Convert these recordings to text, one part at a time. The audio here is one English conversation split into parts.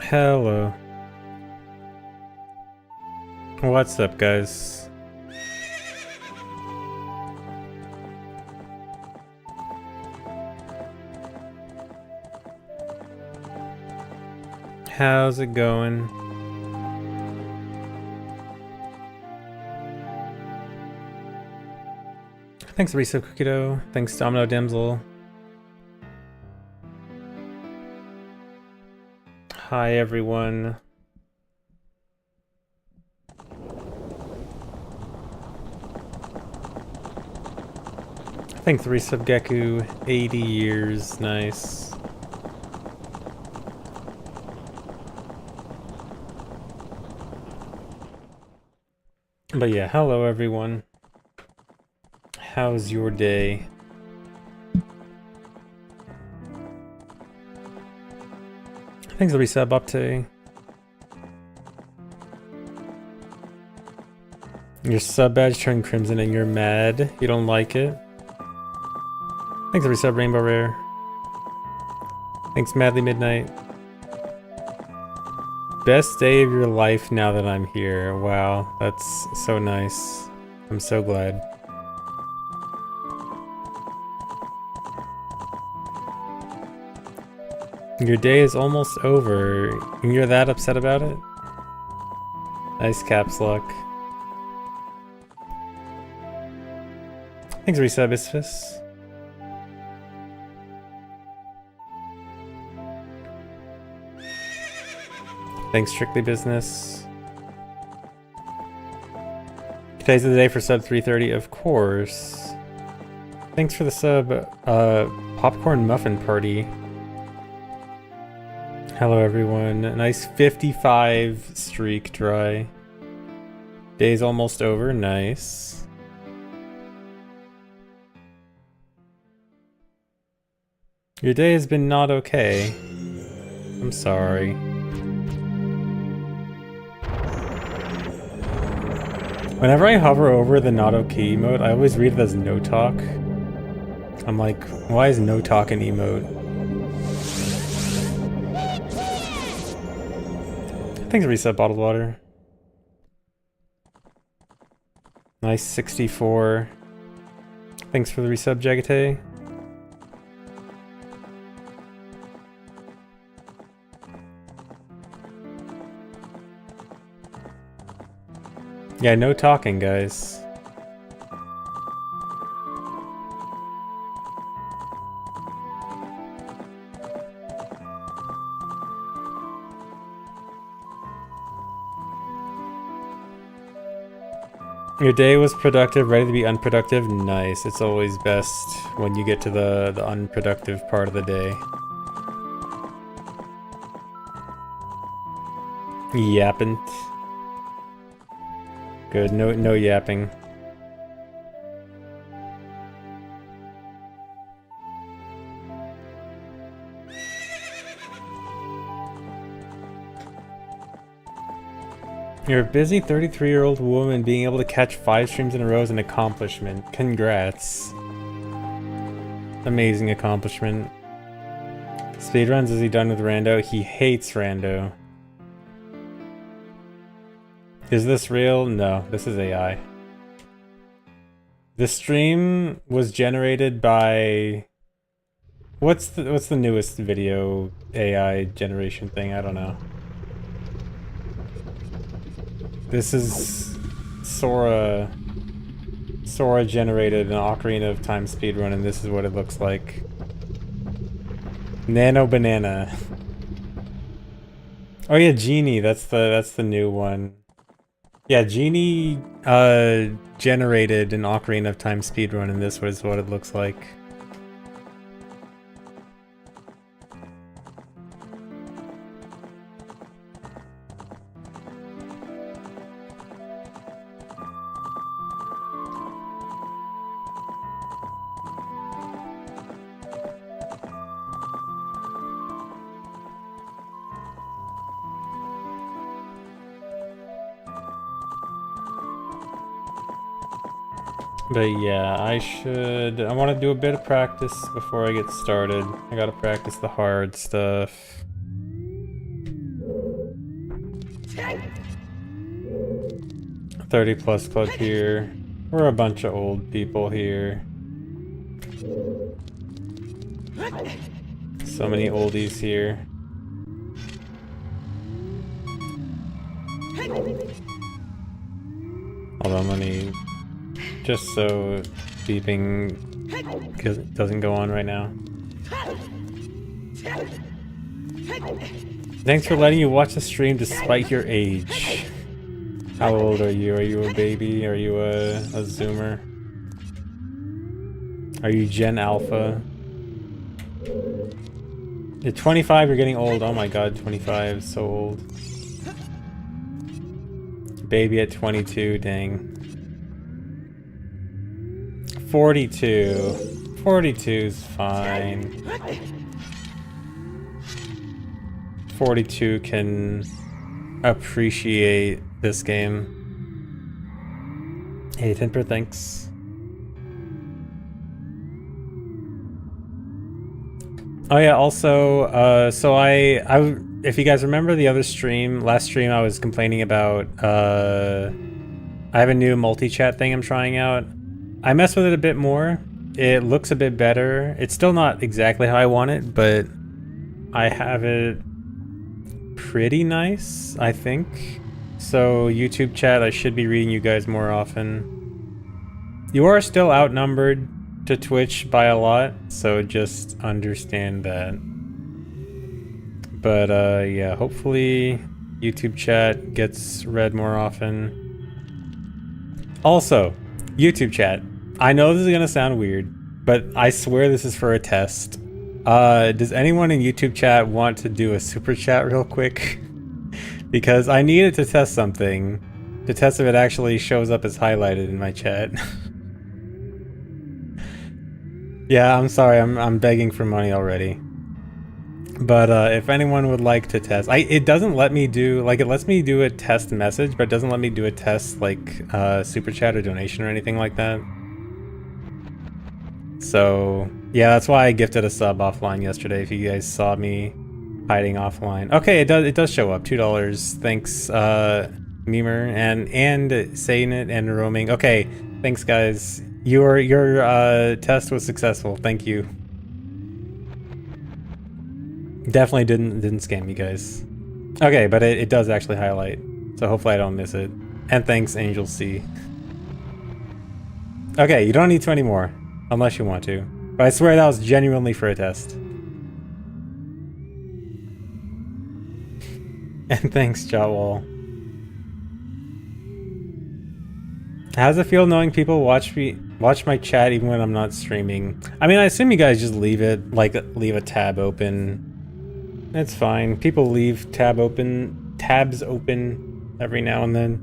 Hello. What's up, guys? How's it going? Thanks, Riso Cookie Dough. Thanks, Domino Dimsel. Hi, everyone. Thanks, Resub Geku. 80 years. Nice. But yeah, hello, everyone. How's your day? Thanks, Resub Upte. Your sub badge turned crimson and you're mad. You don't like it. Thanks, Resub Rainbow Rare. Thanks, Madly Midnight. Best day of your life now that I'm here. Wow, that's so nice. I'm so glad. Your day is almost over, and you're that upset about it? Nice caps lock. Thanks, Resub Isfis. Thanks, Strictly Business. Today's the day for sub 330, of course. Thanks for the sub, Popcorn Muffin Party. Hello, everyone. A nice 55 streak dry. Day's almost over. Nice. Your day has been not okay. I'm sorry. Whenever I hover over the not okay emote, I always read it as no talk. I'm like, why is no talk an emote? Thanks for reset bottled water. Nice 64. Thanks for the resub, Jagate. Yeah, no talking, guys. Your day was productive, ready to be unproductive? Nice. It's always best when you get to the unproductive part of the day. Yapping. Good, no yapping. You're a busy 33-year-old woman. Being able to catch 5 streams in a row is an accomplishment. Congrats. Amazing accomplishment. Speedruns, is he done with Rando? He hates Rando. Is this real? No, this is AI. This stream was generated by... What's the newest video AI generation thing? I don't know. This is Sora generated an Ocarina of Time speedrun, and this is what it looks like. Nano Banana. Oh yeah, Genie, that's the new one. Yeah, Genie generated an Ocarina of Time speedrun, and this was what it looks like. But yeah, I want to do a bit of practice before I get started. I gotta practice the hard stuff. +30 club here. We're a bunch of old people here. So many oldies here. Hold on, let me... Just so beeping doesn't go on right now. Thanks for letting you watch the stream despite your age. How old are you? Are you a baby? Are you a Zoomer? Are you Gen Alpha? You're 25, you're getting old. Oh my god, 25, so old. Baby at 22, dang. 42. 42's fine. 42 can appreciate this game. Hey, Temper, thanks. Oh yeah, also, so if you guys remember the other stream, last stream I was complaining about, I have a new multi-chat thing I'm trying out. I messed with it a bit more. It looks a bit better. It's still not exactly how I want it, but I have it pretty nice, I think. So YouTube chat, I should be reading you guys more often. You are still outnumbered to Twitch by a lot, so just understand that. But yeah, hopefully YouTube chat gets read more often. Also, YouTube chat, I know this is gonna sound weird, but I swear this is for a test. Does anyone in YouTube chat want to do a super chat real quick? Because I needed to test something, to test if it actually shows up as highlighted in my chat. Yeah, I'm sorry, I'm begging for money already. But if anyone would like to test, it doesn't let me do, like, it lets me do a test message, but it doesn't let me do a test like super chat or donation or anything like that. So yeah, that's why I gifted a sub offline yesterday. If you guys saw me hiding offline, okay, it does show up. $2. Thanks, Memer and saying it and roaming. Okay, thanks guys. Your test was successful. Thank you. Definitely didn't scam you guys. Okay, but it does actually highlight, so hopefully I don't miss it. And thanks, Angel C. Okay, you don't need to anymore, unless you want to. But I swear that was genuinely for a test. And thanks, Jawwall. How does it feel knowing people watch my chat even when I'm not streaming? I mean, I assume you guys just leave it, like, leave a tab open. It's fine. People leave tabs open every now and then.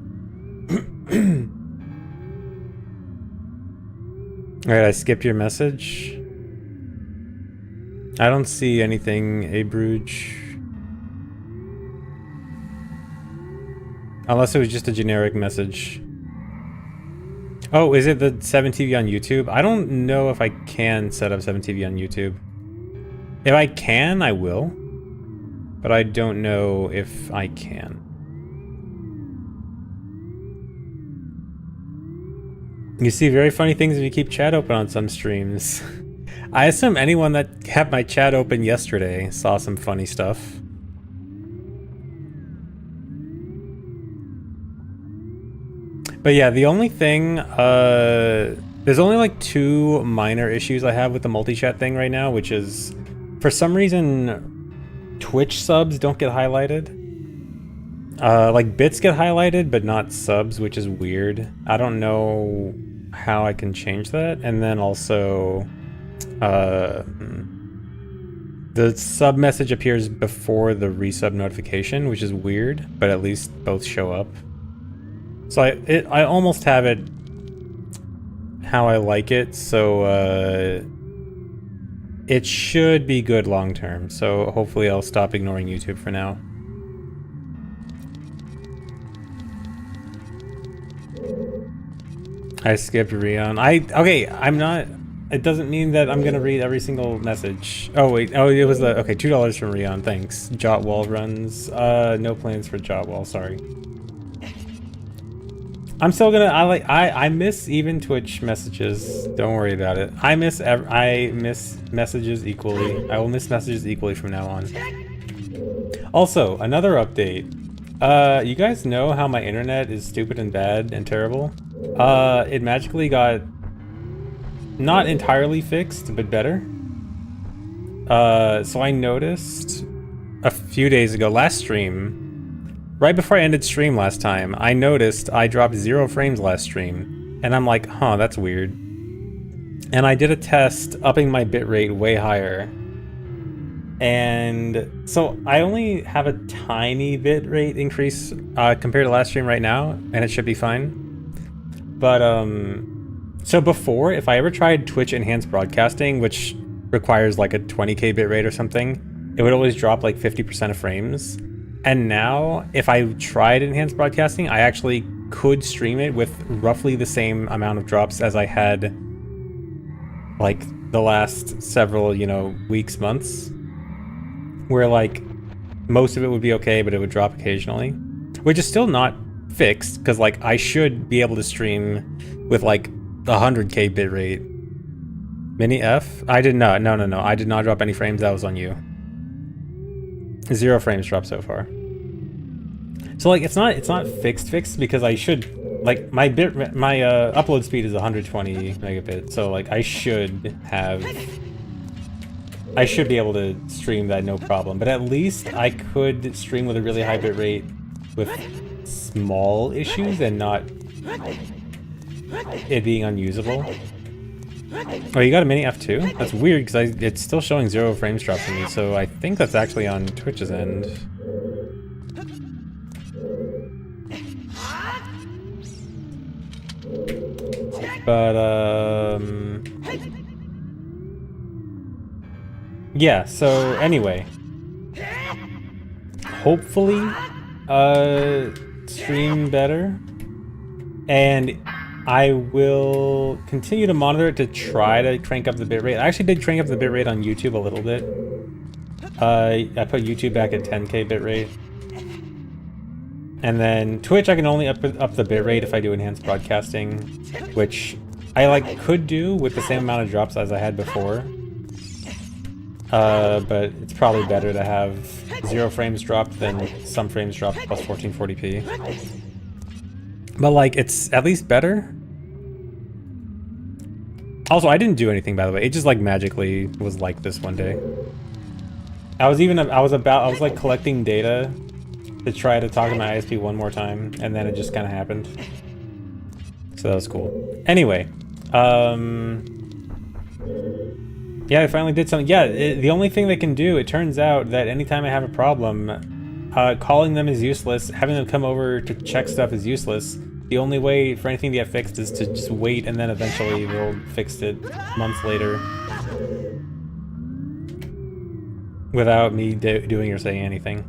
Alright, I skipped your message. I don't see anything, Abruge. Unless it was just a generic message. Oh, is it the 7TV on YouTube? I don't know if I can set up 7TV on YouTube. If I can, I will. But I don't know if I can. You see very funny things if you keep chat open on some streams. I assume anyone that had my chat open yesterday saw some funny stuff. But yeah, the only thing, there's only like 2 minor issues I have with the multi-chat thing right now, which is, for some reason, Twitch subs don't get highlighted. Like bits get highlighted, but not subs, which is weird. I don't know how I can change that. And then also, the sub message appears before the resub notification, which is weird, but at least both show up. So I almost have it how I like it, so it should be good long term. So hopefully I'll stop ignoring YouTube for now. I skipped Rion. Okay, I'm not... it doesn't mean that I'm gonna read every single message. Oh wait, oh it was the okay, $2 from Rion, thanks. Jot wall runs. No plans for jot wall, sorry. I'm still gonna I miss even Twitch messages. Don't worry about it. I miss messages equally. I will miss messages equally from now on. Also, another update. You guys know how my internet is stupid and bad and terrible? It magically got not entirely fixed, but better. So I noticed a few days ago, last stream, right before I ended stream last time, I noticed I dropped 0 frames last stream. And I'm like, huh, that's weird. And I did a test upping my bitrate way higher. And so I only have a tiny bitrate increase compared to last stream right now, and it should be fine. But so before, if I ever tried Twitch enhanced broadcasting, which requires like a 20k bitrate or something, it would always drop like 50% of frames. And now, if I tried enhanced broadcasting, I actually could stream it with roughly the same amount of drops as I had like the last several, you know, weeks, months. Where like most of it would be okay, but it would drop occasionally, which is still not fixed because like I should be able to stream with like 100k bitrate. Mini F? I did not. No. I did not drop any frames. That was on you. 0 frames dropped so far. So like it's not fixed because I should like my upload speed is 120 megabits. So like I should be able to stream that no problem, but at least I could stream with a really high bit rate with small issues and not it being unusable. Oh, you got a mini F2? That's weird because it's still showing 0 frames drop for me, so I think that's actually on Twitch's end. But, yeah, so anyway. Hopefully, stream better. And I will continue to monitor it to try to crank up the bitrate. I actually did crank up the bitrate on YouTube a little bit. I put YouTube back at 10k bitrate. And then Twitch, I can only up the bitrate if I do enhanced broadcasting, which I like could do with the same amount of drops as I had before. But it's probably better to have 0 frames dropped than some frames dropped plus 1440p. But like, it's at least better. Also, I didn't do anything, by the way. It just like magically was like this one day. I was like collecting data to try to talk to my ISP one more time, and then it just kind of happened. So that was cool. Anyway, yeah, I finally did something. Yeah, the only thing they can do, it turns out that anytime I have a problem, calling them is useless. Having them come over to check stuff is useless. The only way for anything to get fixed is to just wait, and then eventually they'll fix it months later. Without me doing or saying anything.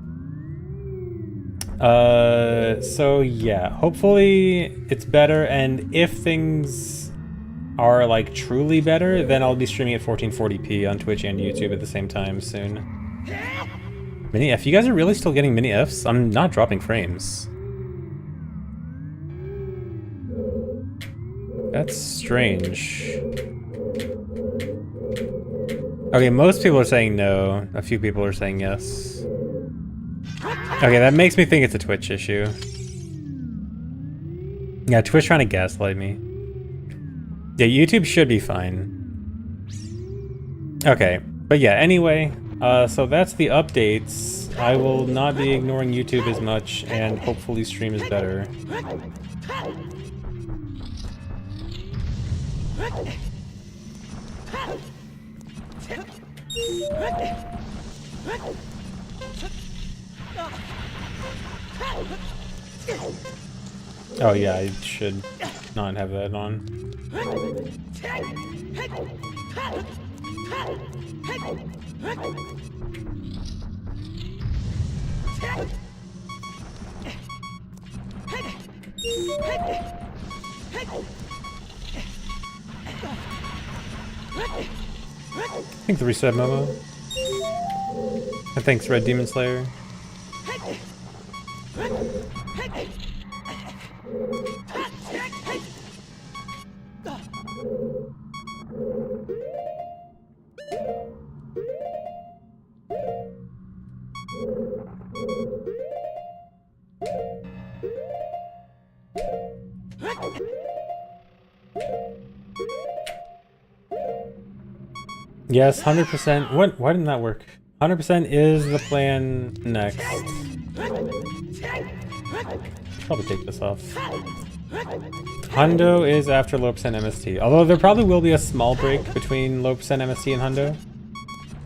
So yeah, hopefully it's better, and if things are like truly better, then I'll be streaming at 1440p on Twitch and YouTube at the same time soon. Mini F, you guys are really still getting mini Fs? I'm not dropping frames. That's strange. Okay, most people are saying no. A few people are saying yes. Okay, that makes me think it's a Twitch issue. Yeah, Twitch trying to gaslight me. Yeah, YouTube should be fine. Okay, but yeah, anyway, so that's the updates. I will not be ignoring YouTube as much, and hopefully stream is better. Oh yeah, I should not have that on. Thanks, the reset Momo. And thanks, Red Demon Slayer. Yes, 100%. What? Why didn't that work? 100% is the plan next. Probably take this off. Hundo is after low percent MST. Although there probably will be a small break between low percent MST and Hundo.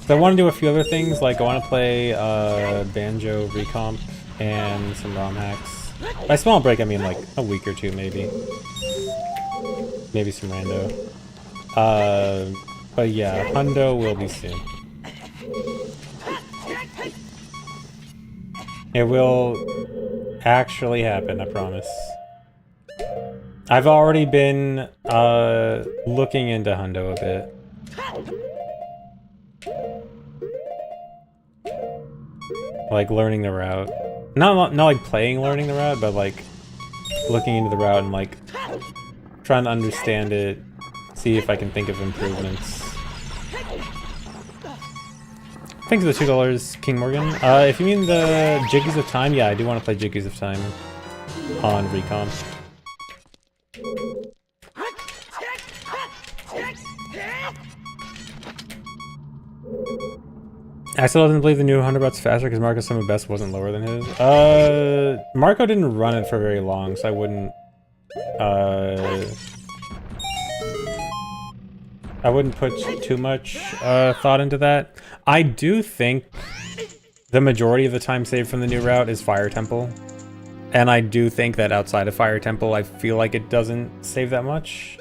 So I want to do a few other things, like I want to play Banjo Recomp and some ROM hacks. By small break I mean like a week or two maybe. Maybe some rando. But yeah, Hundo will be soon. It will actually happen, I promise. I've already been looking into Hundo a bit. Like learning the route. Not like learning the route, but like looking into the route and like trying to understand it, see if I can think of improvements. Thanks for the $2, King Morgan. If you mean the Jiggies of Time, yeah, I do want to play Jiggies of Time on Recon. I still doesn't believe the new 100 bucks faster because Marco's Summer Best wasn't lower than his. Marco didn't run it for very long, so I wouldn't put too much thought into that. I do think the majority of the time saved from the new route is Fire Temple. And I do think that outside of Fire Temple, I feel like it doesn't save that much.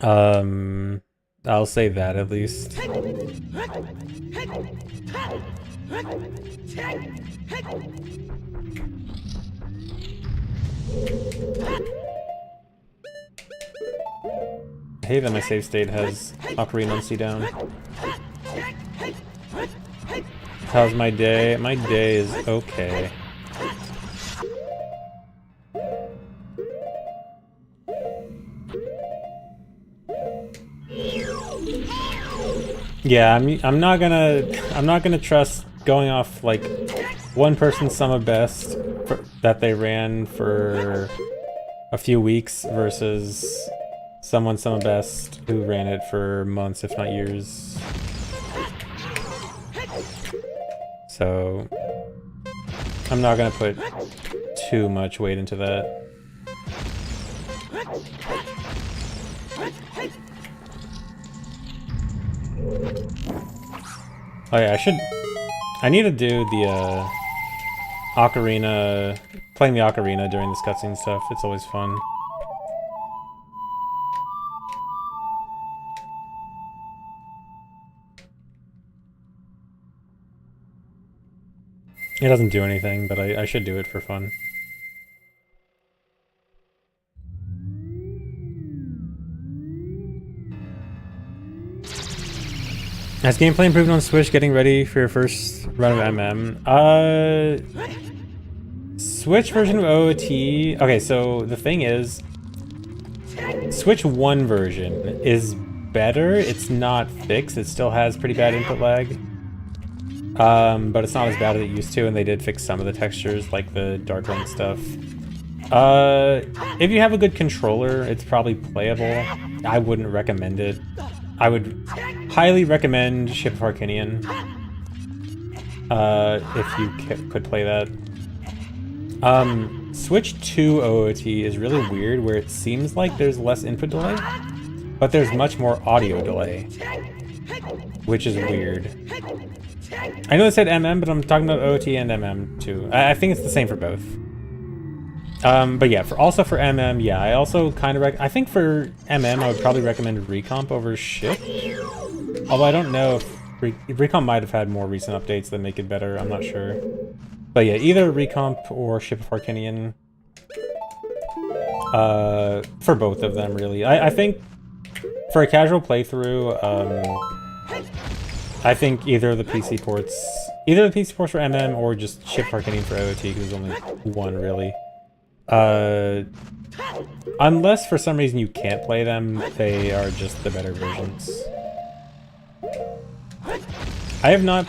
I'll say that at least. I hate that my save state has Ocarina on C down. How's my day? My day is okay. Yeah, I'm not gonna trust going off like one person's sum of best that they ran for a few weeks versus someone's sum of best who ran it for months, if not years. So I'm not gonna put too much weight into that. Oh yeah, I need to do the Ocarina, playing the Ocarina during this cutscene stuff. It's always fun. It doesn't do anything, but I should do it for fun. Has gameplay improved on Switch getting ready for your first run of MM? Switch version of OOT... Okay, so the thing is... Switch 1 version is better. It's not fixed. It still has pretty bad input lag. But it's not as bad as it used to, and they did fix some of the textures, like the Dark Link stuff. If you have a good controller, it's probably playable. I wouldn't recommend it. I would highly recommend Ship of Arcanian, if you could play that. Switch 2 OOT is really weird, where it seems like there's less input delay, but there's much more audio delay, which is weird. I know it said MM, but I'm talking about OOT and MM too. I think it's the same for both. But yeah, also for MM, yeah, I also kind of I think for MM, I would probably recommend Recomp over Ship. Although I don't know if Recomp might have had more recent updates that make it better, I'm not sure. But yeah, either Recomp or Ship of Arcanian. For both of them, really. I think For a casual playthrough, I think either the PC ports for MM or just ship marketing for OOT, because there's only one really. Unless for some reason you can't play them, they are just the better versions. I have not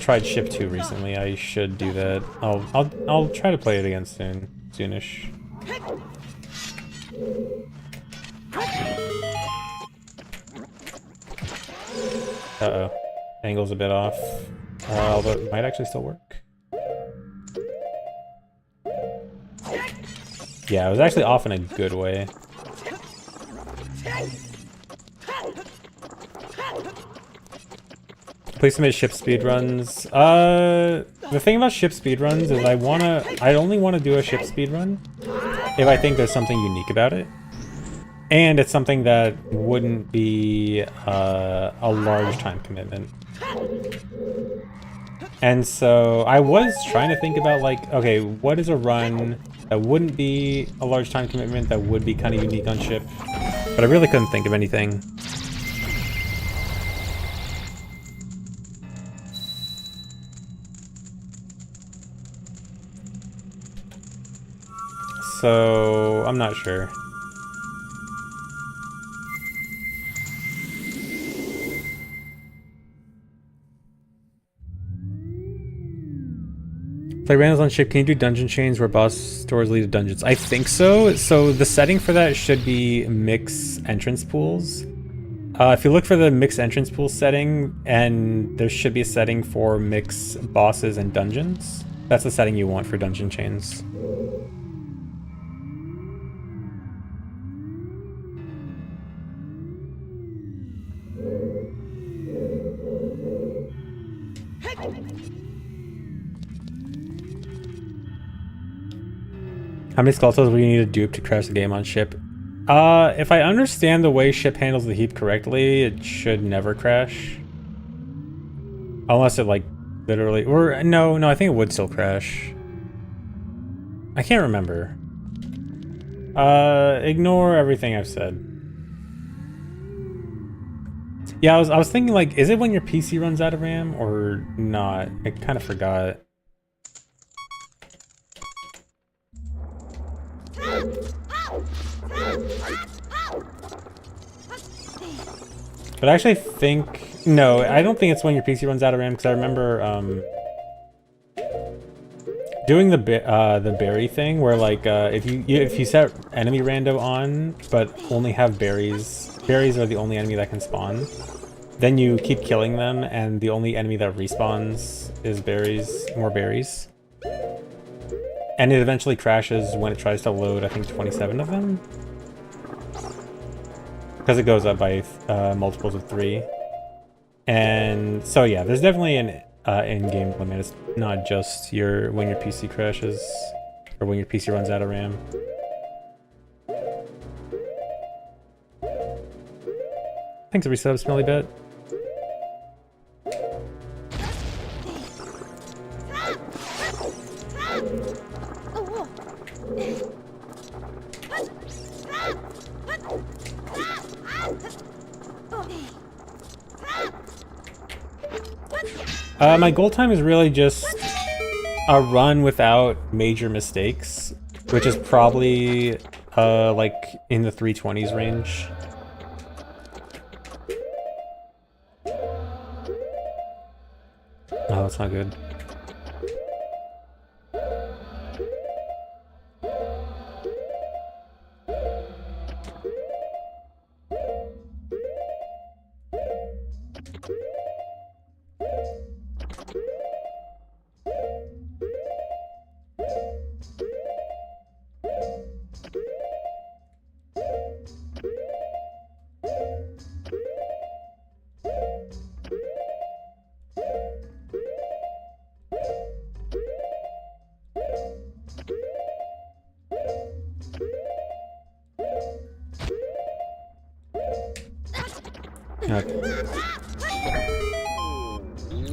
tried Ship 2 recently. I should do that. I'll try to play it again soonish. Uh-oh. Angle's a bit off. Although it might actually still work. Yeah, it was actually off in a good way. Please submit ship speedruns. The thing about ship speedruns is I only want to do a ship speedrun if I think there's something unique about it. And it's something that wouldn't be a large time commitment. And so I was trying to think about, like, okay, what is a run that wouldn't be a large time commitment, that would be kind of unique on ship? But I really couldn't think of anything. So I'm not sure. Play randoms on ship. Can you do dungeon chains where boss stores lead to dungeons? I think so. So the setting for that should be mix entrance pools. If you look for the mix entrance pool setting, and there should be a setting for mix bosses and dungeons. That's the setting you want for dungeon chains. How many skeletons will you need to dupe to crash the game on ship? If I understand the way ship handles the heap correctly, it should never crash. Unless it, like, literally... Or, no, I think it would still crash. I can't remember. Ignore everything I've said. Yeah, I was thinking, like, is it when your PC runs out of RAM or not? I kind of forgot. But I actually think... No, I don't think it's when your PC runs out of RAM, because I remember doing the berry thing, where, like, if you set enemy rando on, but only have berries are the only enemy that can spawn, then you keep killing them, and the only enemy that respawns is more berries. And it eventually crashes when it tries to load, I think, 27 of them. Because it goes up by multiples of 3. And so yeah, there's definitely an in-game limit. It's not just when your PC crashes or when your PC runs out of RAM. Thanks for resub, Smelly Bit. My goal time is really just a run without major mistakes, which is probably like in the 320s range. Oh, that's not good.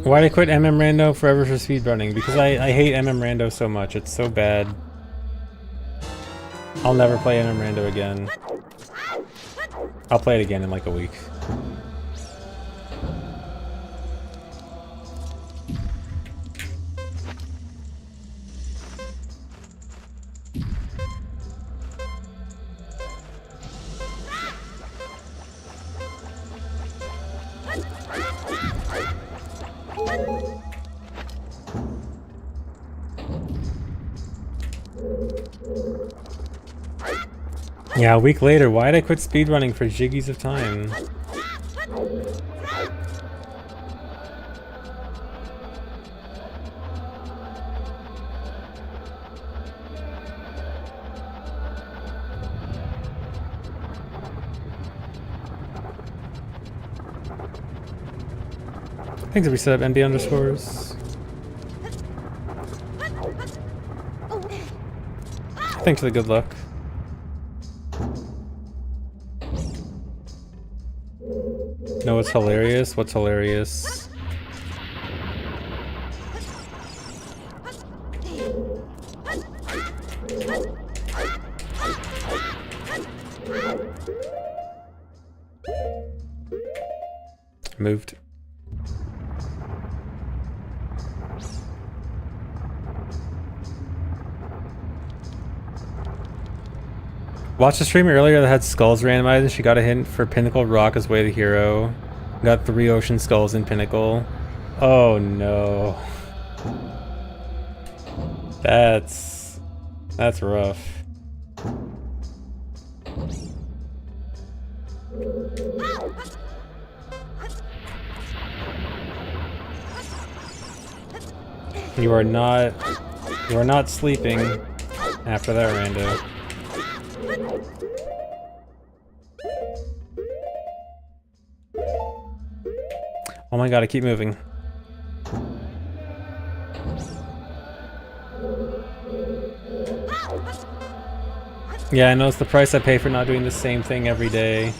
Why'd I quit MM Rando forever for speedrunning? Because I hate MM Rando so much. It's so bad. I'll never play MM Rando again. I'll play it again in like a week. Yeah, a week later, why'd I quit speedrunning for jiggies of time? Thanks for reset up NB underscores. Thanks for the good luck. No, what's hilarious? What's hilarious? Moved. Watched a streamer earlier that had skulls randomized and she got a hint for Pinnacle Rock as Way to Hero. Got 3 ocean skulls in Pinnacle. Oh no. That's rough. You are not sleeping after that rando. Oh my god, I keep moving. Yeah, I know it's the price I pay for not doing the same thing every day.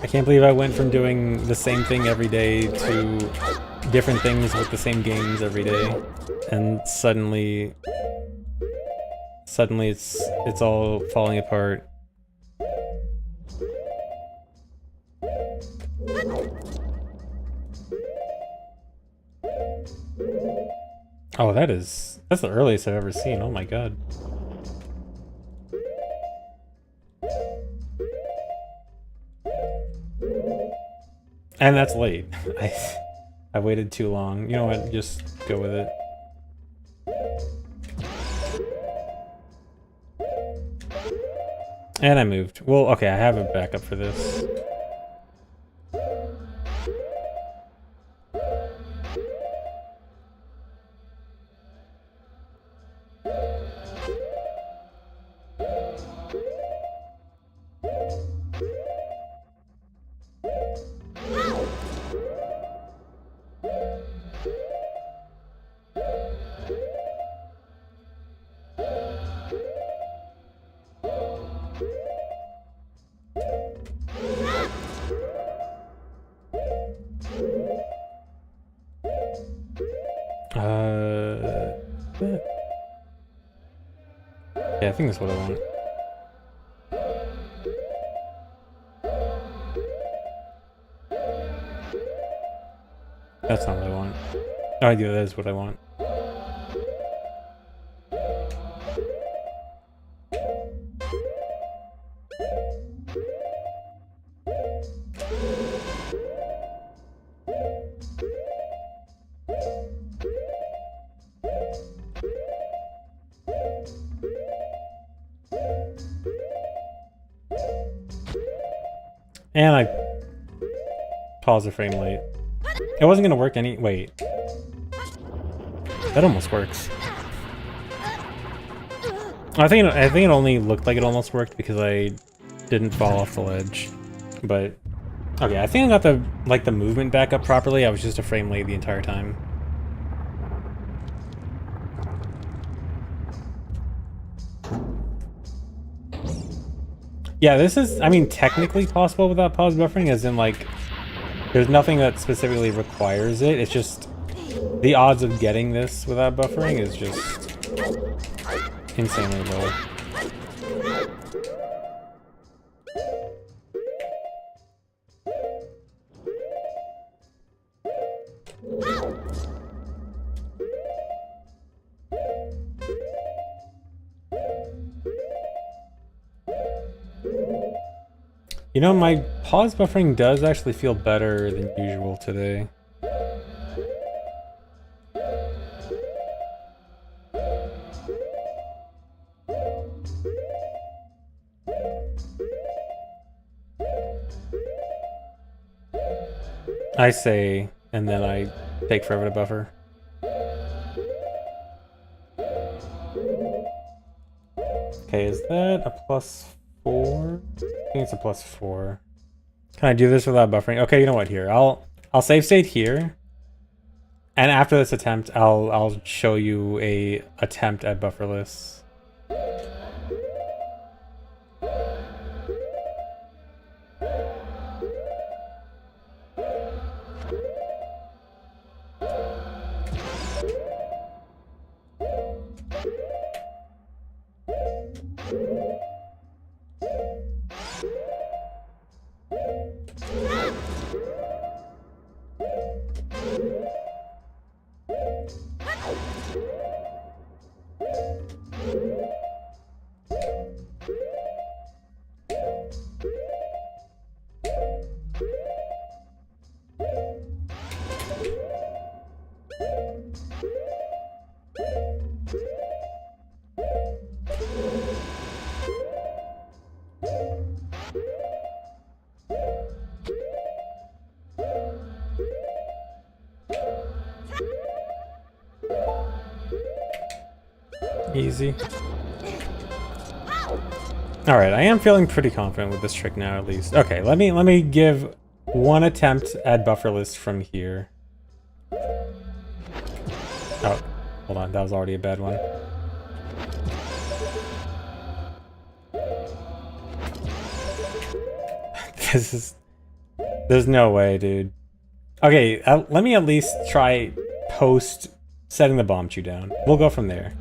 I can't believe I went from doing the same thing every day to different things with the same games every day. And suddenly it's all falling apart. Oh, that's the earliest I've ever seen. Oh my god. And that's late. I waited too long. You know what? Just go with it. And I moved. Well, okay, I have a backup for this. Yeah, I think that's what I want. That's not what I want. Oh, I do, that is what I want. And I paused the frame late. It wasn't gonna work any— wait. That almost works. I think it only looked like it almost worked because I didn't fall off the ledge. But okay, I think I got the movement back up properly. I was just a frame late the entire time. Yeah, this is, I mean, technically possible without pause buffering, as in, like, there's nothing that specifically requires it. It's just the odds of getting this without buffering is just insanely low. You know, my pause buffering does actually feel better than usual today. I say, and then I take forever to buffer. Okay, is that a +4? I think it's a +4. Can I do this without buffering? Okay, you know what? Here, I'll save state here, and after this attempt, I'll show you a attempt at bufferless. Easy. Alright, I am feeling pretty confident with this trick now, at least. Okay, let me give one attempt at bufferless from here. Oh, hold on, that was already a bad one. This is... There's no way, dude. Okay, let me at least try post setting the bomb chew down. We'll go from there.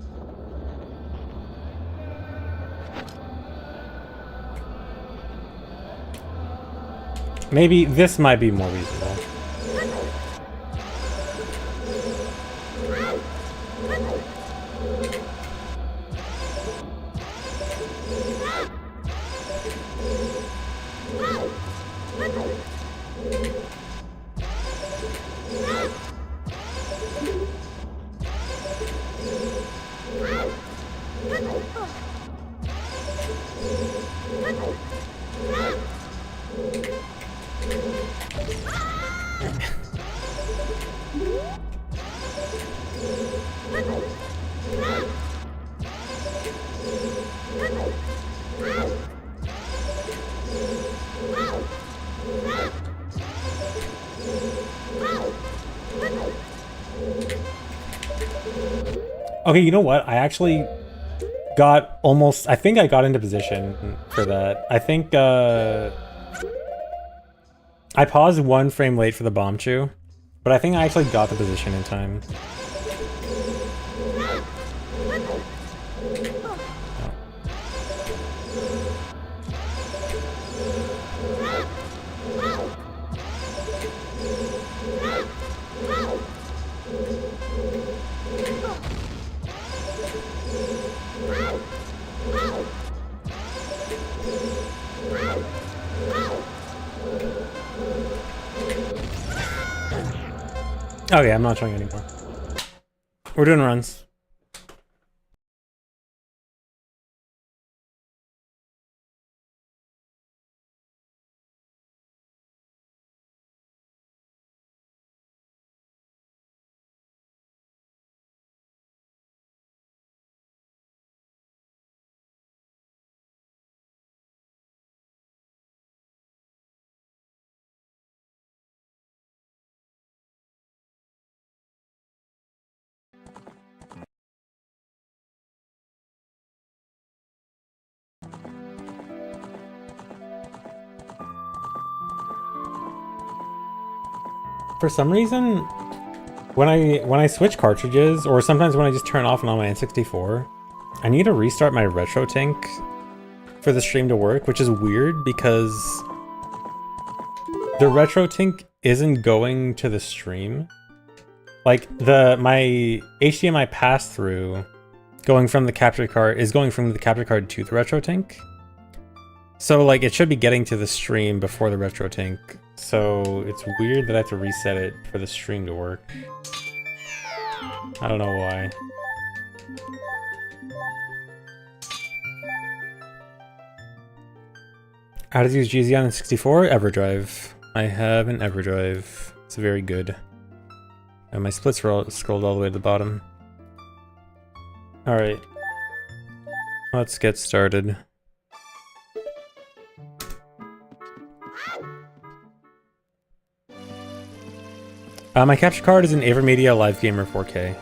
Maybe this might be more reasonable. Okay, you know what? I actually got almost... I think I got into position for that. I think, I paused 1 frame late for the bomb chew, but I think I actually got the position in time. Okay, I'm not showing anymore. We're doing runs. For some reason, when I switch cartridges, or sometimes when I just turn off and on my N64, I need to restart my retro tank for the stream to work, which is weird because the retro tank isn't going to the stream. Like my HDMI pass through going from the capture card is going from the capture card to the retro tank. So like it should be getting to the stream before the retro tank. So it's weird that I have to reset it for the stream to work. I don't know why. How to use GZ on 64? EverDrive. I have an EverDrive. It's very good. And my splits scrolled all the way to the bottom. Alright. Let's get started. My capture card is an AverMedia Live Gamer 4K.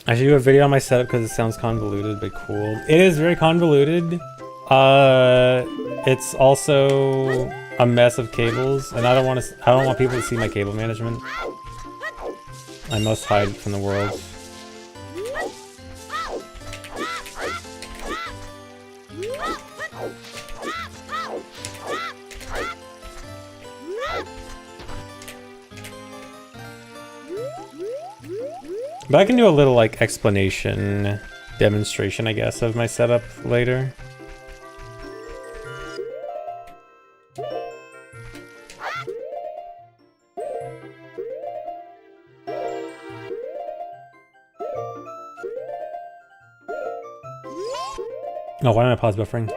I should do a video on my setup because it sounds convoluted, but cool. It is very convoluted. It's also a mess of cables, and I don't want people to see my cable management. I must hide from the world. But I can do a little, like, explanation, demonstration, I guess, of my setup later. Oh, why did I pause buffering?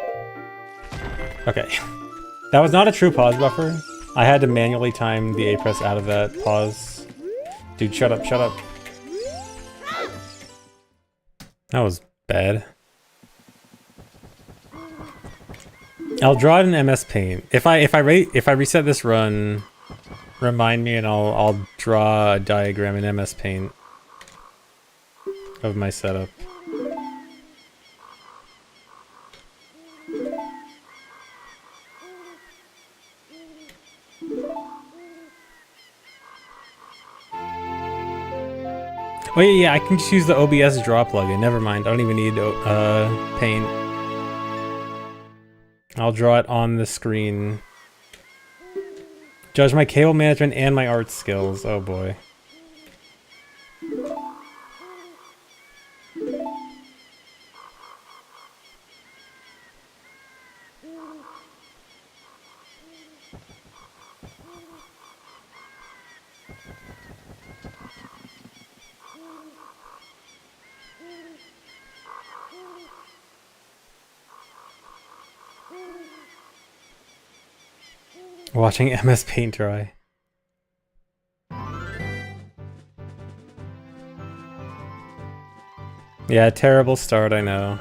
Okay. That was not a true pause buffer. I had to manually time the A press out of that pause. Dude, shut up, shut up. That was bad. I'll draw it in MS Paint. If I reset this run, remind me and I'll draw a diagram in MS Paint of my setup. Oh yeah, I can just use the OBS draw plugin. Never mind, I don't even need Paint. I'll draw it on the screen. Judge my cable management and my art skills. Oh boy. Watching MS Paint dry. Yeah, terrible start, I know.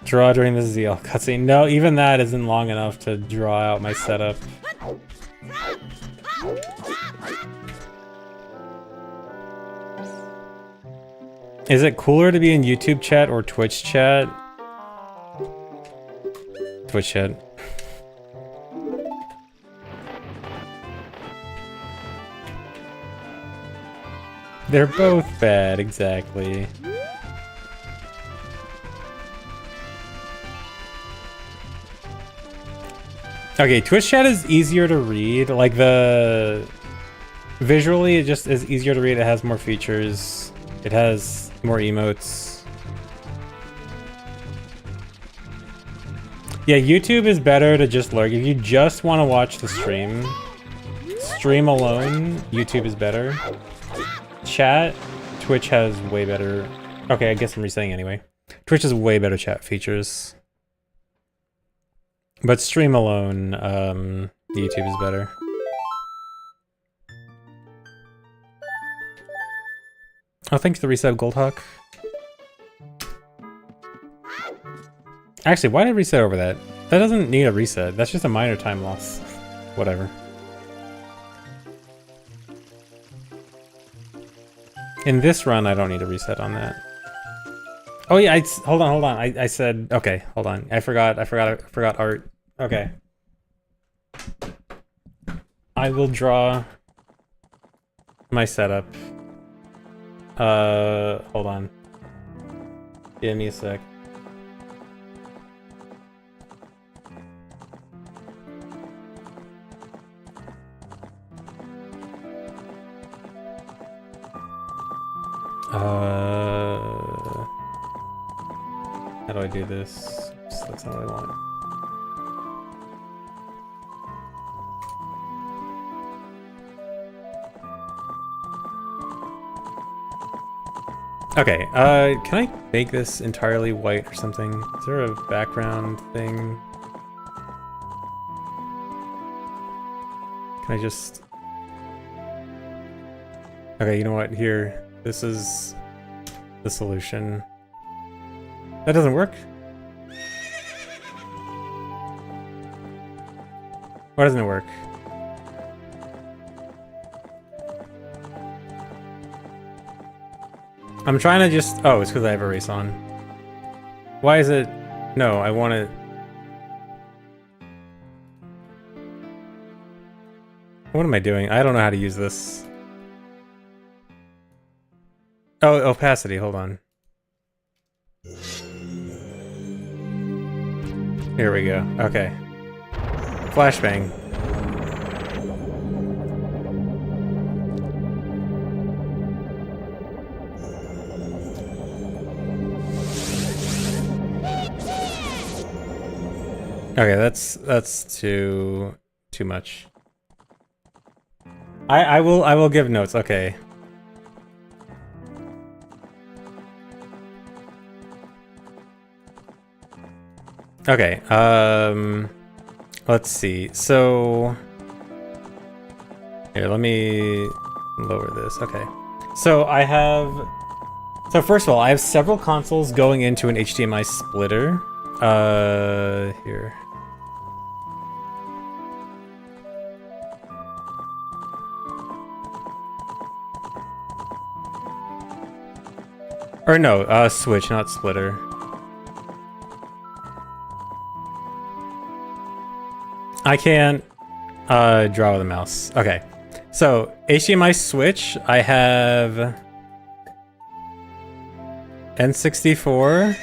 Draw during the ZL cutscene. No, even that isn't long enough to draw out my setup. Is it cooler to be in YouTube chat or Twitch chat? Twitch chat. They're both bad, exactly. Okay, Twitch chat is easier to read. Like visually, it just is easier to read. It has more features. It has more emotes. Yeah, YouTube is better to just lurk. If you just want to watch the stream alone, YouTube is better. Chat, Twitch has way better. Okay, I guess I'm resetting anyway. Twitch has way better chat features. But stream alone, YouTube is better. Oh, thanks for the reset, Goldhawk. Actually, why did I reset over that? That doesn't need a reset. That's just a minor time loss. Whatever. In this run, I don't need a reset on that. Oh yeah, hold on. I said, okay, hold on. I forgot art. Okay. I will draw my setup. Hold on. Give me a sec. How do I do this? Oops, that's not what I want. Okay, can I make this entirely white or something? Is there a background thing? Can I just... Okay, you know what? Here. This is the solution. That doesn't work? Why doesn't it work? I'm trying to just... Oh, it's because I have erase on. Why is it... No, I want it... What am I doing? I don't know how to use this. Oh, opacity, hold on. Here we go. Okay. Flashbang. Okay, that's too much. I will give notes. Okay. Okay. Let's see. So here, let me lower this. Okay. So I have. So first of all, I have several consoles going into an HDMI splitter. Here. Or no, switch, not splitter. I can't draw with a mouse. Okay. So, HDMI switch, I have N64,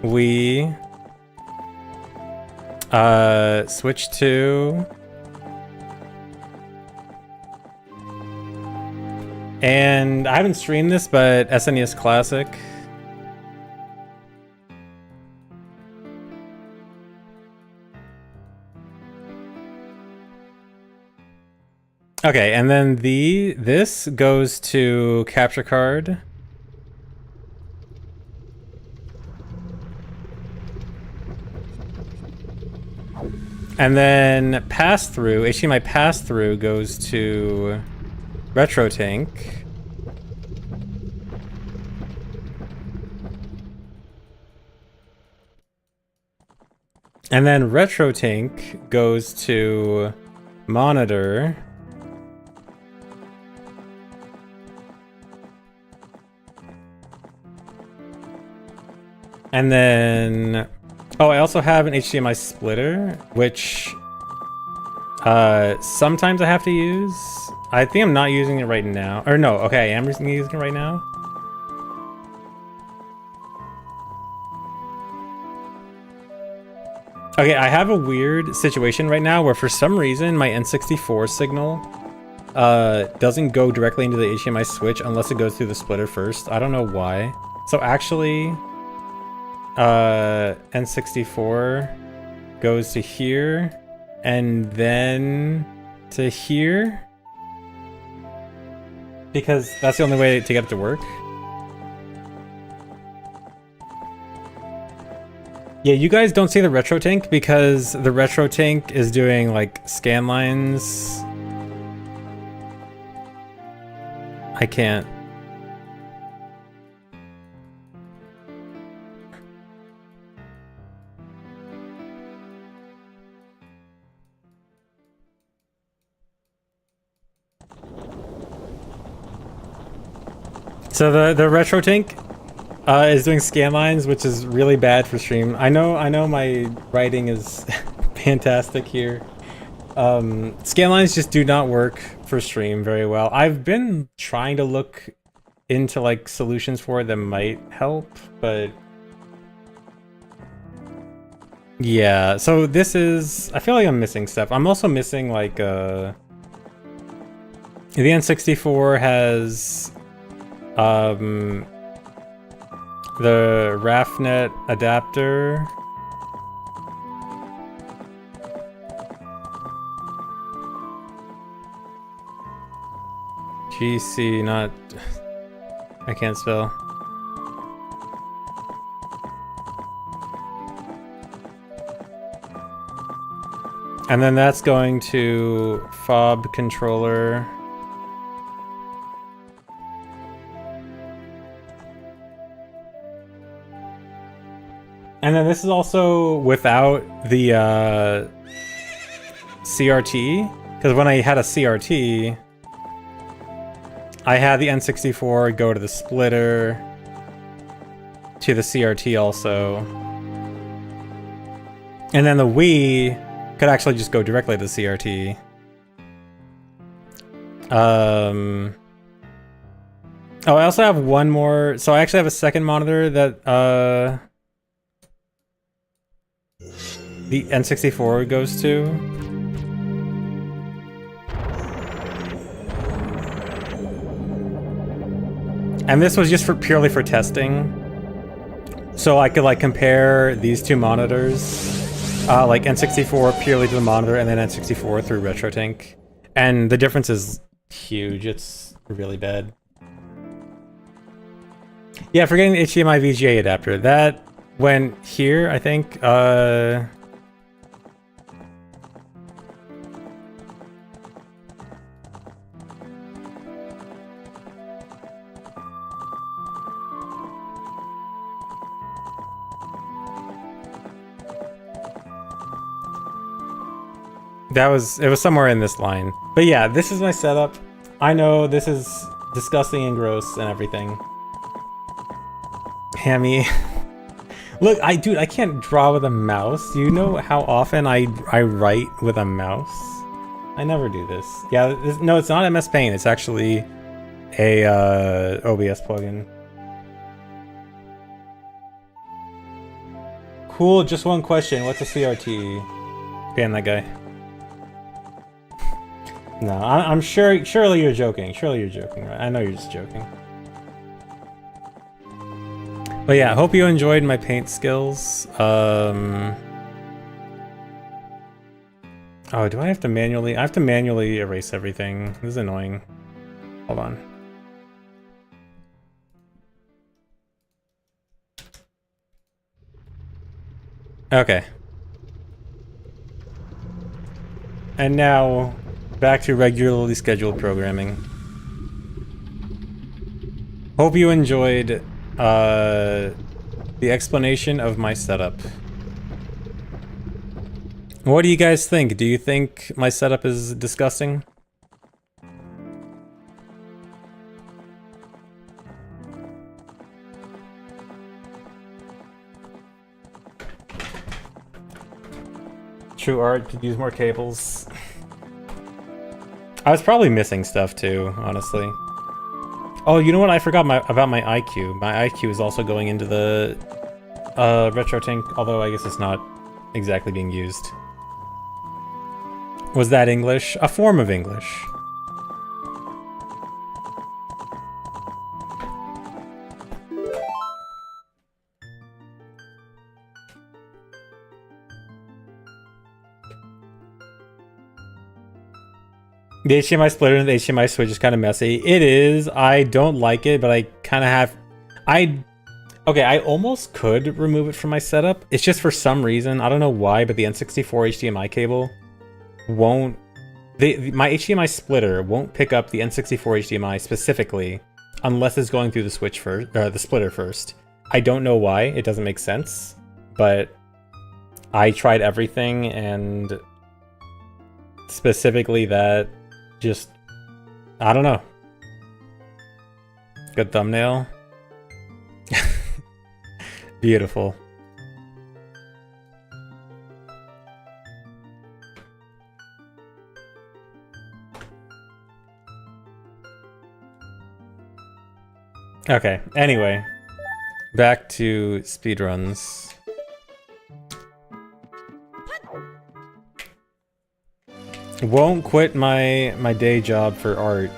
Wii, Switch 2, and I haven't streamed this, but SNES Classic. Okay, and then this goes to capture card. And then pass-through, HDMI pass-through goes to RetroTank. And then RetroTank goes to monitor. And then, oh, I also have an HDMI splitter, which sometimes I have to use. I think I'm not using it right now. Or no, okay, I am using it right now. Okay, I have a weird situation right now where for some reason my N64 signal doesn't go directly into the HDMI switch unless it goes through the splitter first. I don't know why. So actually, N64 goes to here and then to here because that's the only way to get it to work. Yeah, you guys don't see the RetroTank because the RetroTank is doing like scan lines. I can't. So the RetroTank is doing scan lines, which is really bad for stream. I know my writing is fantastic here. Scan lines just do not work for stream very well. I've been trying to look into like solutions for it that might help, but yeah. So this is, I feel like I'm missing stuff. I'm also missing like The N64 has the RAFnet adapter. GC, not... I can't spell. And then that's going to fob controller. And then this is also without the CRT, because when I had a CRT, I had the N64 go to the splitter, to the CRT also. And then the Wii could actually just go directly to the CRT. Oh, I also have one more. So I actually have a second monitor that the N64 goes to. And this was just purely for testing. So I could like compare these two monitors, like N64 purely to the monitor and then N64 through RetroTink. And the difference is huge. It's really bad. Yeah, forgetting the HDMI VGA adapter. That went here, I think. It was somewhere in this line. But yeah, this is my setup. I know this is disgusting and gross and everything. Hammy. Look, dude, I can't draw with a mouse. Do you know how often I write with a mouse? I never do this. Yeah, no, it's not MS Paint. It's actually a OBS plugin. Cool, just one question. What's a CRT? Ban that guy. No, I'm sure. Surely you're joking. Surely you're joking, right? I know you're just joking. But yeah, hope you enjoyed my paint skills. Oh, do I have to manually? I have to manually erase everything. This is annoying. Hold on. Okay. And now, back to regularly scheduled programming. Hope you enjoyed the explanation of my setup. What do you guys think? Do you think my setup is disgusting? True art, could use more cables. I was probably missing stuff too, honestly. Oh, you know what? I forgot about my IQ. My IQ is also going into the RetroTink, although I guess it's not exactly being used. Was that English? A form of English. The HDMI splitter and the HDMI switch is kind of messy. It is. I don't like it, but I kind of have... Okay, I almost could remove it from my setup. It's just for some reason, I don't know why, but the N64 HDMI cable won't... my HDMI splitter won't pick up the N64 HDMI specifically unless it's going through the switch first, the splitter first. I don't know why. It doesn't make sense, but I tried everything, and specifically that... Just, I don't know. Good thumbnail. Beautiful. Okay, anyway. Back to speedruns. Won't quit my day job for art.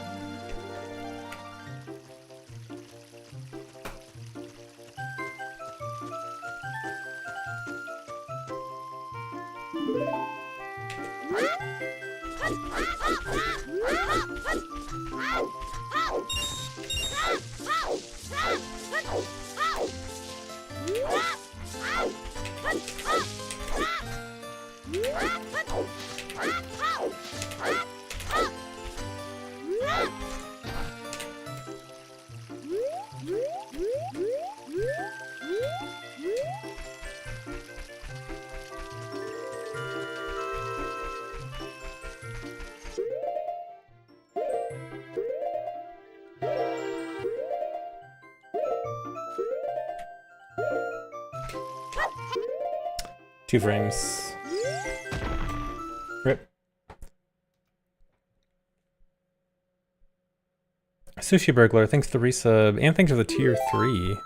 2 frames. Rip. Sushi Burglar, thanks for the resub, and thanks for the tier 3.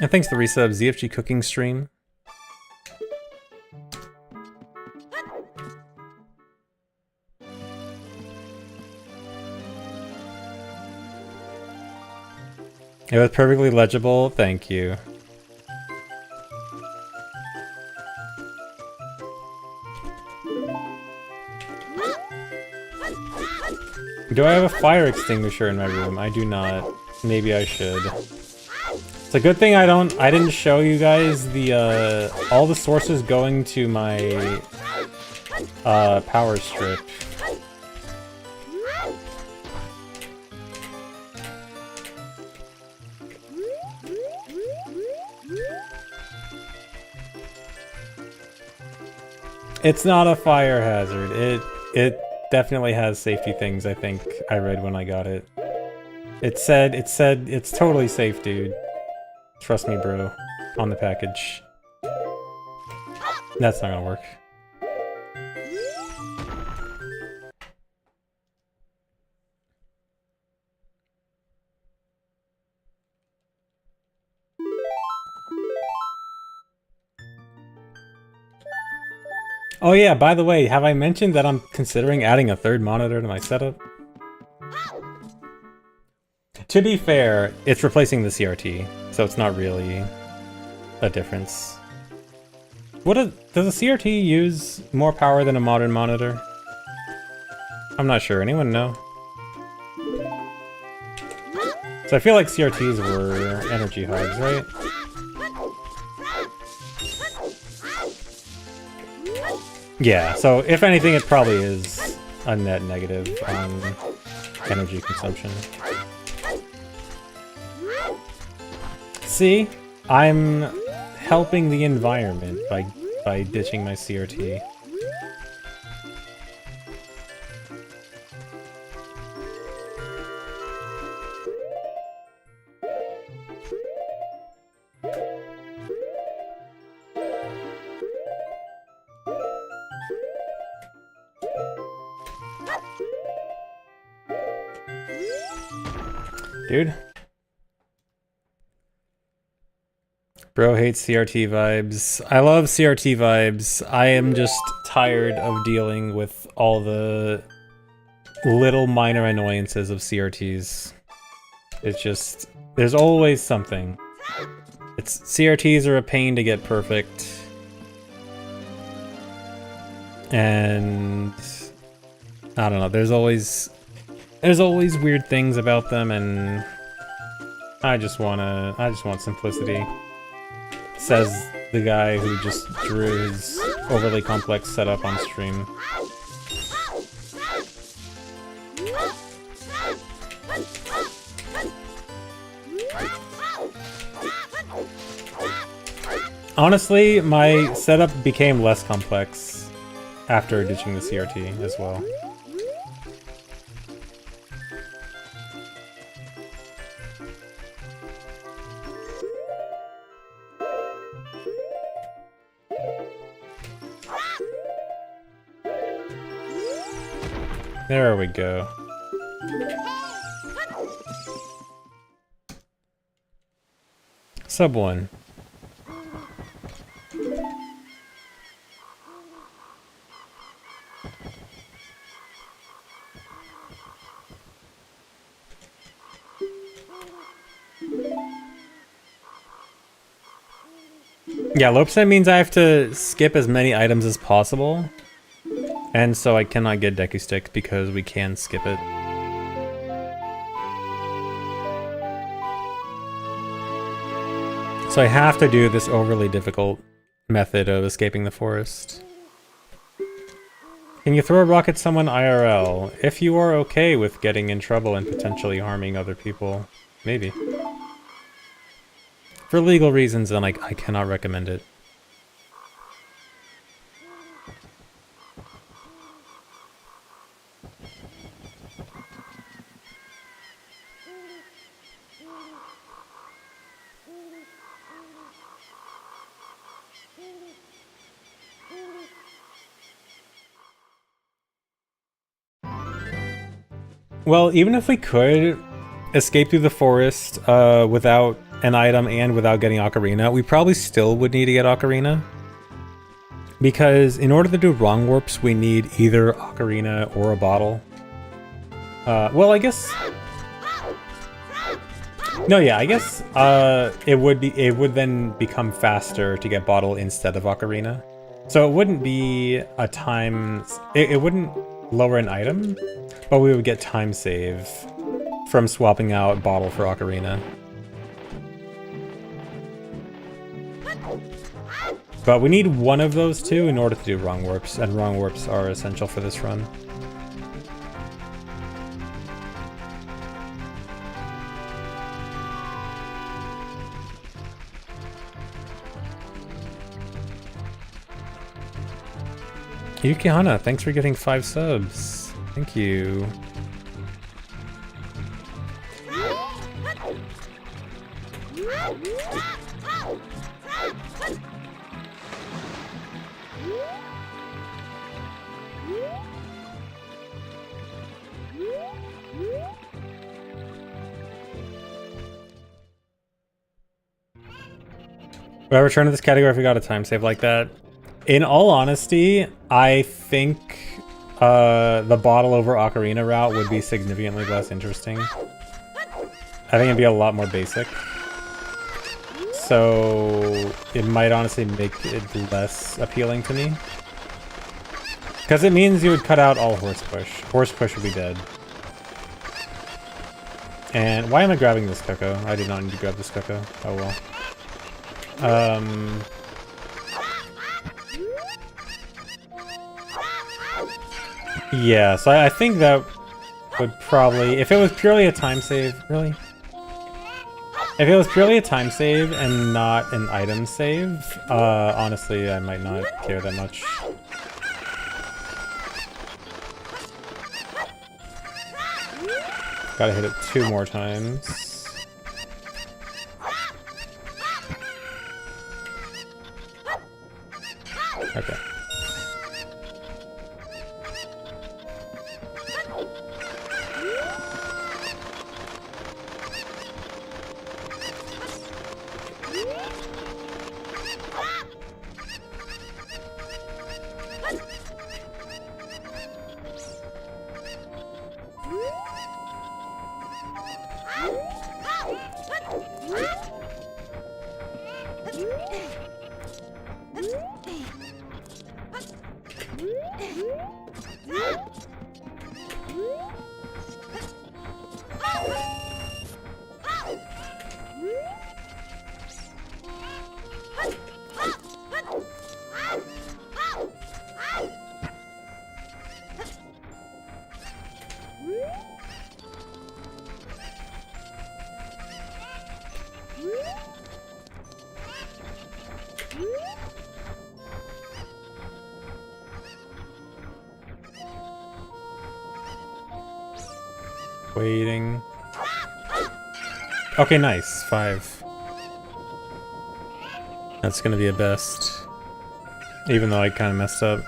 And thanks for the resub, ZFG Cooking Stream. It was perfectly legible, thank you. Do I have a fire extinguisher in my room? I do not. Maybe I should. It's a good thing I didn't show you guys the, all the sources going to my, power strip. It's not a fire hazard. It definitely has safety things, I think I read when I got it. It said it's totally safe, dude. Trust me, bro. On the package. That's not gonna work. Oh yeah, by the way, have I mentioned that I'm considering adding a 3rd monitor to my setup? To be fair, it's replacing the CRT, so it's not really a difference. Does a CRT use more power than a modern monitor? I'm not sure. Anyone know? So I feel like CRTs were energy hogs, right? Yeah, so if anything, it probably is a net negative on energy consumption. See? I'm helping the environment by ditching my CRT. Dude. Bro hates CRT vibes. I love CRT vibes. I am just tired of dealing with all the little minor annoyances of CRTs. It's just, there's always something. CRTs are a pain to get perfect. And I don't know, there's always weird things about them, and I just want simplicity. Says the guy who just drew his overly complex setup on stream. Honestly, my setup became less complex after ditching the CRT as well. There we go. Sub 1. Yeah, low percent means I have to skip as many items as possible. And so I cannot get Deku Stick because we can skip it. So I have to do this overly difficult method of escaping the forest. Can you throw a rock at someone IRL? If you are okay with getting in trouble and potentially harming other people, maybe. For legal reasons, then I cannot recommend it. Well, even if we could escape through the forest without an item and without getting Ocarina, we probably still would need to get Ocarina. Because in order to do wrong warps, we need either Ocarina or a bottle. Well, I guess... No, yeah, I guess it would then become faster to get bottle instead of Ocarina. So it wouldn't be a time... It wouldn't lower an item, but we would get time save from swapping out bottle for Ocarina. But we need one of those two in order to do wrong warps, and wrong warps are essential for this run. Yukihana, thanks for getting 5 subs. Thank you. Would I return to this category if we got a time save like that? In all honesty, I think the bottle over Ocarina route would be significantly less interesting. I think it'd be a lot more basic. So it might honestly make it less appealing to me. Because it means you would cut out all horse push. Horse push would be dead. And why am I grabbing this Coco? I did not need to grab this Coco. Oh well. Yeah, so I think that would probably... If it was purely a time save... Really? If it was purely a time save and not an item save, honestly, I might not care that much. Gotta hit it 2 more times. Okay. Waiting. Okay, nice. 5. That's gonna be a best. Even though I kind of messed up.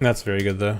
That's very good though.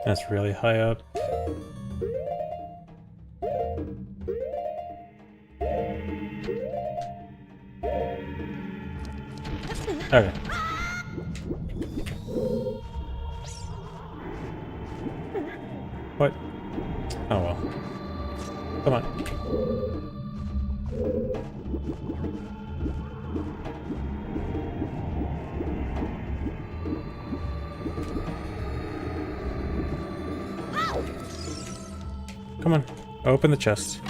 That's really high up. Okay. What? Oh well. Come on. Come on. Open the chest.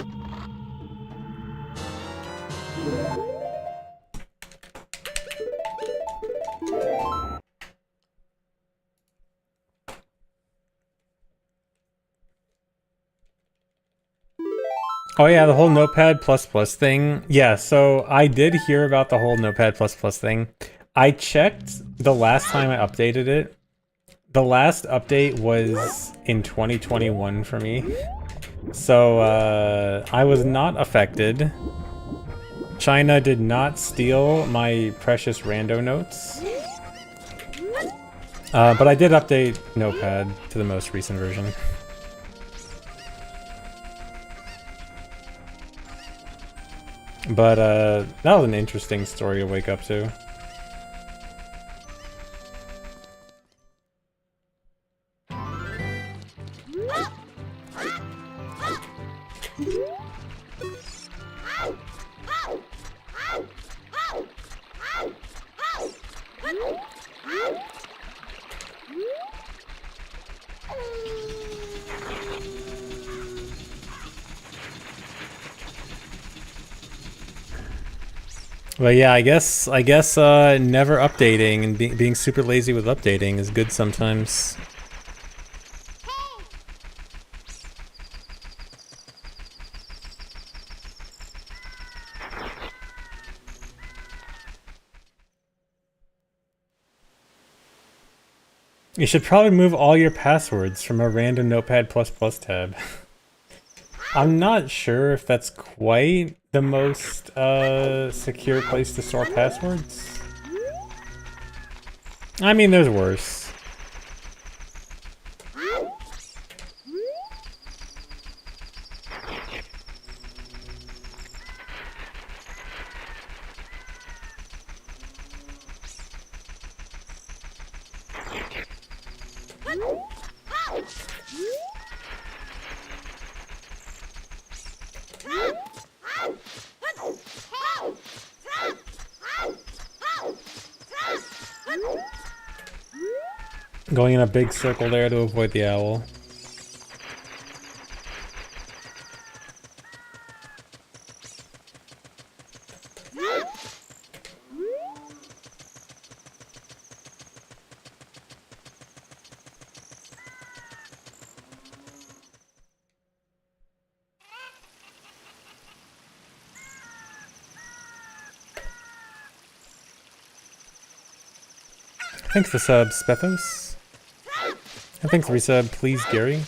Oh yeah, the whole Notepad++ thing. Yeah, so I did hear about the whole Notepad++ thing. I checked the last time I updated it. The last update was in 2021 for me. So I was not affected. China did not steal my precious rando notes. But I did update Notepad to the most recent version. But that was an interesting story to wake up to. But yeah, I guess never updating and being super lazy with updating is good sometimes. You should probably move all your passwords from a random Notepad++ tab. I'm not sure if that's quite the most secure place to store passwords. I mean, there's worse. Going in a big circle there to avoid the owl. Thanks for the sub, Spethos. And thanks for the resub, please, Gary.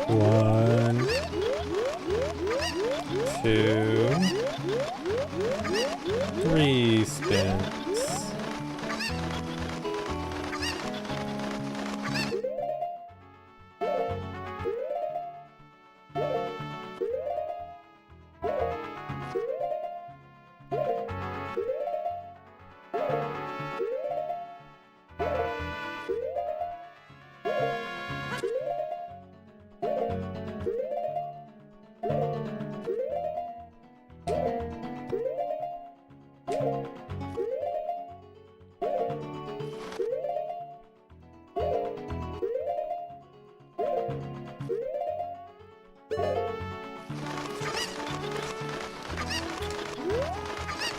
One, two, three spins.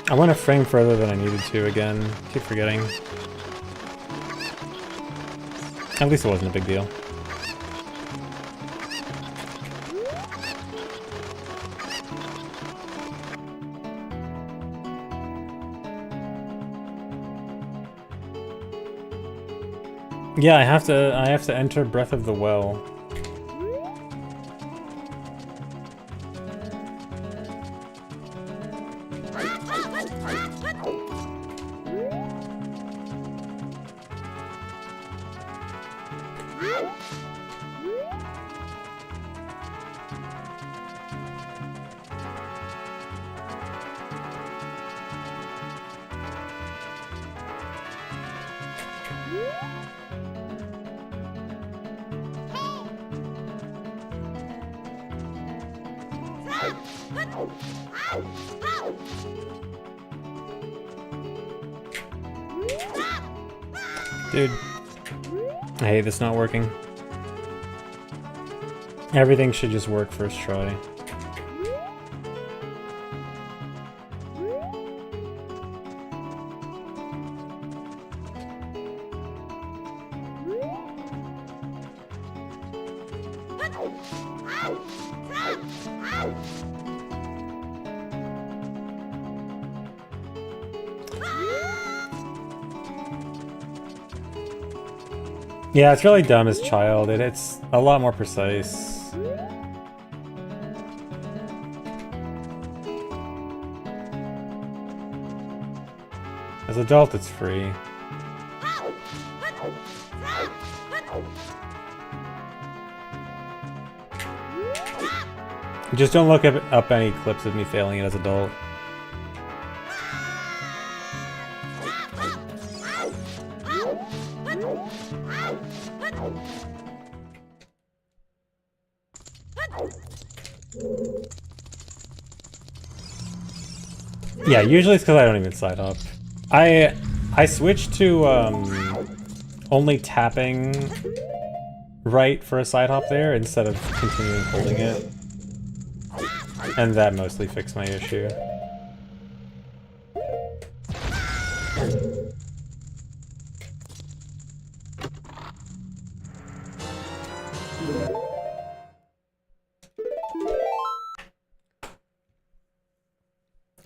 I went a frame further than I needed to again. Keep forgetting. At least it wasn't a big deal. Yeah, I have to enter Breath of the Well. Dude, I hate this not working. Everything should just work first try. Yeah, it's really dumb as child, and it's a lot more precise. As adult, it's free. Just don't look up any clips of me failing it as adult. Yeah, usually it's because I don't even side hop. I switched to only tapping right for a side hop there instead of continuing holding it. And that mostly fixed my issue.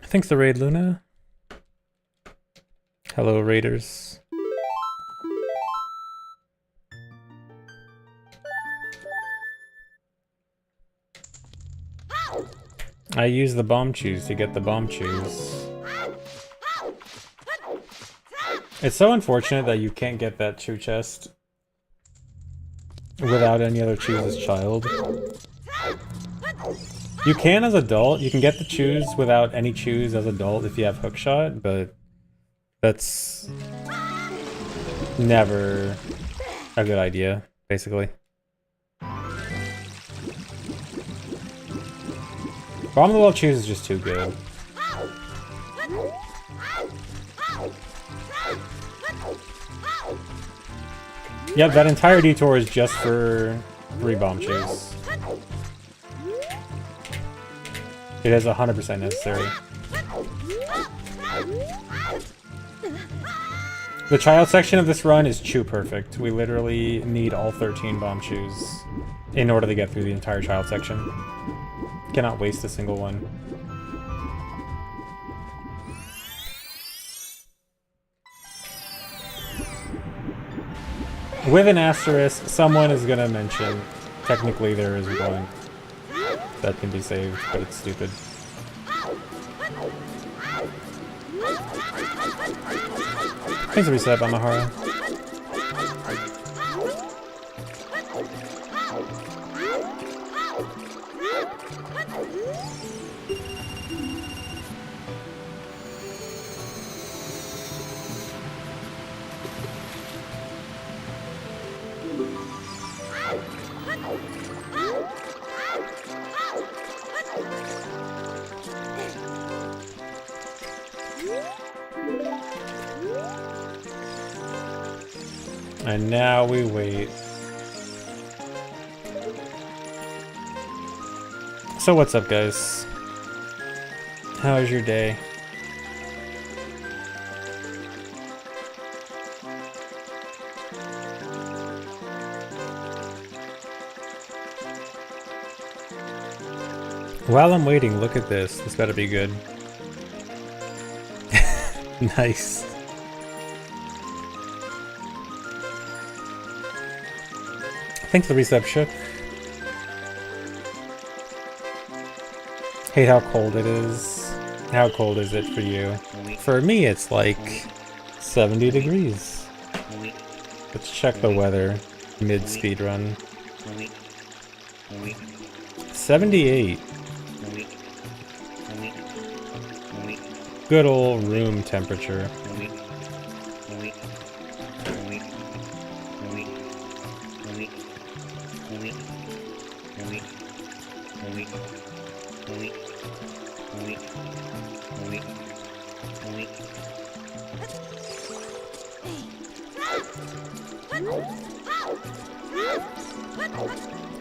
Thanks the raid, Luna. Hello, raiders. I use the bomb choose to get the bomb choose. It's so unfortunate that you can't get that chew chest without any other choose as child. You can as adult, you can get the choose without any choose as adult if you have hookshot, but that's never a good idea, basically. Bomb the Wall choose is just too good. Yep, that entire detour is just for 3 bomb choose. It is 100% necessary. The child section of this run is chew perfect. We literally need all 13 bomb chews in order to get through the entire child section. Cannot waste a single one. With an asterisk, someone is gonna mention, technically there is one that can be saved, but it's stupid. Thanks for reset, Amahara. And now we wait. So what's up, guys? How is your day? While I'm waiting, look at this. This better be good. Nice. Thanks for the resub, Ship. Hate how cold it is. How cold is it for you? For me, it's like 70 degrees. Let's check the weather mid speedrun. 78. Good old room temperature.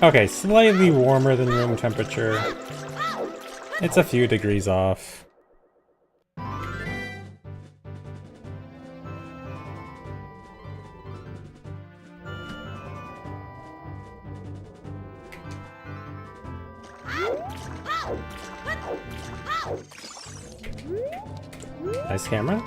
Okay, slightly warmer than room temperature. It's a few degrees off. Nice camera.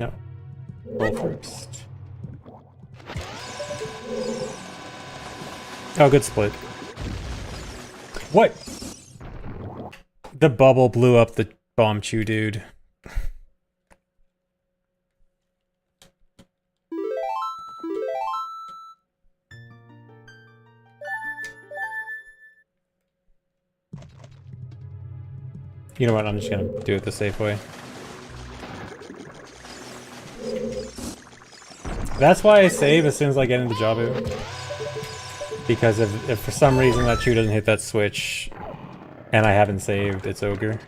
No. Roll first. Oh, good split. What? The bubble blew up the bomb chew dude. You know what? I'm just gonna do it the safe way. That's why I save as soon as I get into Jabu. Because if for some reason that chew doesn't hit that switch, and I haven't saved, it's ogre.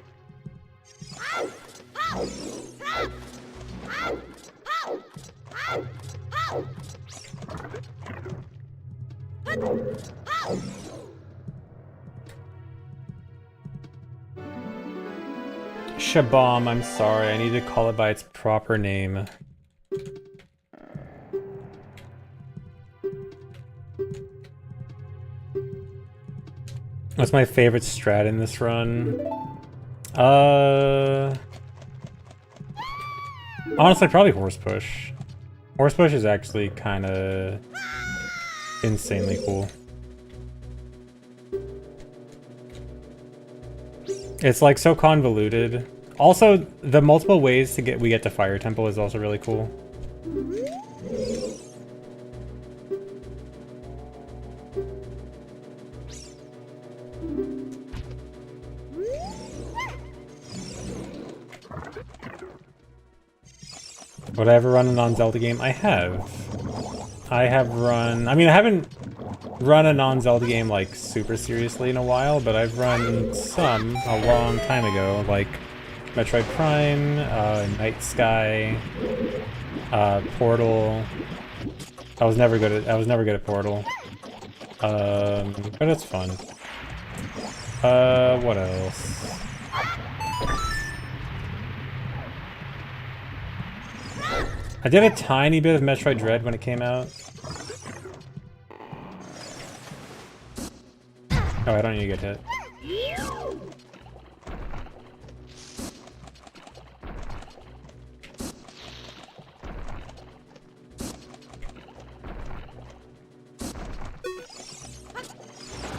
Shabam, I'm sorry, I need to call it by its proper name. What's my favorite strat in this run? Honestly, probably horse push. Horse push is actually kind of insanely cool. It's like so convoluted. Also, the multiple ways to we get to Fire Temple is also really cool. Would I ever run a non-Zelda game? I have. I have run... I mean, I haven't run a non-Zelda game, like, super seriously in a while, but I've run some a long time ago, like Metroid Prime, Night Sky, Portal. I was never good at Portal. But it's fun. What else? I did a tiny bit of Metroid Dread when it came out. Oh, I don't need to get hit.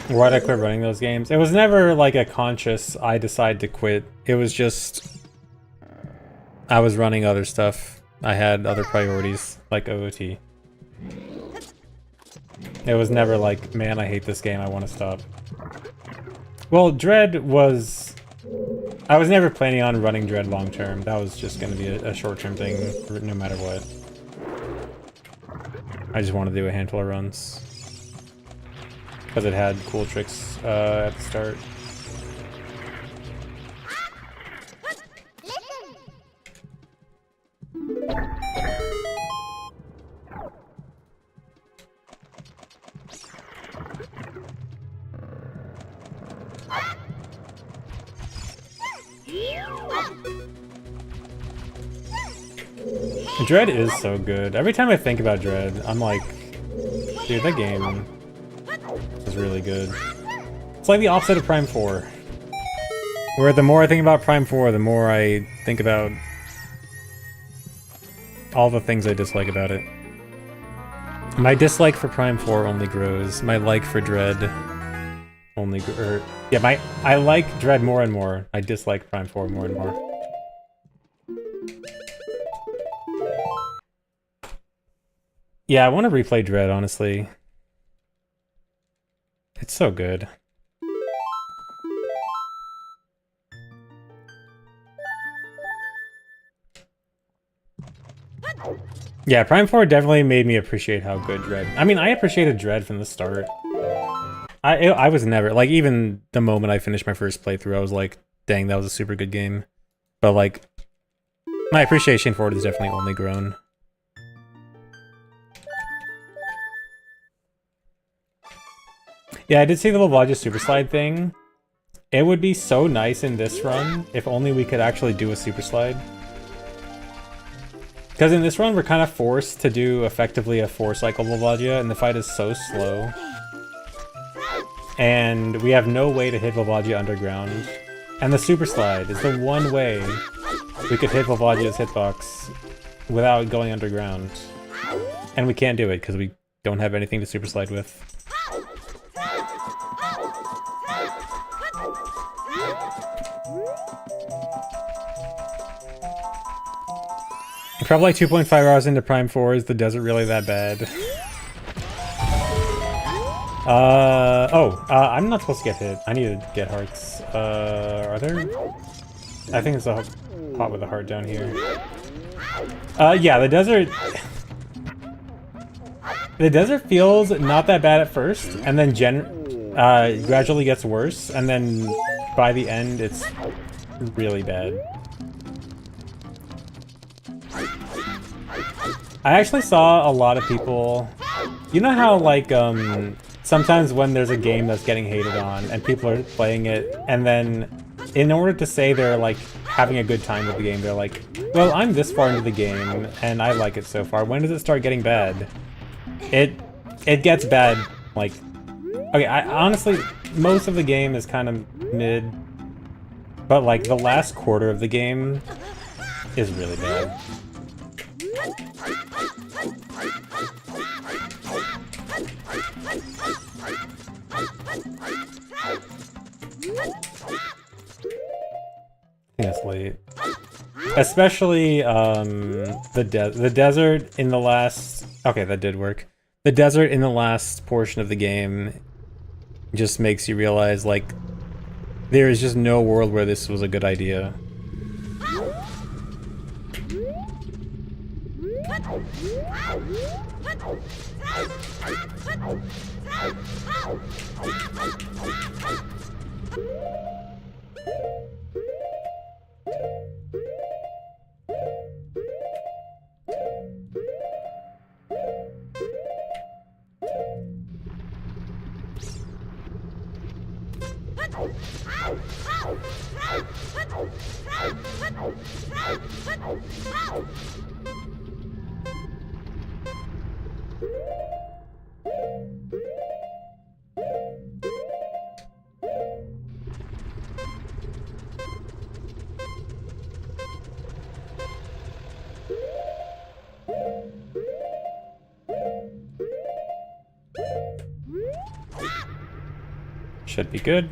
Why'd I quit running those games? It was never like a conscious, I decide to quit. It was just... I was running other stuff. I had other priorities, like OOT. It was never like, man, I hate this game, I want to stop. Well, Dread was... I was never planning on running Dread long term. That was just going to be a short-term thing, no matter what. I just wanted to do a handful of runs. Because it had cool tricks at the start. Dread is so good. Every time I think about Dread, I'm like, dude, that game is really good. It's like the opposite of Prime 4. Where the more I think about Prime 4, the more I think about all the things I dislike about it. My dislike for Prime 4 only grows. My like for Dread only I like Dread more and more. I dislike Prime 4 more and more. Yeah, I want to replay Dread, honestly. It's so good. Yeah, Prime 4 definitely made me appreciate how good Dread... I mean, I appreciated Dread from the start. I was never... Like, even the moment I finished my first playthrough, I was like, dang, that was a super good game. But, like, my appreciation for it has definitely only grown. Yeah, I did see the Volvagia Super Slide thing. It would be so nice in this run if only we could actually do a Super Slide. Because in this run, we're kind of forced to do effectively a 4-cycle Volvagia, and the fight is so slow. And we have no way to hit Volvagia underground. And the Super Slide is the one way we could hit Volvagia's hitbox without going underground. And we can't do it because we don't have anything to Super Slide with. Probably like 2.5 hours into Prime 4. Is the desert really that bad? I'm not supposed to get hit. I need to get hearts. Are there? I think there's a pot with a heart down here. Yeah, the desert... The desert feels not that bad at first, and then gradually gets worse, and then by the end, it's really bad. I actually saw a lot of people... You know how, like, sometimes when there's a game that's getting hated on, and people are playing it, and then, in order to say they're, like, having a good time with the game, they're like, well, I'm this far into the game, and I like it so far. When does it start getting bad? It gets bad, like... Okay, honestly, most of the game is kind of mid, but, like, the last quarter of the game is really bad. It's late. Especially, the desert in the last... Okay, that did work. The desert in the last portion of the game just makes you realize, like, there is just no world where this was a good idea. Should be good.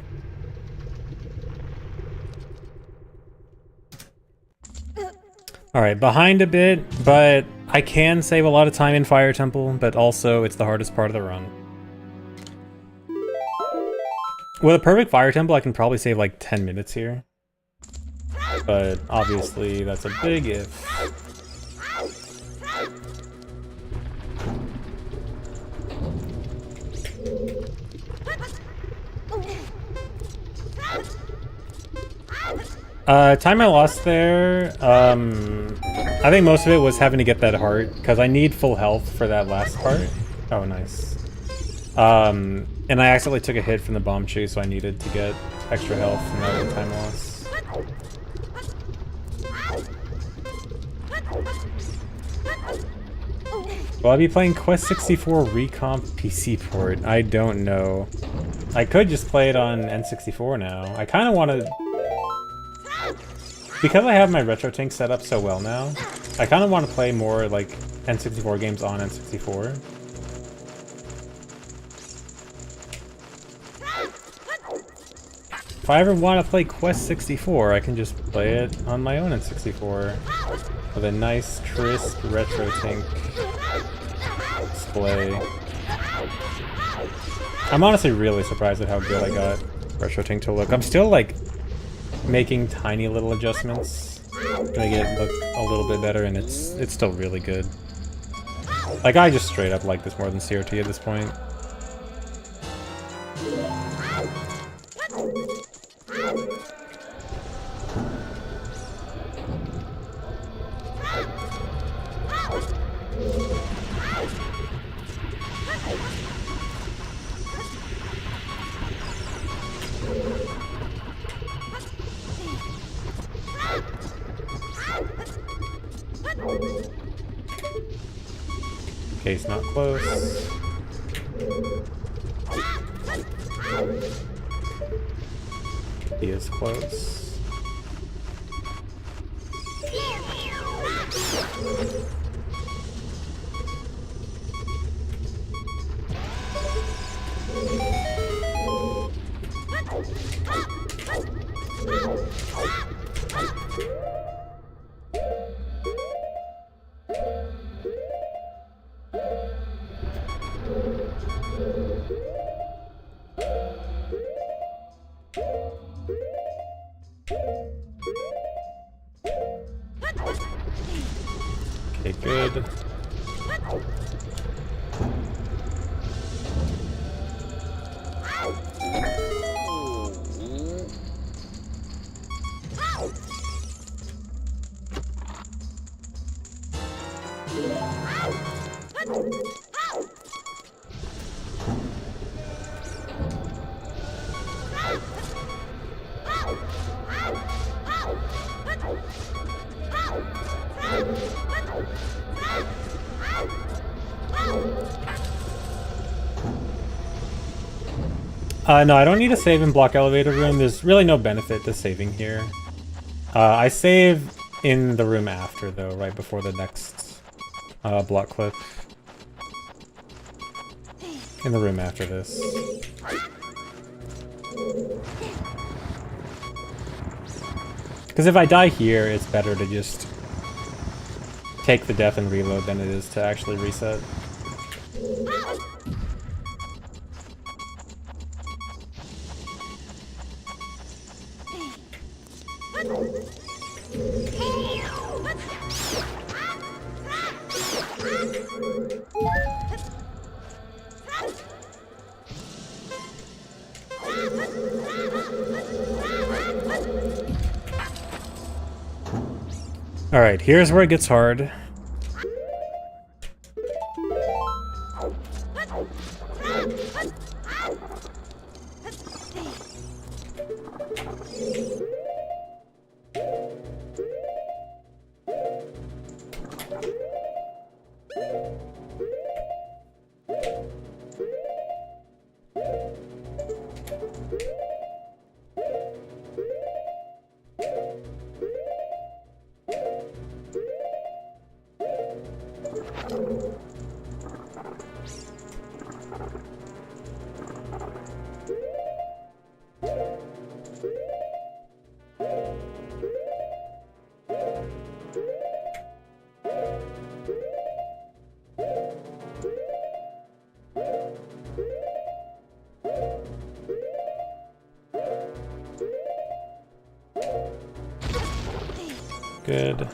Alright, behind a bit, but I can save a lot of time in Fire Temple, but also it's the hardest part of the run. With a perfect Fire Temple, I can probably save like 10 minutes here. But obviously, that's a big if. Time I lost there, I think most of it was having to get that heart, because I need full health for that last part. Oh, nice. And I accidentally took a hit from the bomb chase, so I needed to get extra health, and that was time loss. Will I be playing Quest 64 Recomp PC port? I don't know. I could just play it on N64 now. I kind of want to... Because I have my RetroTink set up so well now, I kind of want to play more, like, N64 games on N64. If I ever want to play Quest 64, I can just play it on my own N64 with a nice, crisp RetroTink display. I'm honestly really surprised at how good I got RetroTink to look. I'm still, like, making tiny little adjustments to make it look a little bit better, and it's still really good. Like, I just straight up like this more than CRT at this point. Case not close. He is close. Okay, good. No, I don't need to save in block elevator room. There's really no benefit to saving here. I save in the room after, though, right before the next block clip. In the room after this. Because if I die here, it's better to just take the death and reload than it is to actually reset. Alright, here's where it gets hard. Good.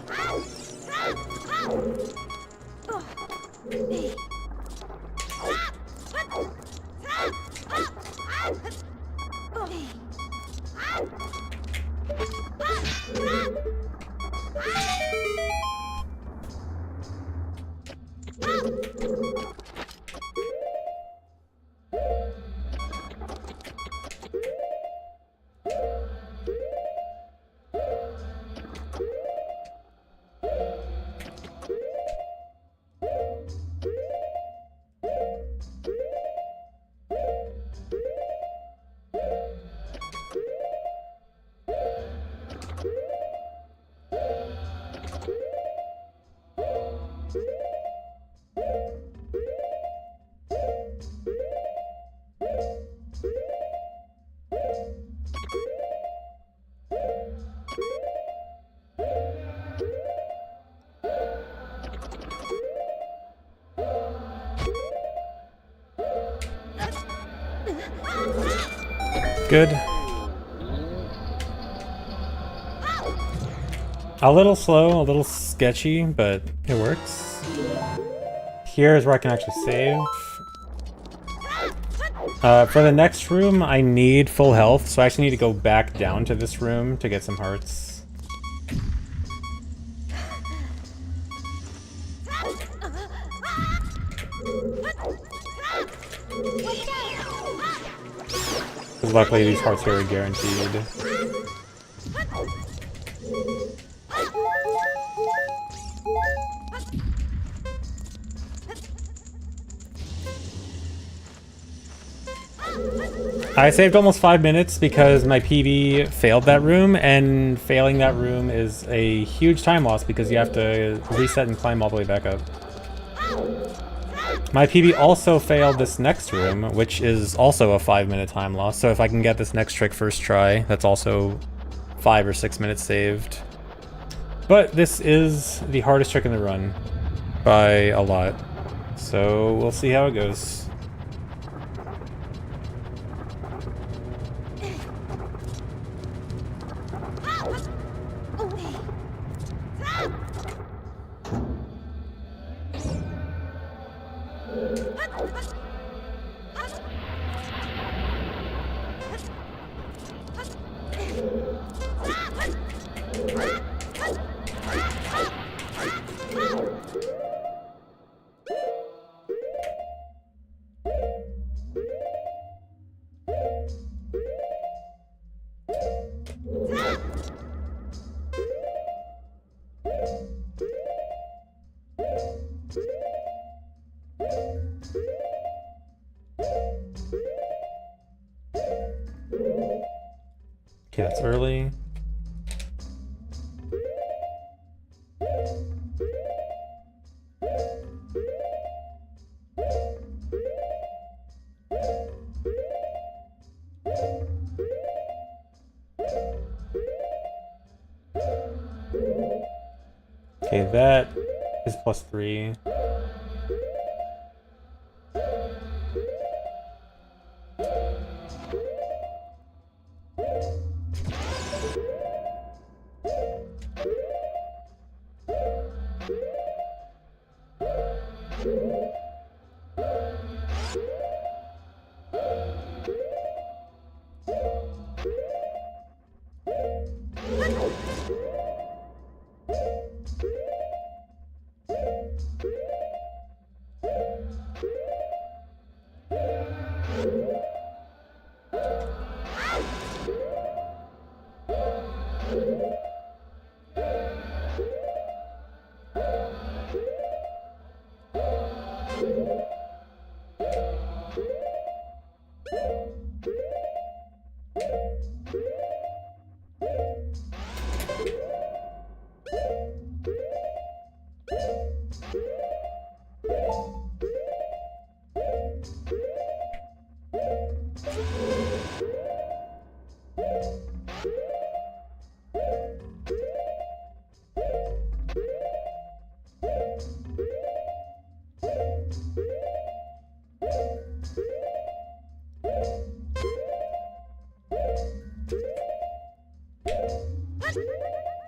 Good. A little slow, a little sketchy, but it works. Here's where I can actually save. For the next room, I need full health, so I actually need to go back down to this room to get some hearts. Because luckily these hearts here are guaranteed. I saved almost 5 minutes because my PB failed that room, and failing that room is a huge time loss because you have to reset and climb all the way back up. My PB also failed this next room, which is also a 5-minute time loss, so if I can get this next trick first try, that's also 5 or 6 minutes saved. But this is the hardest trick in the run by a lot, so we'll see how it goes. Okay, that's early. Okay, that is +3.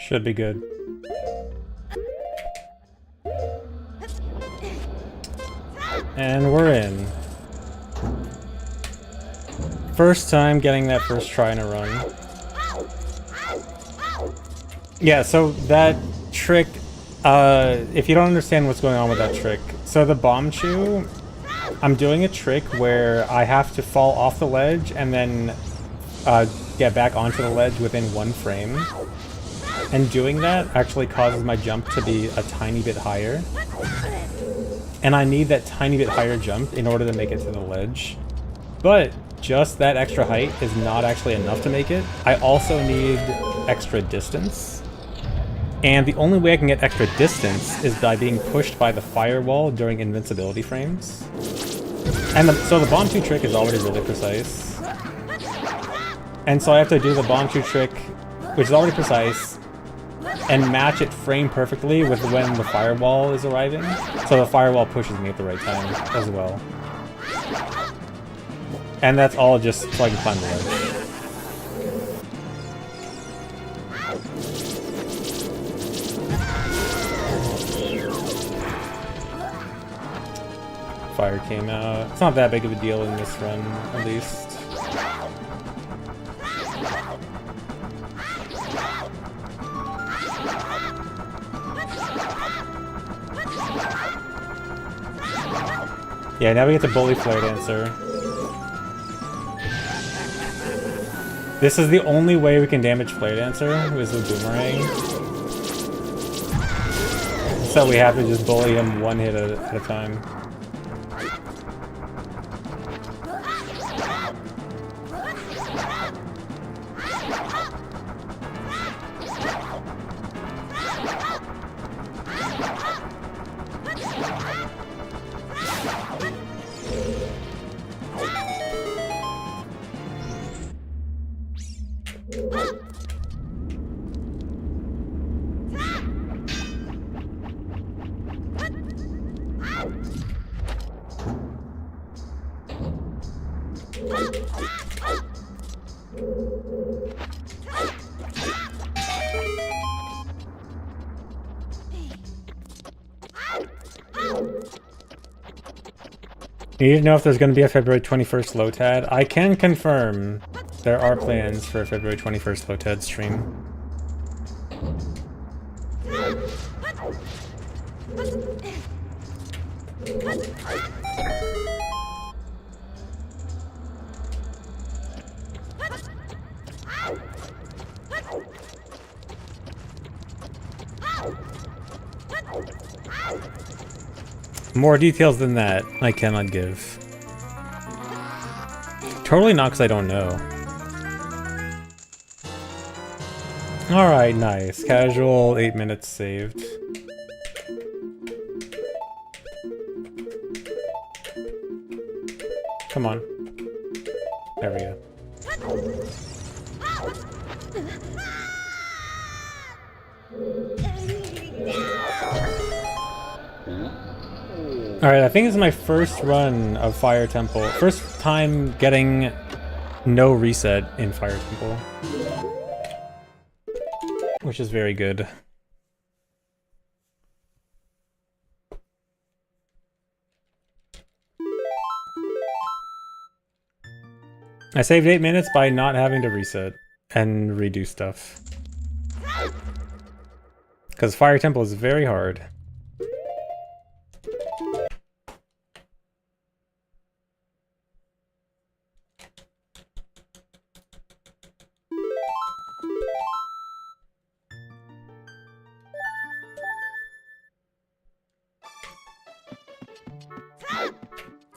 Should be good. And we're in. First time getting that first try in a run. Yeah, so that trick, if you don't understand what's going on with that trick, so the bomb chew, I'm doing a trick where I have to fall off the ledge and then get back onto the ledge within 1 frame. And doing that actually causes my jump to be a tiny bit higher. And I need that tiny bit higher jump in order to make it to the ledge. But just that extra height is not actually enough to make it. I also need extra distance. And the only way I can get extra distance is by being pushed by the firewall during invincibility frames. And so the bomb 2 trick is already really precise. And so I have to do the bomb 2 trick, which is already precise, and match it frame perfectly with when the firewall is arriving, so the firewall pushes me at the right time as well. And that's all just so I can climb the ledge. Fire came out. It's not that big of a deal in this run, at least. Yeah, now we get to bully Flare Dancer. This is the only way we can damage Flare Dancer, is with Boomerang. So we have to just bully him one hit at a time. You need to know if there's going to be a February 21st LOTAD. I can confirm there are plans for a February 21st LOTAD stream. More details than that, I cannot give. Totally not because I don't know. Alright, nice. Casual, 8 minutes saved. Come on. There we go. Alright, I think this is my first run of Fire Temple. First time getting no reset in Fire Temple. Which is very good. I saved 8 minutes by not having to reset and redo stuff. Because Fire Temple is very hard.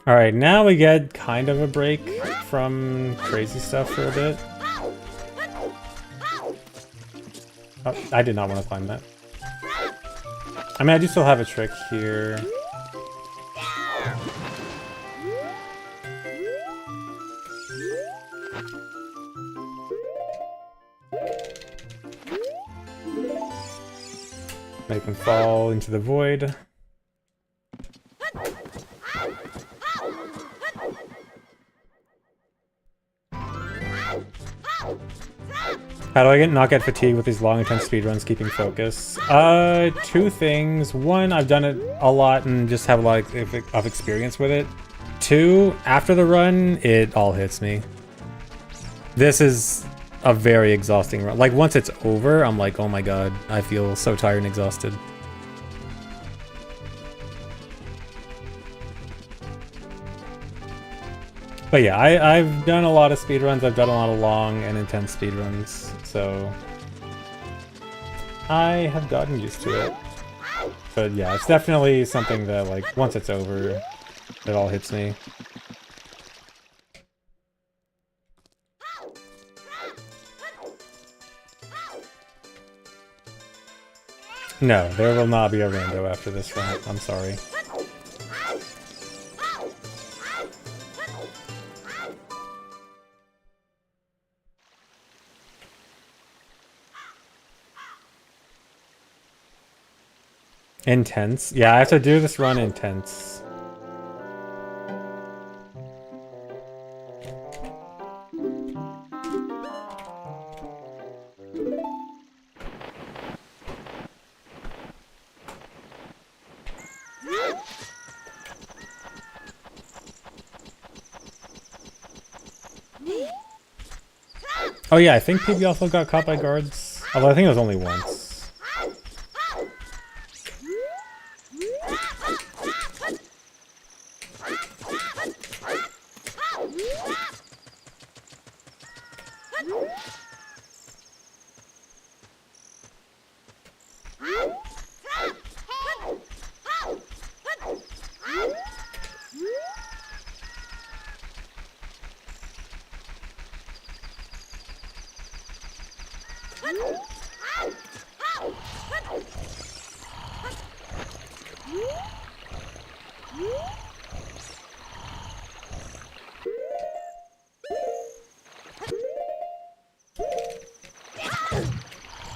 Alright, now we get kind of a break from crazy stuff for a bit. Oh, I did not want to climb that. I mean, I do still have a trick here. Make him fall into the void. How do I not get fatigued with these long, intense speedruns keeping focus? Two things. One, I've done it a lot and just have a lot of experience with it. Two, after the run, it all hits me. This is a very exhausting run. Like, once it's over, I'm like, oh my god, I feel so tired and exhausted. But yeah, I've done a lot of speedruns, I've done a lot of long and intense speedruns, so I have gotten used to it. But yeah, it's definitely something that, like, once it's over, it all hits me. No, there will not be a rando after this run, I'm sorry. Intense? Yeah, I have to do this run intense. Oh yeah, I think PB also got caught by guards. Although I think it was only once.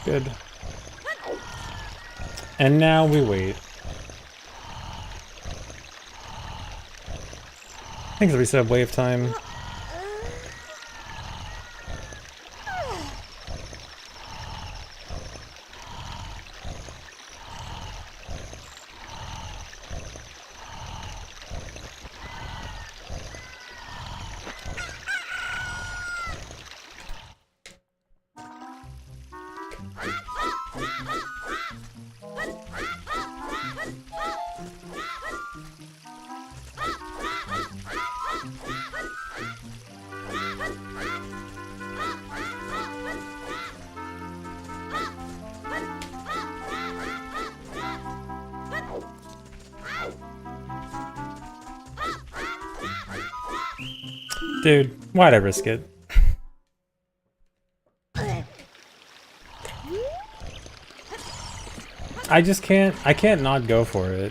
Good. And now we wait. I think it's a reset of wave time. Dude, why'd I risk it? I can't not go for it.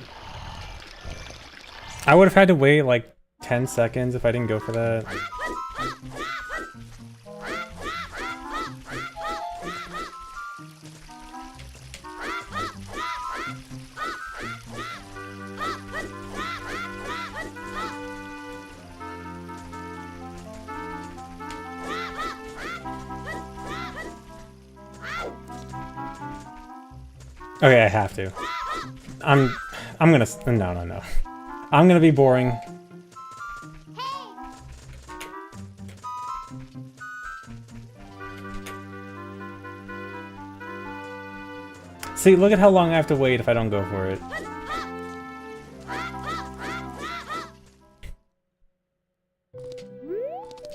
I would have had to wait like 10 seconds if I didn't go for that. Okay, I have to. I'm gonna, no. I'm gonna be boring. See, look at how long I have to wait if I don't go for it.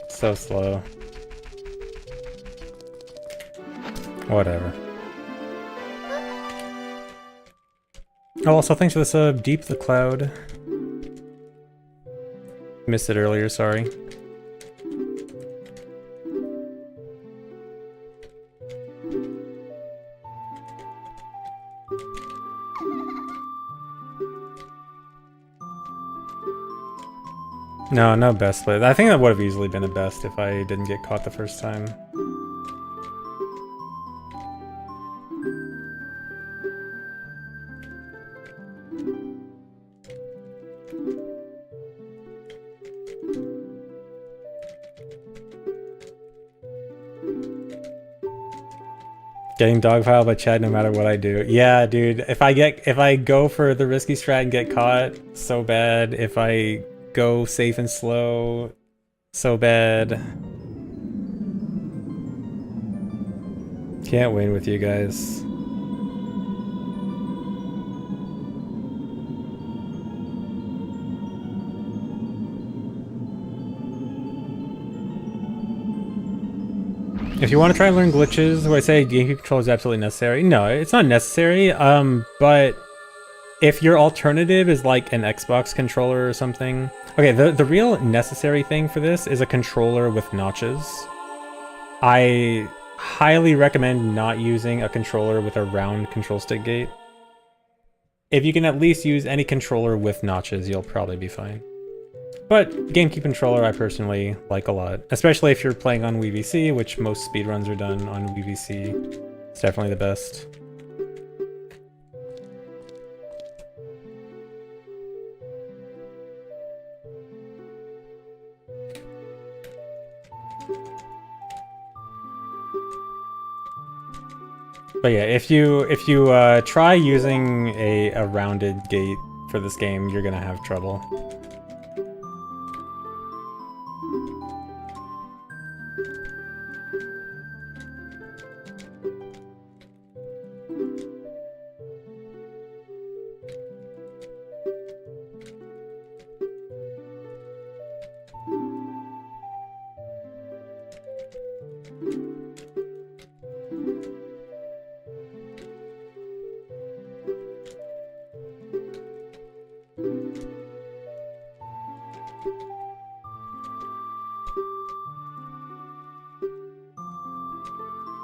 So slow. Whatever. Oh, also thanks for the sub, Deep the Cloud. Missed it earlier, sorry. No best play. I think that would have easily been a best if I didn't get caught the first time. Getting dogpiled by Chad no matter what I do. Yeah, dude. If I go for the risky strat and get caught, so bad. If I go safe and slow, so bad. Can't win with you guys. If you want to try and learn glitches, would I say GameCube control is absolutely necessary? No, it's not necessary, but if your alternative is like an Xbox controller or something... Okay, the real necessary thing for this is a controller with notches. I highly recommend not using a controller with a round control stick gate. If you can at least use any controller with notches, you'll probably be fine. But GameCube controller I personally like a lot, especially if you're playing on WVC, which most speedruns are done on WVC. It's definitely the best. But yeah, if you try using a rounded gate for this game, you're gonna have trouble.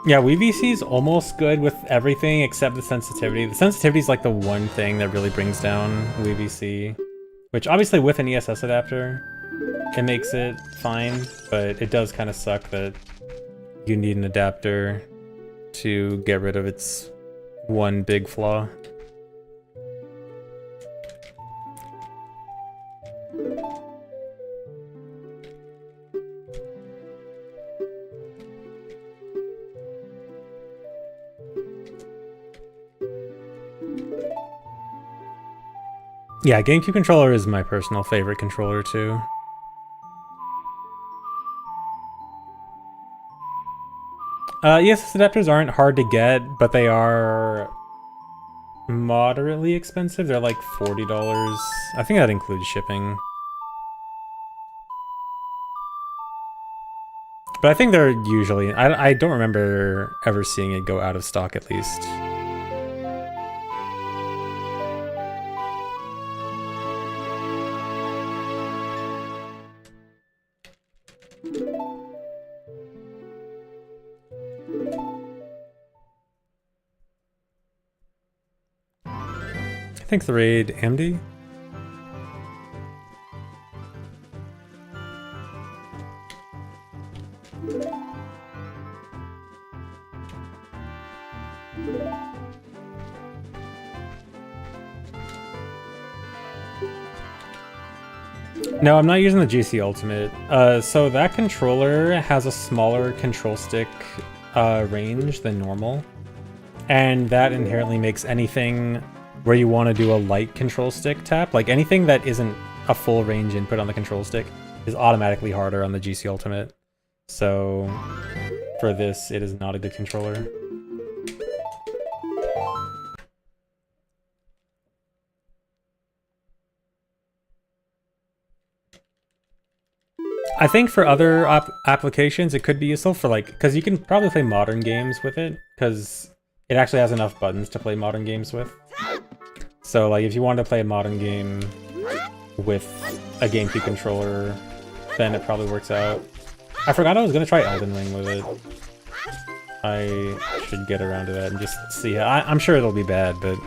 Yeah, WVC is almost good with everything except the sensitivity. The sensitivity is like the one thing that really brings down WVC, which obviously with an ESS adapter, it makes it fine, but it does kind of suck that you need an adapter to get rid of its one big flaw. Yeah, GameCube controller is my personal favorite controller too. ESS adapters aren't hard to get, but they are moderately expensive. They're like $40. I think that includes shipping. But I think they're usually... I don't remember ever seeing it go out of stock, at least. Thanks the raid, Amdy. No, I'm not using the GC Ultimate. So that controller has a smaller control stick range than normal. And that inherently makes anything where you want to do a light control stick tap, like anything that isn't a full range input on the control stick, is automatically harder on the GC Ultimate. So for this, it is not a good controller. I think for other applications, it could be useful for like, because you can probably play modern games with it, because it actually has enough buttons to play modern games with. So like if you wanted to play a modern game with a GameCube controller, then it probably works out. I forgot I was going to try Elden Ring with it. I should get around to that and just see how... I'm sure it'll be bad, but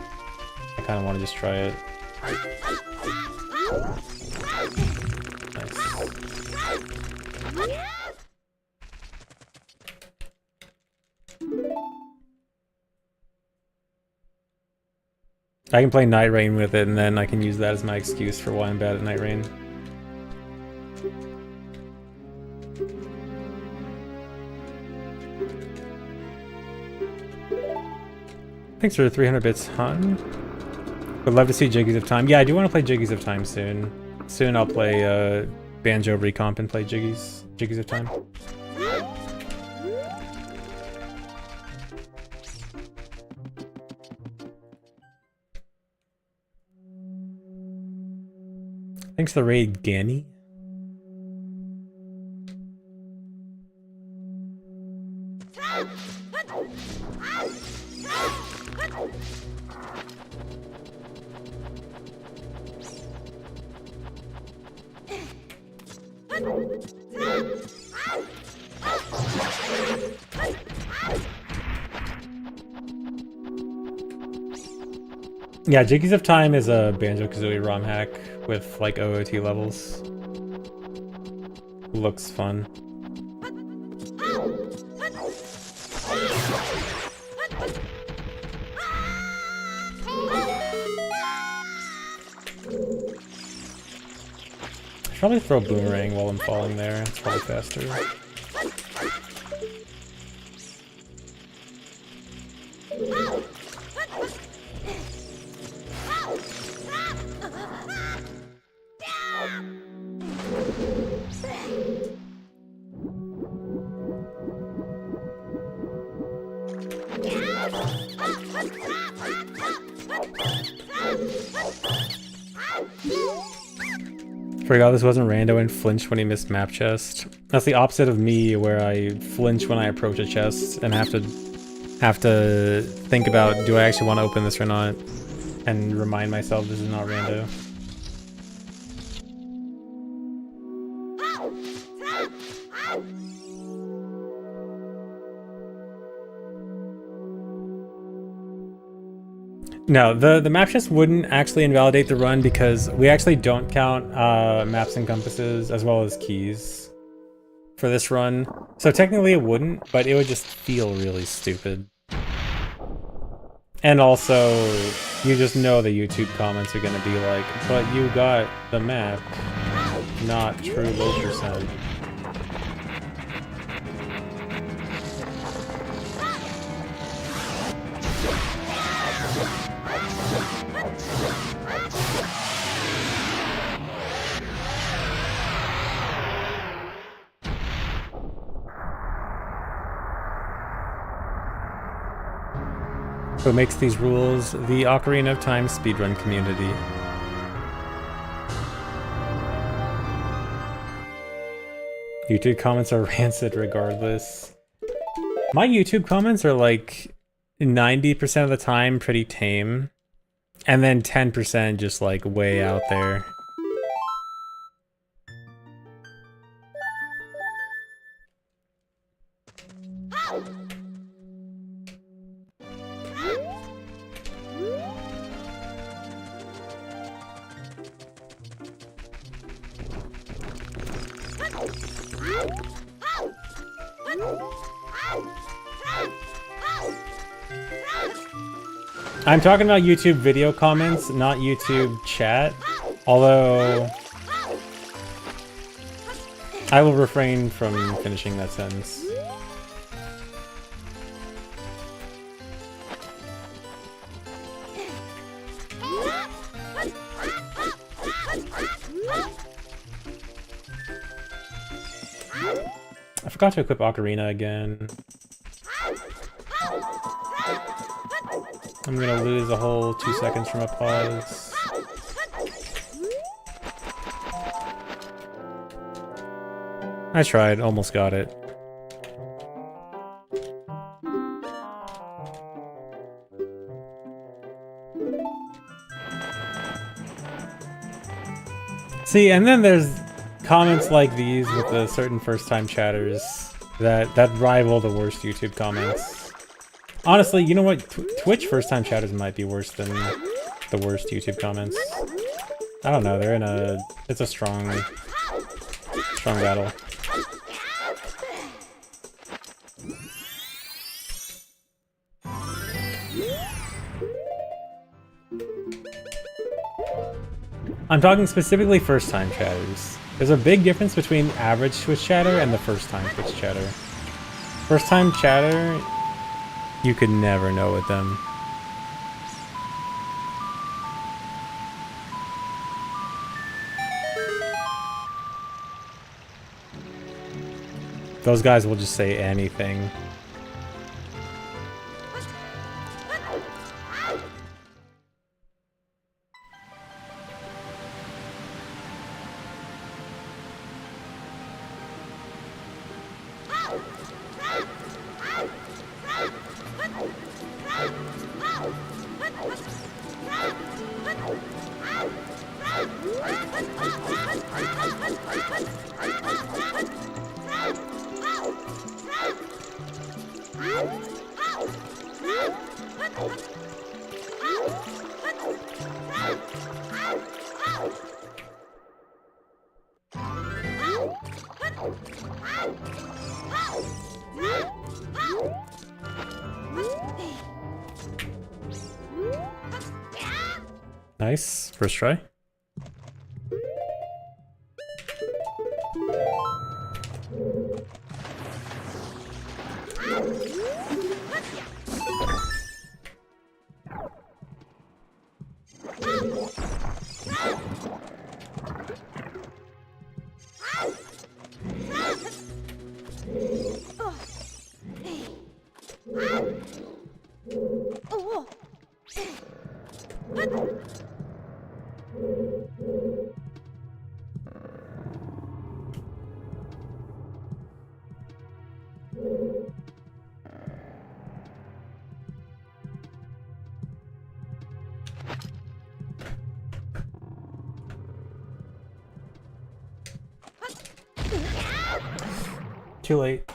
I kind of want to just try it. I can play Night Rain with it, and then I can use that as my excuse for why I'm bad at Night Rain. Thanks for the 300 bits, hon. Would love to see Jiggies of Time. Yeah, I do want to play Jiggies of Time soon. Soon I'll play Banjo Recomp and play Jiggies of Time. Thanks for the raid, Ganny. Yeah, Jiggies of Time is a Banjo-Kazooie ROM hack with like OOT levels. Looks fun. I should probably throw a boomerang while I'm falling there. It's probably faster. Forgot this wasn't rando and flinch when he missed map chest. That's the opposite of me, where I flinch when I approach a chest and have to think about, do I actually want to open this or not, and remind myself this is not rando. No, the map just wouldn't actually invalidate the run because we actually don't count maps and compasses as well as keys for this run. So technically it wouldn't, but it would just feel really stupid. And also, you just know the YouTube comments are gonna be like, but you got the map, not true low percent. Who makes these rules? The Ocarina of Time speedrun community. YouTube comments are rancid regardless. My YouTube comments are like 90% of the time pretty tame, and then 10% just like way out there. I'm talking about YouTube video comments, not YouTube chat. Although, I will refrain from finishing that sentence. I forgot to equip Ocarina again. I'm gonna lose a whole 2 seconds from a pause. I tried, almost got it. See, and then there's comments like these with the certain first-time chatters that rival the worst YouTube comments. Honestly, you know what? Twitch first-time chatters might be worse than the worst YouTube comments. I don't know, they're in a... it's a strong battle. I'm talking specifically first-time chatters. There's a big difference between average Twitch chatter and the first-time Twitch chatter. First-time chatter, you could never know with them. Those guys will just say anything. Nice, first try. Too late.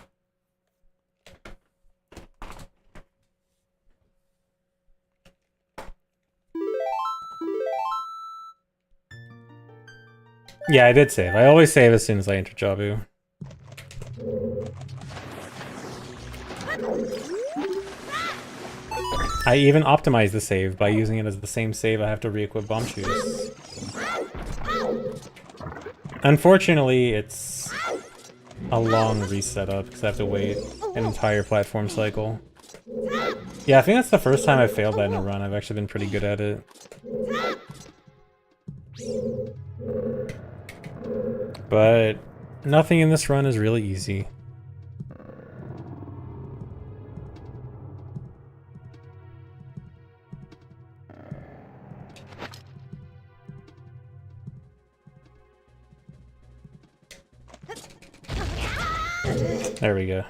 Yeah, I did save. I always save as soon as I enter Jabu. I even optimize the save by using it as the same save I have to re-equip bomb shoes. Unfortunately, it's a long reset up because I have to wait an entire platform cycle. Yeah, I think that's the first time I've failed that in a run. I've actually been pretty good at it. But nothing in this run is really easy. There we go.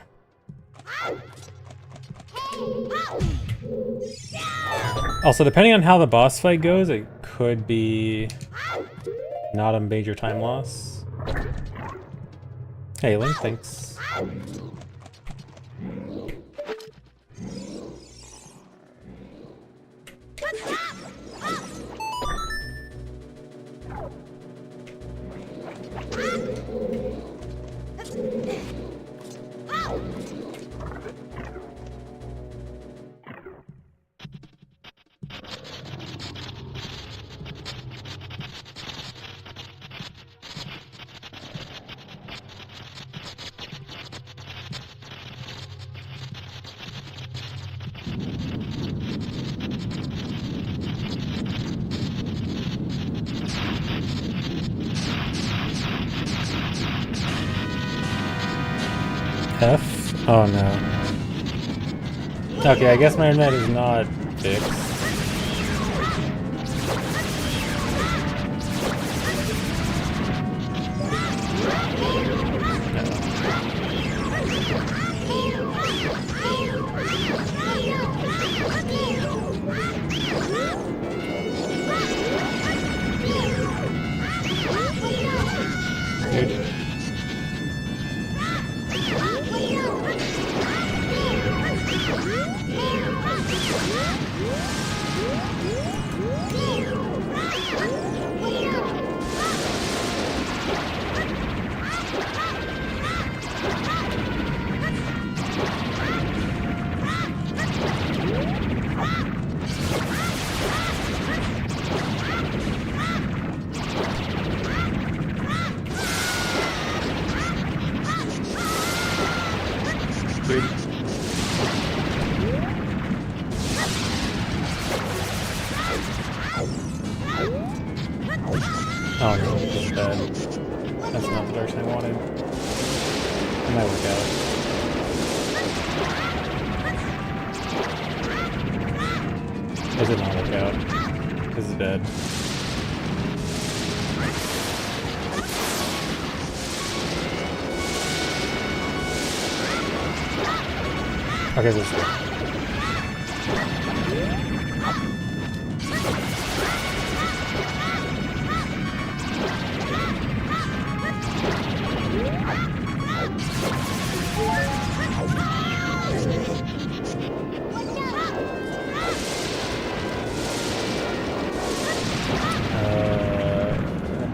Also, depending on how the boss fight goes, it could be not a major time loss. Hey, Link, thanks. F? Oh no. Okay, I guess my internet is not fixed. Dude. Oh no, that's bad. That's not the direction I wanted. It might work out. It did not work out. This is dead. Okay, this is good.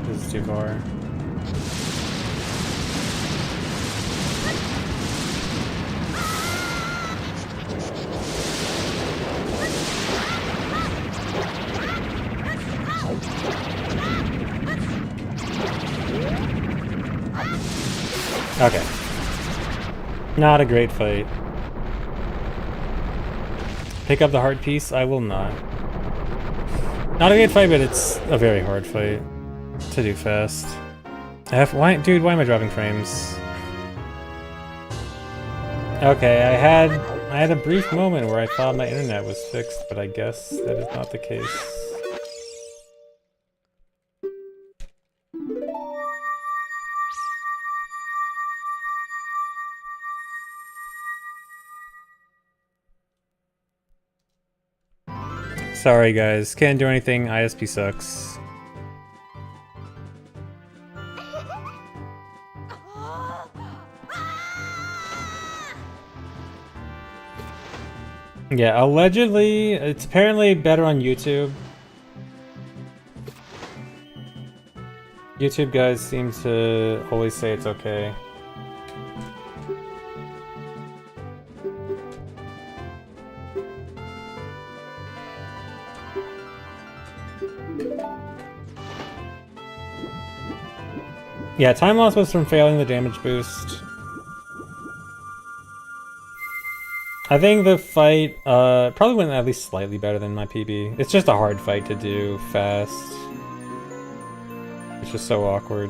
This is too far. Okay. Not a great fight. Pick up the heart piece? I will not. Not a great fight, but it's a very hard fight to do fast. Why, dude, why am I dropping frames? Okay, I had a brief moment where I thought my internet was fixed, but I guess that is not the case. Sorry guys, can't do anything, ISP sucks. Yeah, allegedly, it's apparently better on YouTube. YouTube guys seem to always say it's okay. Yeah, time loss was from failing the damage boost. I think the fight probably went at least slightly better than my PB. It's just a hard fight to do fast. It's just so awkward.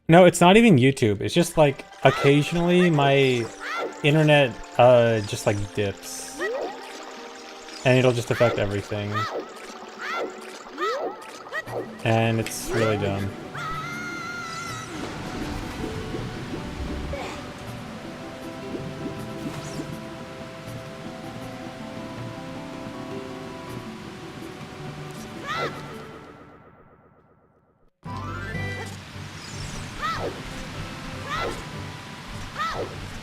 No, it's not even YouTube. It's just like occasionally my internet just like dips. And it'll just affect everything. And it's really dumb.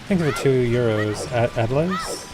I think for €2 at Adla's.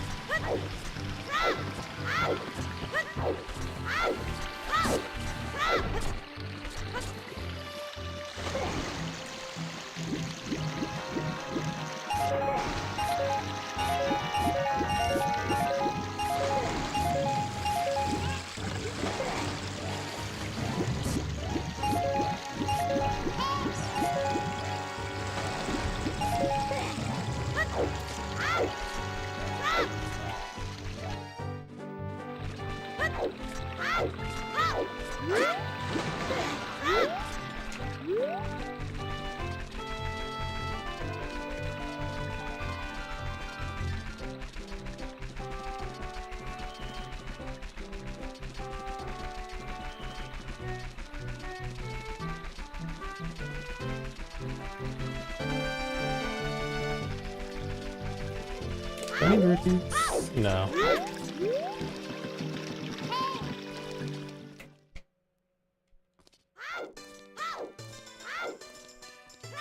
Any rookies? No.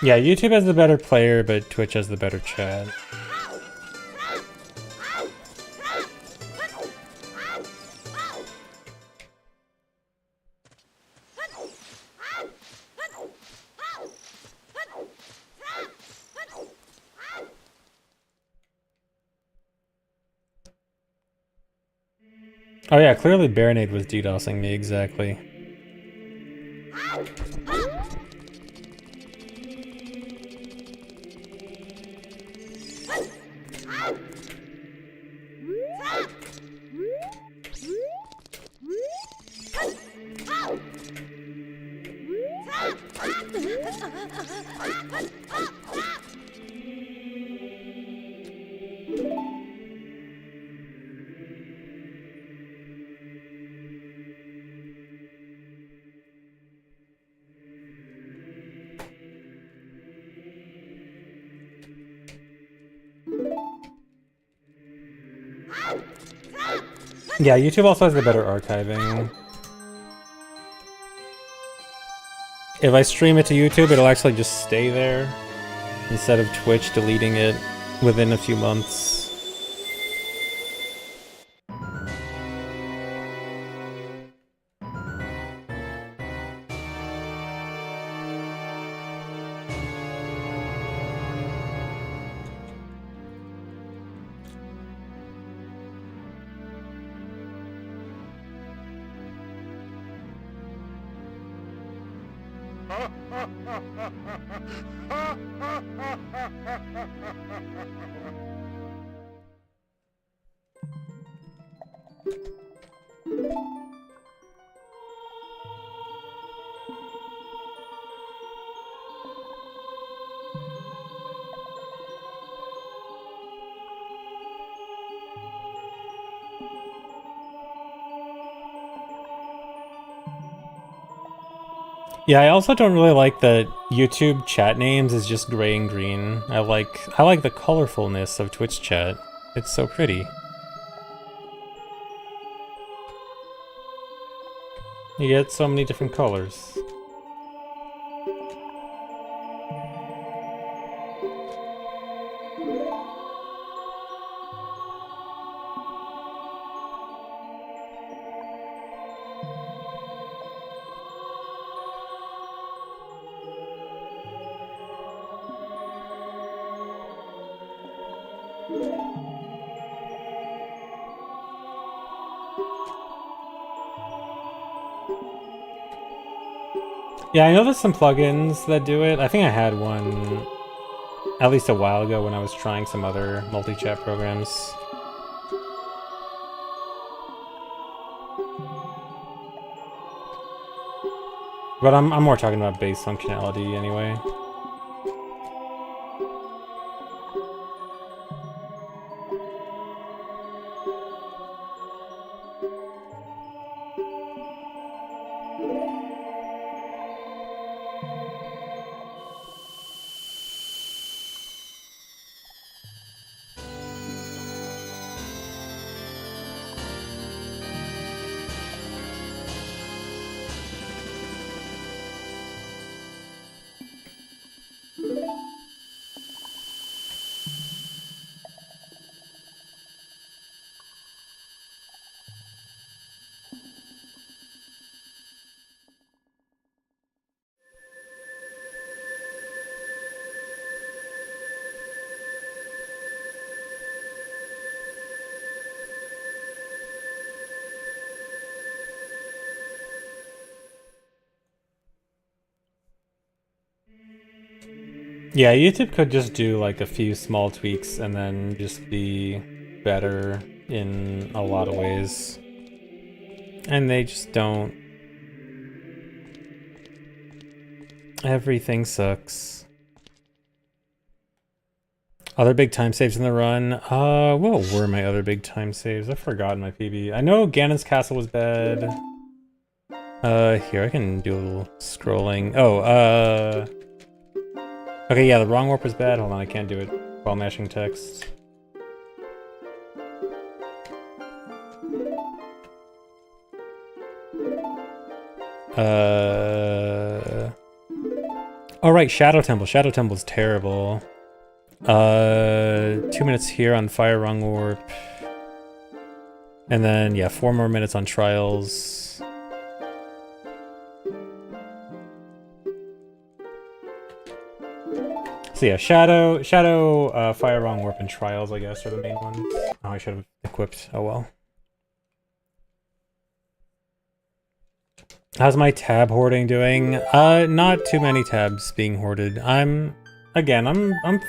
Yeah, YouTube has the better player, but Twitch has the better chat. Oh yeah, clearly Baronade was DDoSing me, exactly. Yeah, YouTube also has the better archiving. If I stream it to YouTube, it'll actually just stay there instead of Twitch deleting it within a few months. Yeah, I also don't really like that YouTube chat names is just gray and green. I like the colorfulness of Twitch chat. It's so pretty. You get so many different colors. Yeah, I know there's some plugins that do it. I think I had one at least a while ago when I was trying some other multi-chat programs. But I'm more talking about base functionality anyway. Yeah, YouTube could just do like a few small tweaks and then just be better in a lot of ways. And they just don't. Everything sucks. Other big time saves in the run. What were my other big time saves? I've forgotten my PB. I know Ganon's Castle was bad. Here, I can do a little scrolling. Oh, okay, yeah, the wrong warp was bad. Hold on, I can't do it while mashing text. Oh right, Shadow Temple. Shadow Temple's terrible. 2 minutes here on Fire Wrong Warp. And then, yeah, 4 more minutes on Trials. So yeah, Shadow, Fire Wrong Warp, and Trials, I guess, are the main ones. Oh, I should have equipped. Oh well. How's my tab hoarding doing? Not too many tabs being hoarded. I'm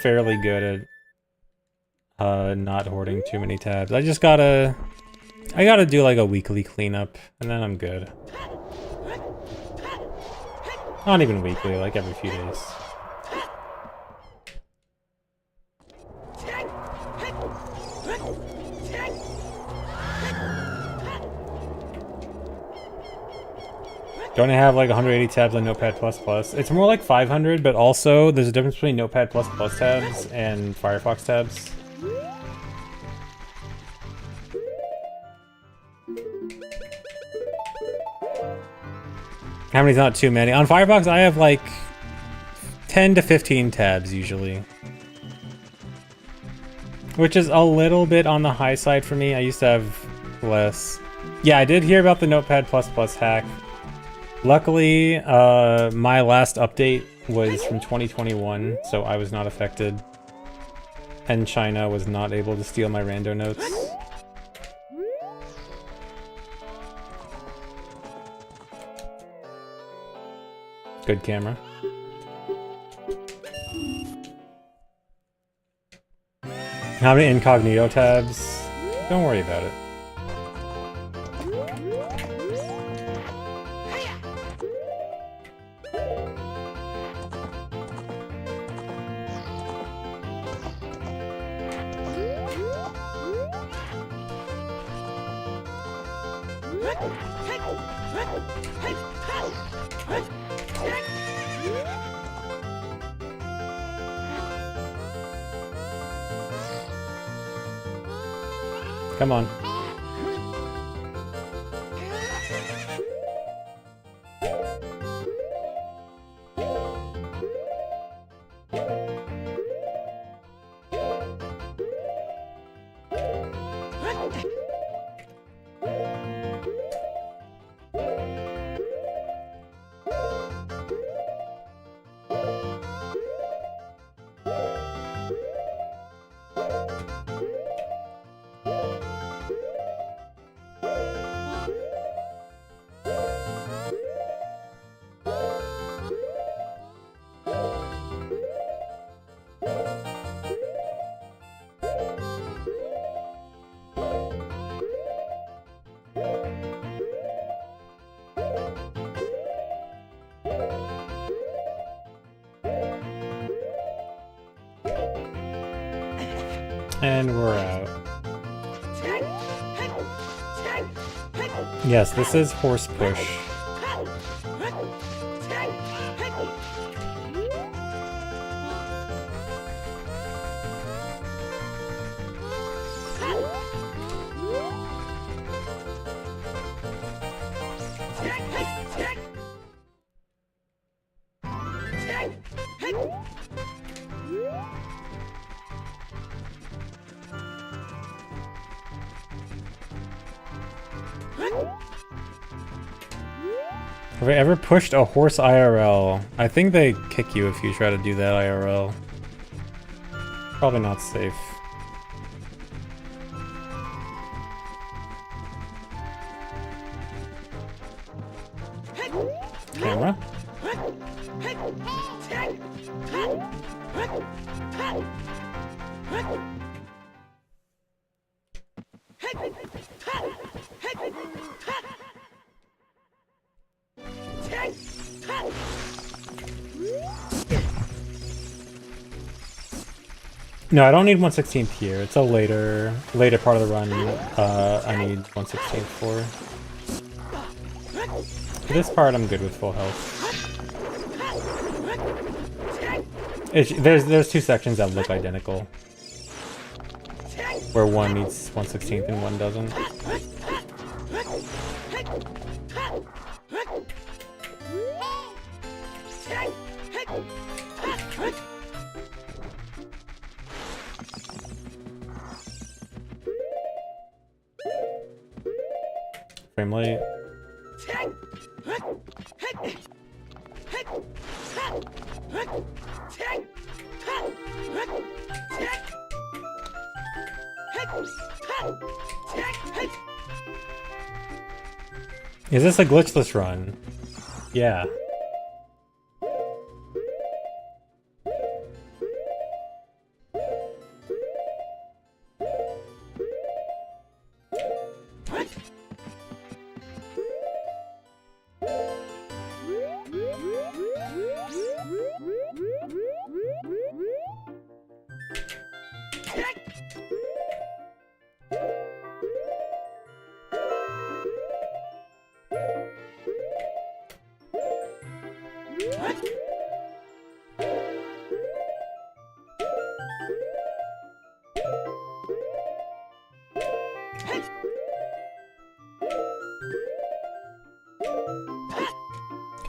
fairly good at not hoarding too many tabs. I gotta do like a weekly cleanup, and then I'm good. Not even weekly, like every few days. Don't I have like 180 tabs on Notepad++? It's more like 500, but also there's a difference between Notepad++ tabs and Firefox tabs. How many's not too many? On Firefox, I have like 10 to 15 tabs usually. Which is a little bit on the high side for me. I used to have less. Yeah, I did hear about the Notepad++ hack. Luckily, my last update was from 2021, so I was not affected. And China was not able to steal my rando notes. Good camera. How many incognito tabs? Don't worry about it. Come on. And we're out. Yes, this is horse push. Have I ever pushed a horse IRL? I think they kick you if you try to do that IRL. Probably not safe. Camera? No, I don't need 1/16th here. It's a later part of the run. I need 1/16th for. For this part, I'm good with full health. There's two sections that look identical, where one needs 1/16th and one doesn't. Frame rate. Is this a glitchless run? Yeah.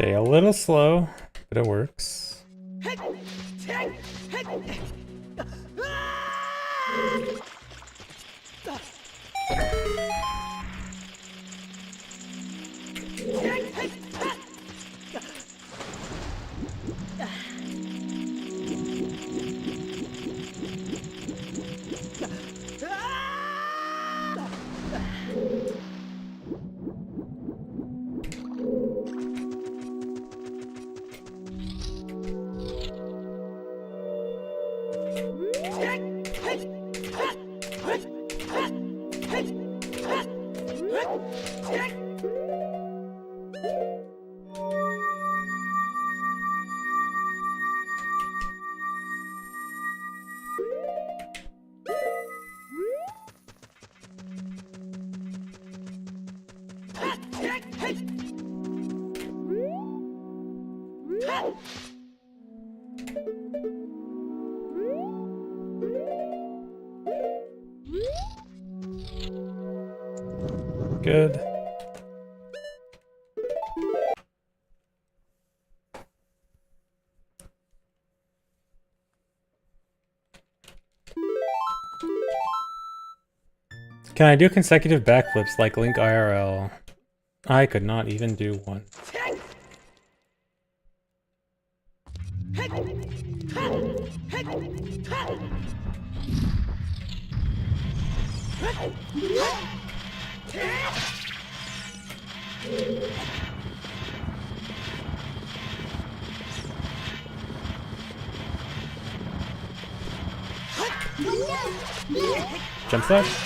Okay, a little slow, but it works. Good. Can I do consecutive backflips like Link IRL? I could not even do one. Jump slash?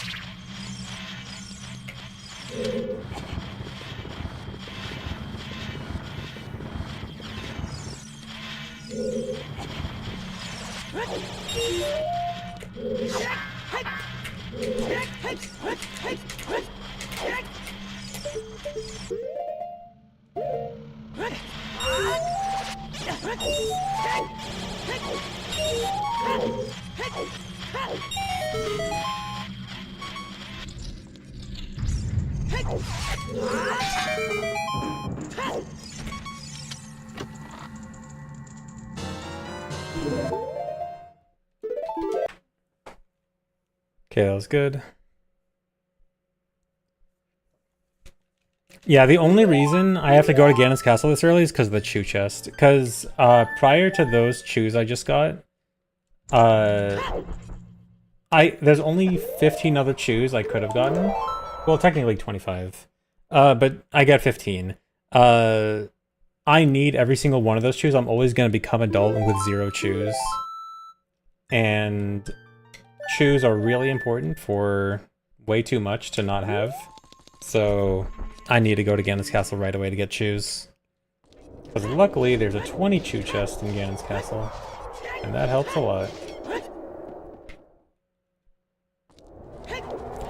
Okay, that was good. Yeah, the only reason I have to go to Ganon's Castle this early is because of the Chew chest. Because prior to those chews I just got, there's only 15 other chews I could have gotten. Well, technically 25. But I got 15. I need every single one of those chews. I'm always going to become adult with 0 chews. And chews are really important for way too much to not have. So I need to go to Ganon's Castle right away to get chews. Because luckily there's a 20 chew chest in Ganon's Castle. And that helps a lot.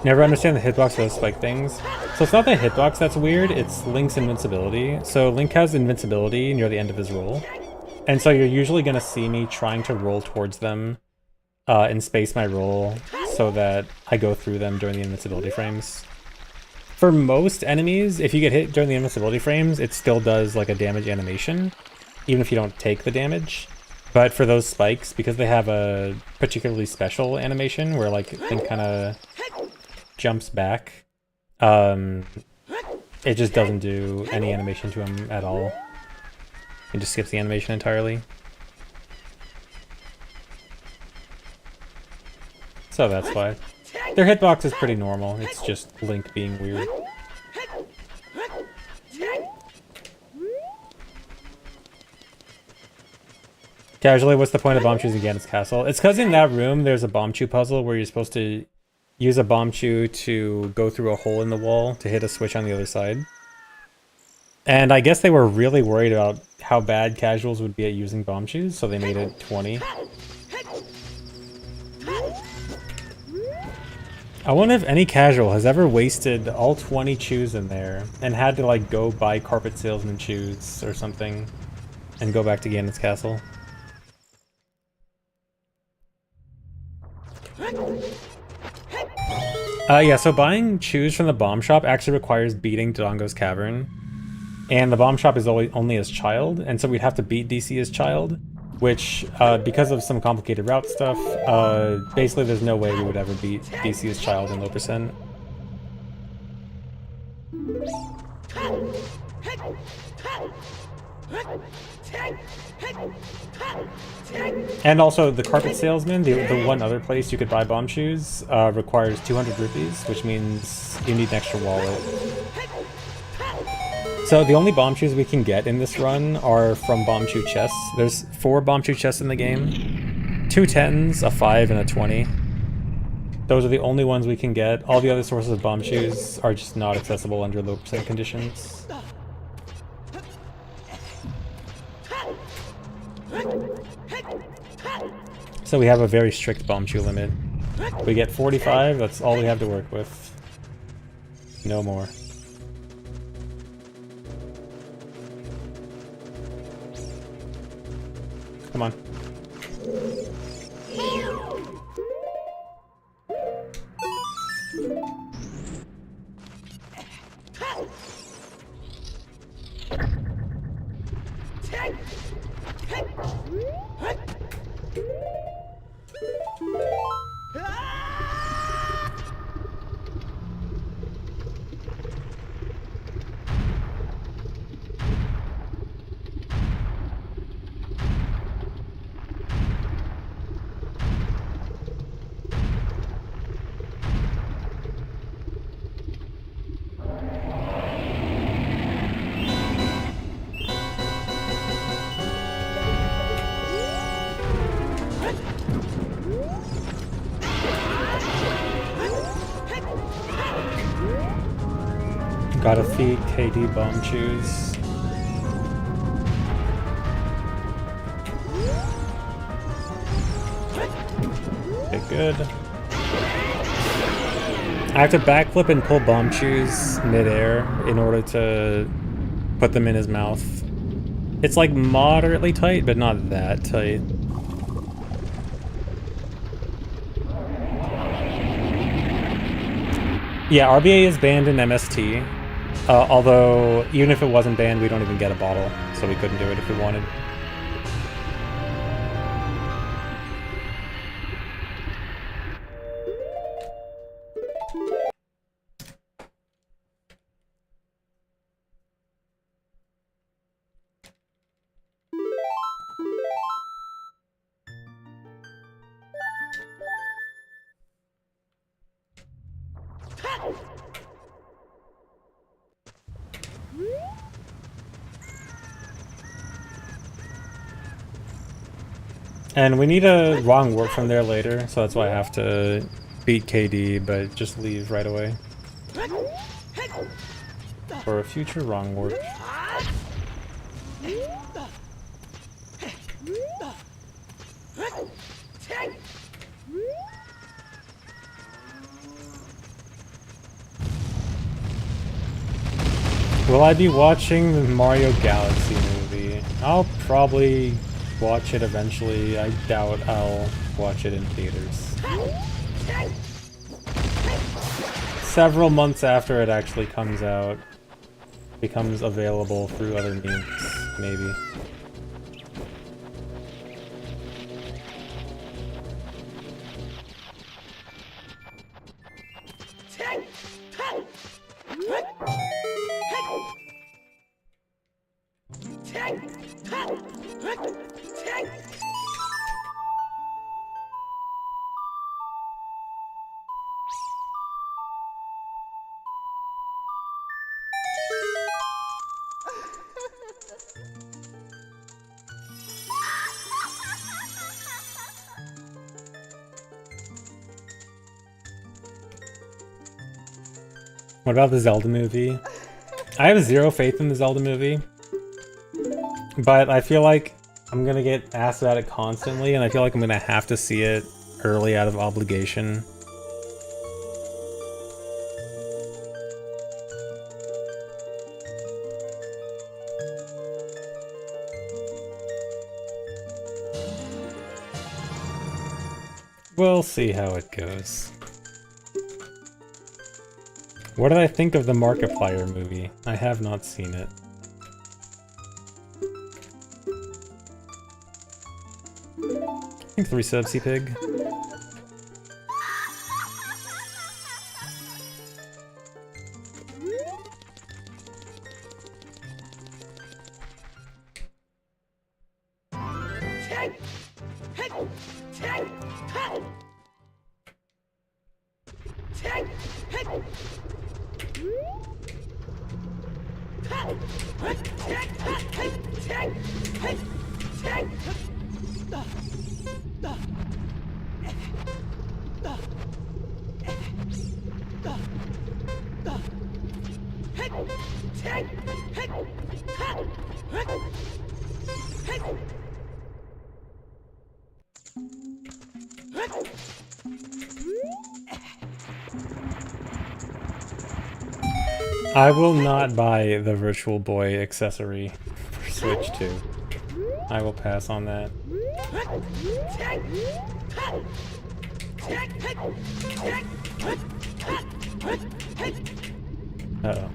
Never understand the hitbox of those spike things. So it's not the hitbox that's weird, it's Link's invincibility. So Link has invincibility near the end of his roll. And so you're usually going to see me trying to roll towards them and space my roll so that I go through them during the invincibility frames. For most enemies, if you get hit during the invincibility frames, it still does like a damage animation, even if you don't take the damage. But for those spikes, because they have a particularly special animation where like Link kind of jumps back, it just doesn't do any animation to him at all. It just skips the animation entirely. So that's why. Their hitbox is pretty normal, it's just Link being weird. Casually, what's the point of bomb chews in Ganon's Castle? It's because in that room there's a bomb chew puzzle where you're supposed to use a bomb chew to go through a hole in the wall to hit a switch on the other side. And I guess they were really worried about how bad casuals would be at using bomb chews, so they made it 20. I wonder if any casual has ever wasted all 20 chews in there and had to like go buy carpet salesman chews or something and go back to Ganon's Castle. Yeah, so buying chews from the bomb shop actually requires beating Dodongo's Cavern. And the bomb shop is only as child, and so we'd have to beat DC as child, which, because of some complicated route stuff, basically there's no way we would ever beat DC as child in low percent. And also, the carpet salesman, the one other place you could buy bomb shoes, requires 200 rupees, which means you need an extra wallet. So the only bomb shoes we can get in this run are from bomb shoe chests. There's 4 bomb shoe chests in the game. 2 10s, a 5, and a 20. Those are the only ones we can get. All the other sources of bomb shoes are just not accessible under low percent conditions. So we have a very strict bomb shoe limit. We get 45, that's all we have to work with. No more. Come on. Gotta feed KD bomb chews. Okay, good. I have to backflip and pull bomb chews midair in order to put them in his mouth. It's like moderately tight, but not that tight. Yeah, RBA is banned in MST. Although, even if it wasn't banned, we don't even get a bottle, so we couldn't do it if we wanted. And we need a wrong warp from there later, so that's why I have to beat KD, but just leave right away. For a future wrong warp. Will I be watching the Mario Galaxy movie? I'll probably watch it eventually. I doubt I'll watch it in theaters. Several months after it actually comes out, becomes available through other means, maybe. What about the Zelda movie? I have zero faith in the Zelda movie, but I feel like I'm gonna get asked about it constantly, and I feel like I'm gonna have to see it early out of obligation. We'll see how it goes. What did I think of the Markiplier movie? I have not seen it. I think 3 subs, pig. I will not buy the Virtual Boy accessory for Switch 2. I will pass on that. Uh-oh.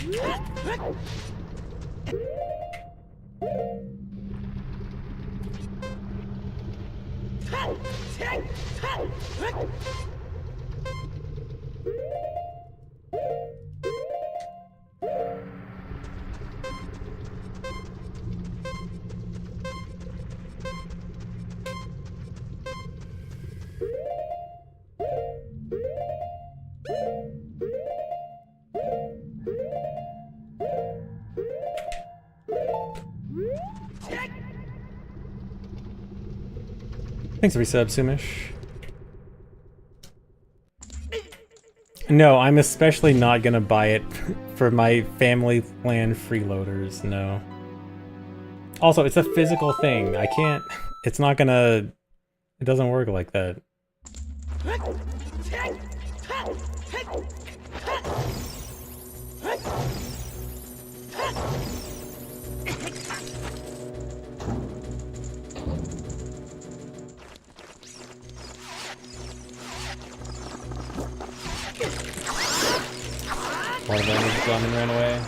Thanks for resub, Sumish. No, I'm especially not gonna buy it for my family plan freeloaders, no. Also, it's a physical thing. I can't... It's not gonna... It doesn't work like that. One of them is gone and ran away.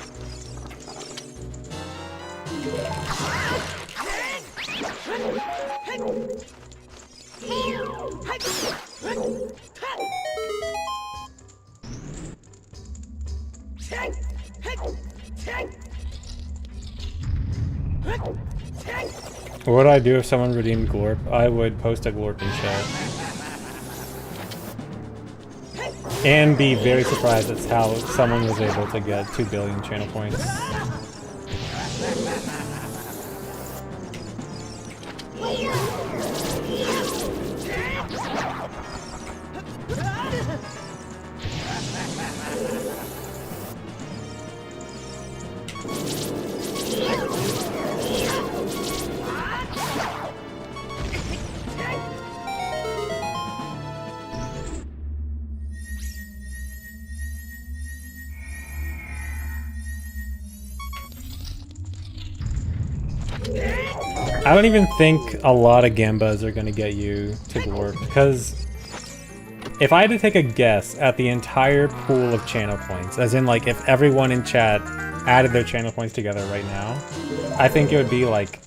What would I do if someone redeemed Glorp? I would post a Glorp in chat. And be very surprised at how someone was able to get 2 billion channel points. I don't even think a lot of Gambas are gonna get you to Glorp, because if I had to take a guess at the entire pool of channel points, as in like if everyone in chat added their channel points together right now, I think it would be like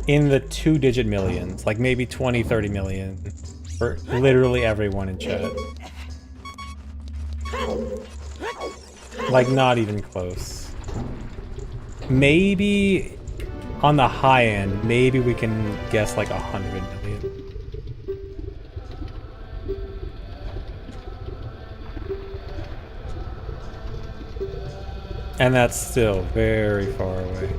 in the 2-digit millions, like maybe 20, 30 million for literally everyone in chat. Like not even close. Maybe on the high end, maybe we can guess like 100 million. And that's still very far away.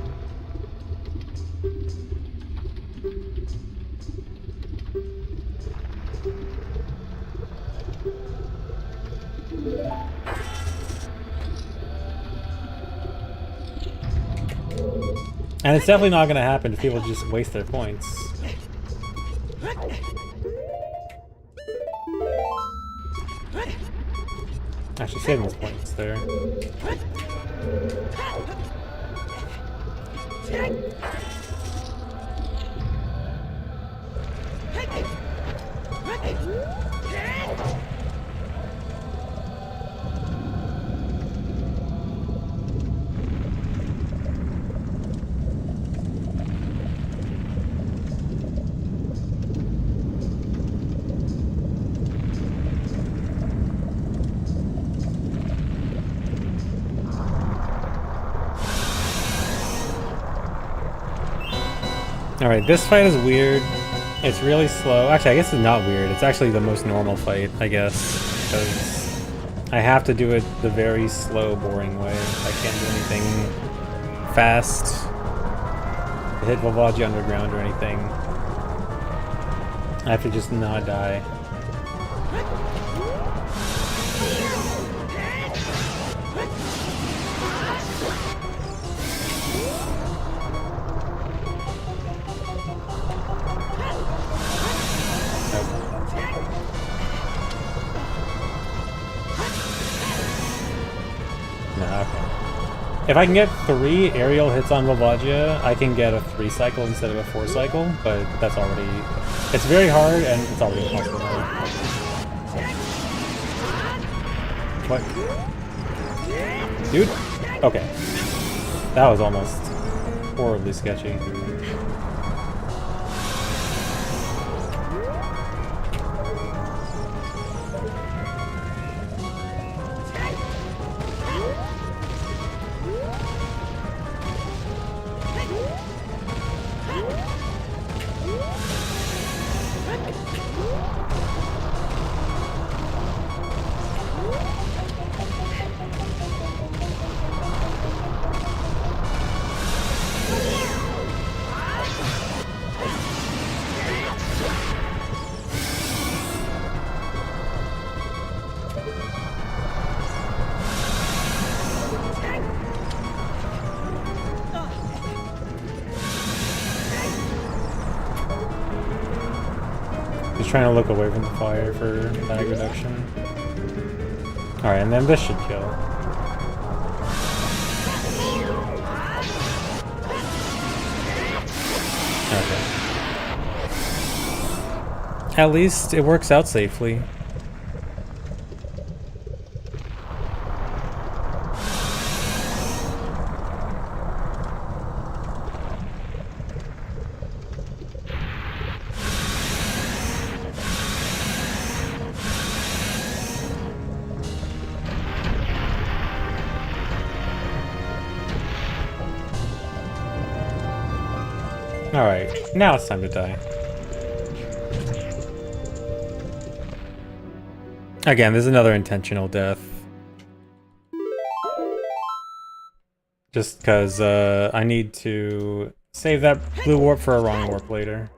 And it's definitely not going to happen if people just waste their points. Actually, saving those points there. Alright, this fight is weird. It's really slow. Actually, I guess it's not weird. It's actually the most normal fight, I guess. Because I have to do it the very slow, boring way. I can't do anything fast. Hit Volvaji underground or anything. I have to just not die. If I can get 3 aerial hits on Volvagia, I can get a 3 cycle instead of a 4 cycle, but that's already... It's very hard, and it's already impossible. What? Dude? Okay. That was almost horribly sketchy. Trying to look away from the fire for lag reduction. Alright, and then this should kill. Okay. At least it works out safely. Alright, now it's time to die. Again, there's another intentional death. Just because I need to save that blue warp for a wrong warp later.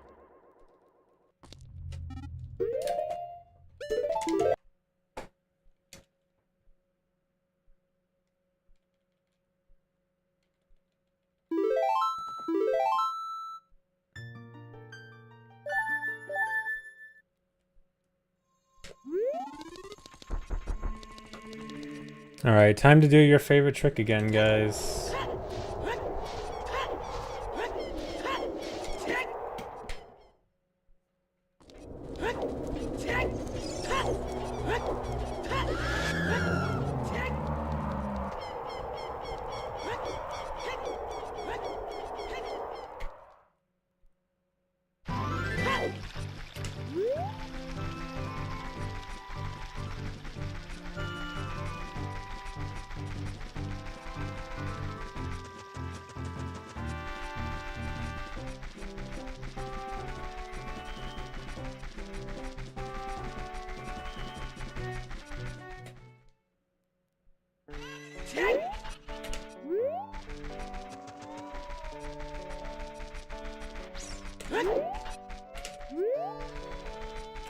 Alright, time to do your favorite trick again, guys.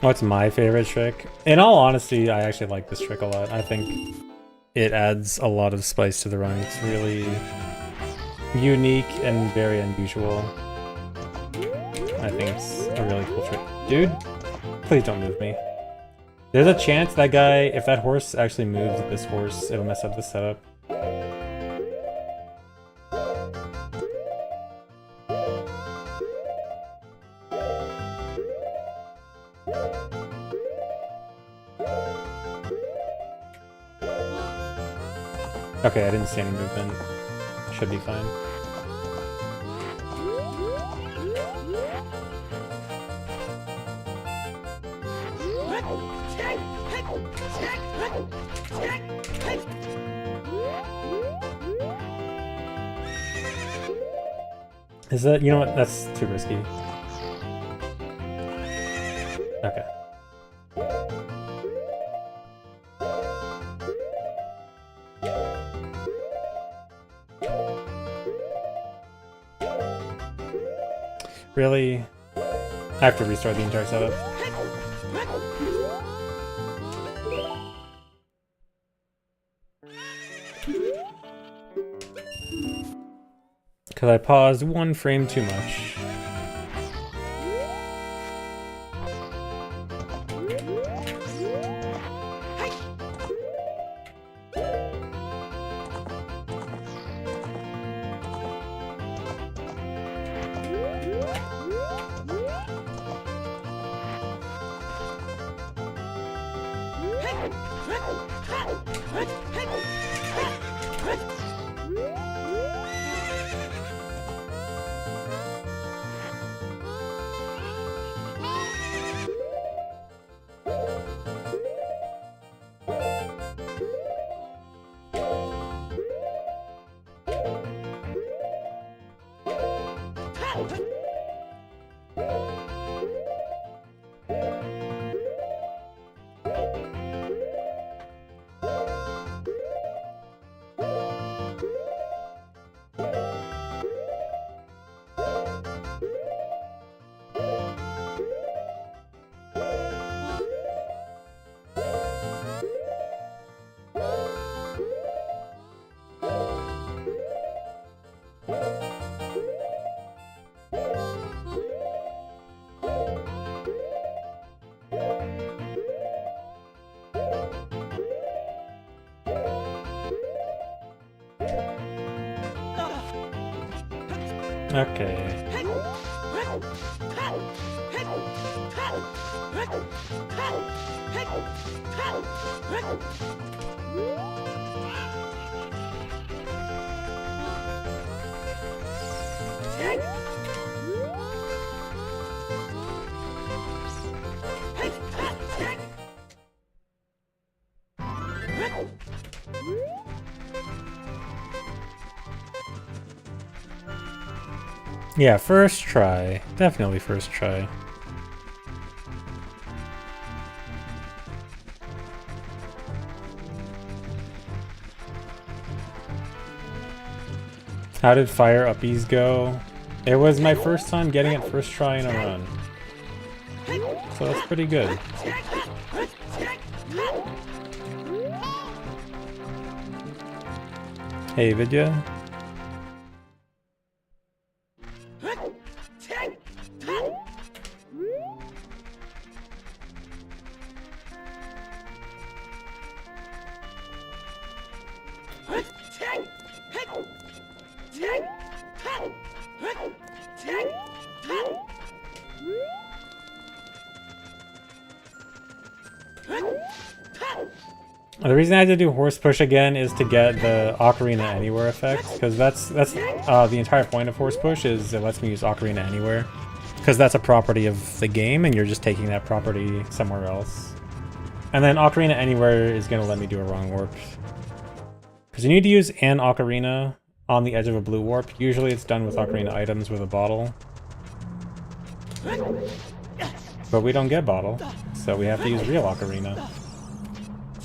What's my favorite trick? In all honesty, I actually like this trick a lot. I think it adds a lot of spice to the run. It's really unique and very unusual. I think it's a really cool trick. Dude, please don't move me. There's a chance that guy, if that horse actually moves this horse, it'll mess up the setup. Okay, I didn't see any movement. Should be fine. Is that, you know what, that's too risky. Okay. Really? I have to restart the entire setup. Because I paused 1 frame too much. Okay. Yeah, first try. Definitely first try. How did fire uppies go? It was my first time getting it first try in a run. So that's pretty good. Hey, Vidya. The reason I had to do horse push again is to get the Ocarina Anywhere effect, because that's the entire point of horse push is it lets me use Ocarina Anywhere, because that's a property of the game and you're just taking that property somewhere else. And then Ocarina Anywhere is going to let me do a wrong warp. Because you need to use an Ocarina on the edge of a blue warp. Usually it's done with Ocarina items with a bottle. But we don't get bottle, so we have to use real Ocarina.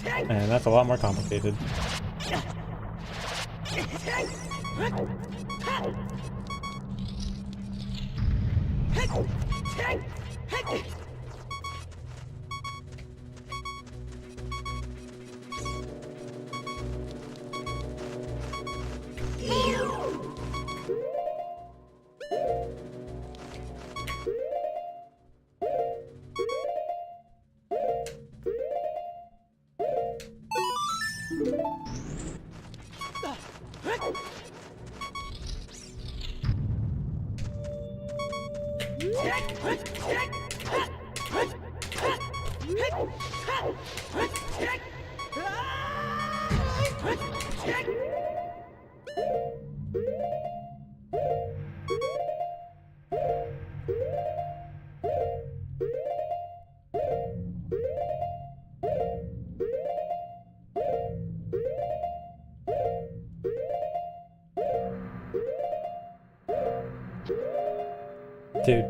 And that's a lot more complicated. Dude.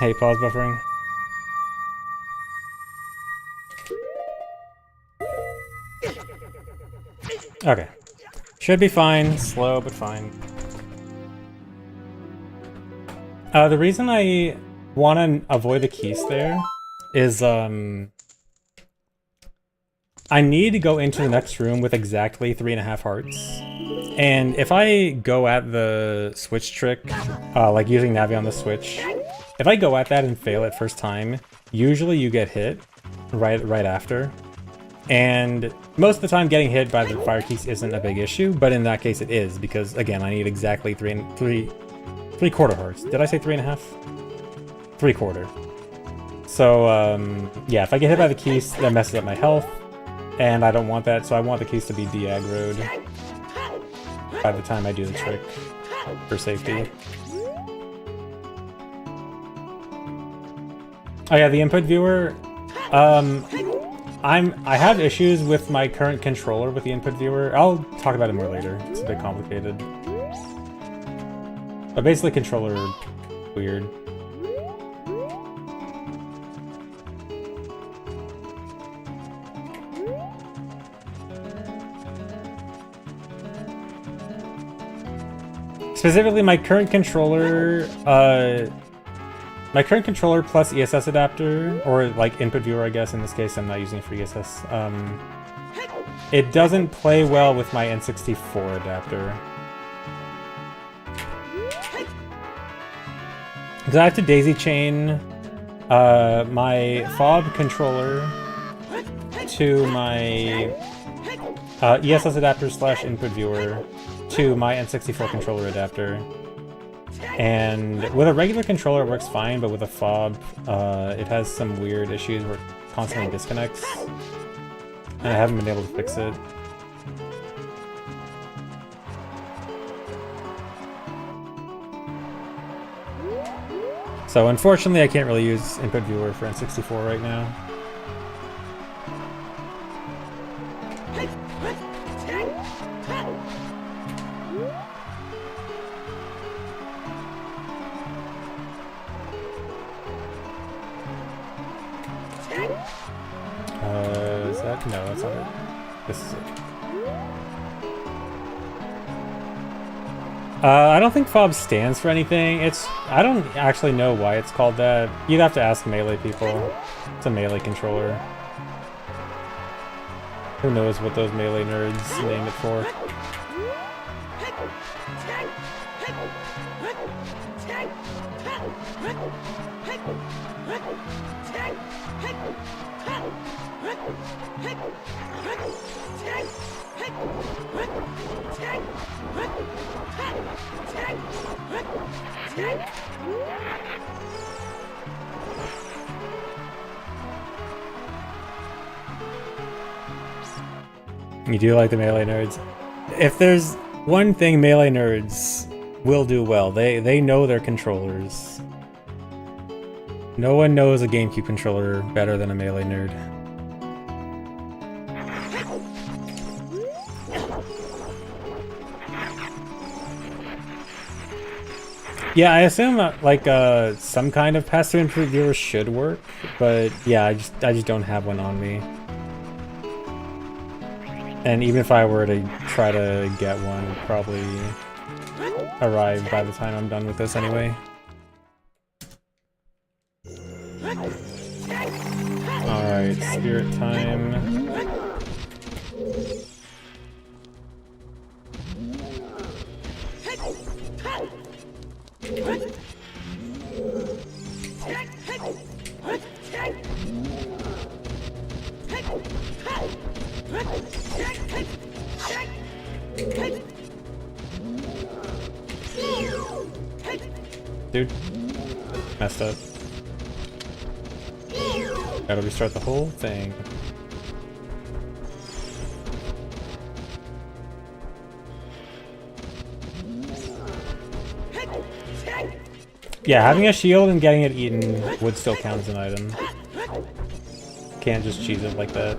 Hey, pause buffering. Okay. Should be fine. Slow, but fine. The reason I want to avoid the keys there is, I need to go into the next room with exactly 3.5 hearts. And if I go at the switch trick, like using Navi on the switch, if I go at that and fail it first time, usually you get hit right after. And most of the time getting hit by the fire keys isn't a big issue, but in that case it is, because again, I need exactly 3/4 hearts. Did I say 3.5? 3/4. So, yeah, if I get hit by the keys, that messes up my health, and I don't want that, so I want the keys to be de-aggroed by the time I do the trick for safety. Oh yeah, the input viewer. I have issues with my current controller with the input viewer. I'll talk about it more later. It's a bit complicated. But basically, controller weird. Specifically, my current controller plus ESS adapter, or like input viewer, I guess. In this case, I'm not using it for ESS. It doesn't play well with my N64 adapter. Because I have to daisy chain my fob controller to my ESS adapter slash input viewer to my N64 controller adapter. And with a regular controller it works fine, but with a fob it has some weird issues where it constantly disconnects. And I haven't been able to fix it. So unfortunately I can't really use input viewer for N64 right now. Is that? No, that's not it. This is it. I don't think fob stands for anything. I don't actually know why it's called that. You'd have to ask Melee people. It's a Melee controller. Who knows what those Melee nerds name it for. You do like the Melee nerds. If there's one thing Melee nerds will do well, they know their controllers. No one knows a GameCube controller better than a Melee nerd. Yeah, I assume like some kind of pass-through input viewer should work, but yeah, I just don't have one on me. And even if I were to try to get one, it'd probably arrive by the time I'm done with this anyway. Alright, spirit time. Dude, messed up. Gotta restart the whole thing. Yeah, having a shield and getting it eaten would still count as an item. Can't just cheese it like that.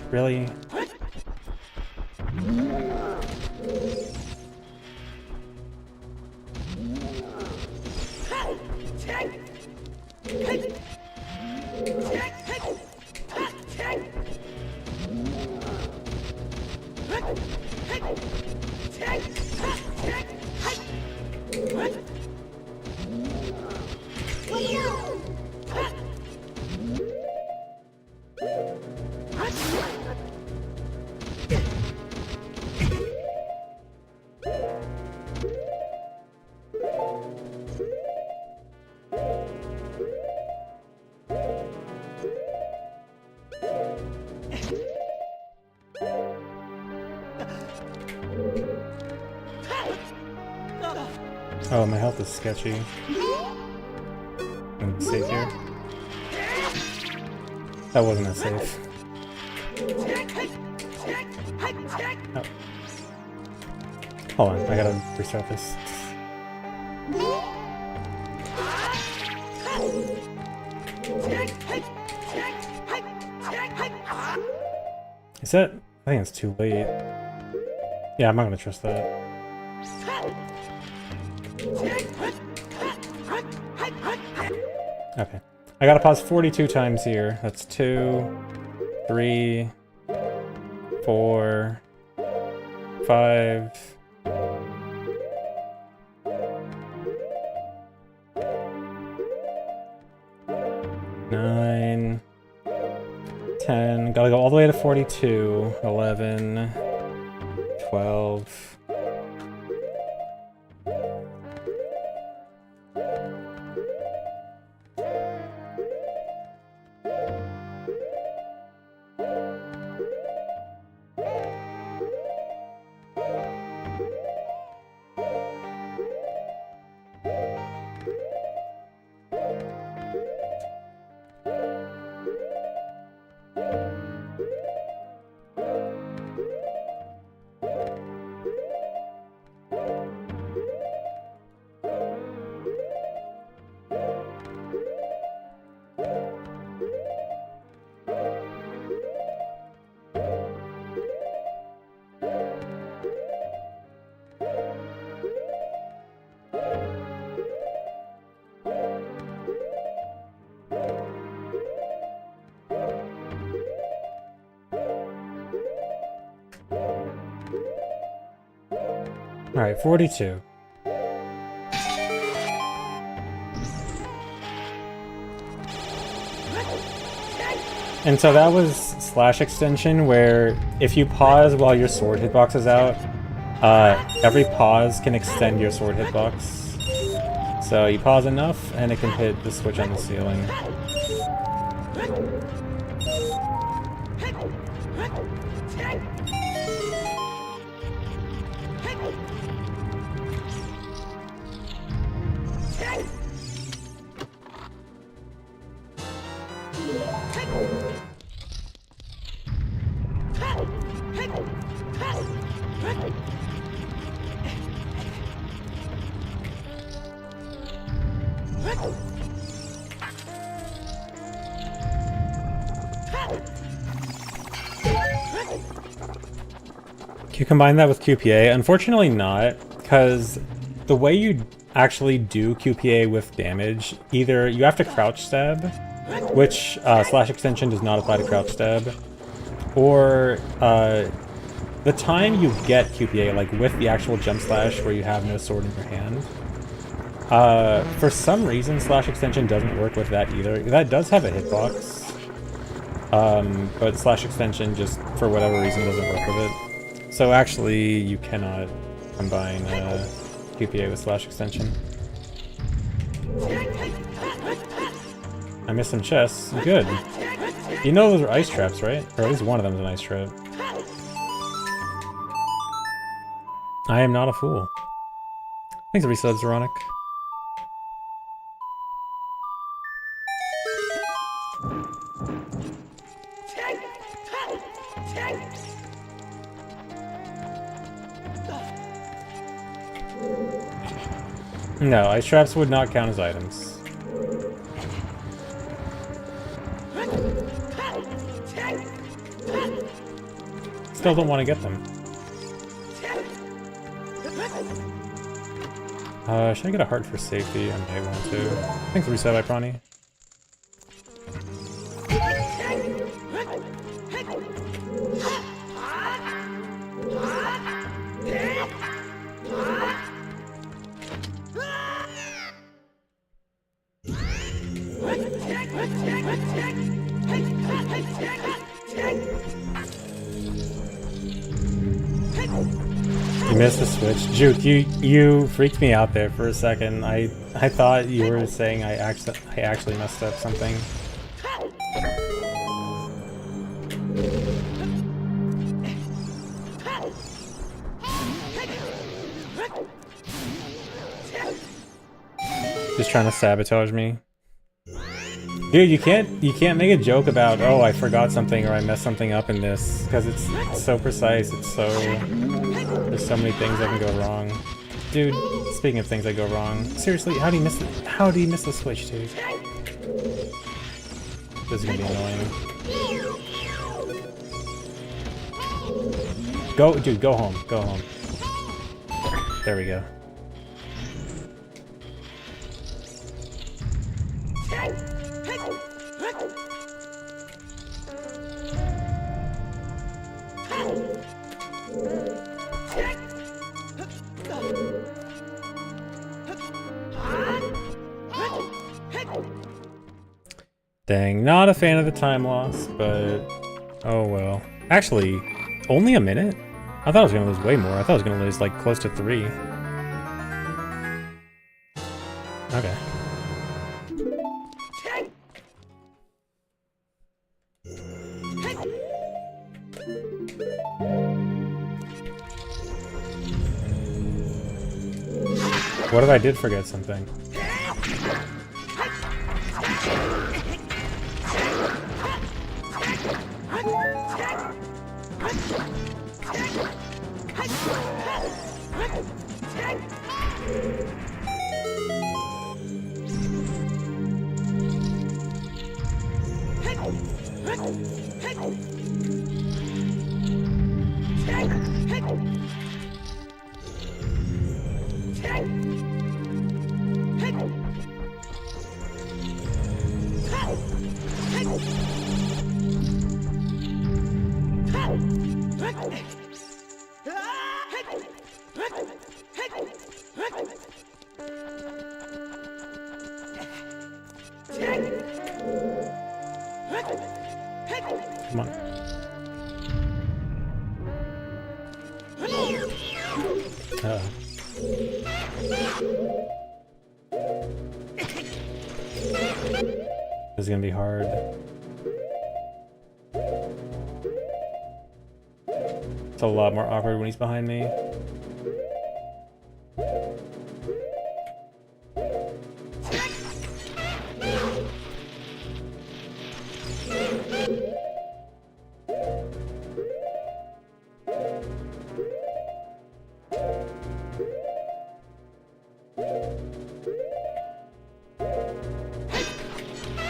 Really? Oh, my health is sketchy. safe here. That wasn't as safe. Oh. Hold on, I gotta restart this. Is that? I think it's too late. Yeah, I'm not gonna trust that. Okay. I gotta pause 42 times here. That's 2, 3, 4, 5. 9, 10, gotta go all the way to 42, 11, 12. Alright, 42. And so that was slash extension, where if you pause while your sword hitbox is out, every pause can extend your sword hitbox. So you pause enough, and it can hit the switch on the ceiling. Can you combine that with QPA? Unfortunately not, because the way you actually do QPA with damage, either you have to crouch stab, which slash extension does not apply to crouch stab, or the time you get QPA, like with the actual jump slash where you have no sword in your hand, for some reason slash extension doesn't work with that either. That does have a hitbox, but slash extension just for whatever reason doesn't work with it. So actually you cannot combine QPA with slash extension. I missed some chests. Good. You know those are ice traps, right? Or at least one of them is an ice trap. I am not a fool. Thanks for resubs, Veronic. No, ice traps would not count as items. Still don't want to get them. Should I get a heart for safety? I may want to. Thanks for reset by Prani. You missed the switch. Juke, you freaked me out there for a second. I thought you were saying I actually messed up something. Just trying to sabotage me. Dude, you can't make a joke about, oh, I forgot something or I messed something up in this, because it's so precise. It's so, there's so many things that can go wrong. Dude, speaking of things that go wrong, seriously, how do you miss the switch, dude? This is gonna be annoying. Go, dude, go home. Go home. There we go. Dang, not a fan of the time loss, but oh well. Actually, only a minute? I thought I was gonna lose way more. I thought I was gonna lose like close to 3. Okay. What if I did forget something? Come on. Oh. This is gonna be hard. It's a lot more awkward when he's behind me.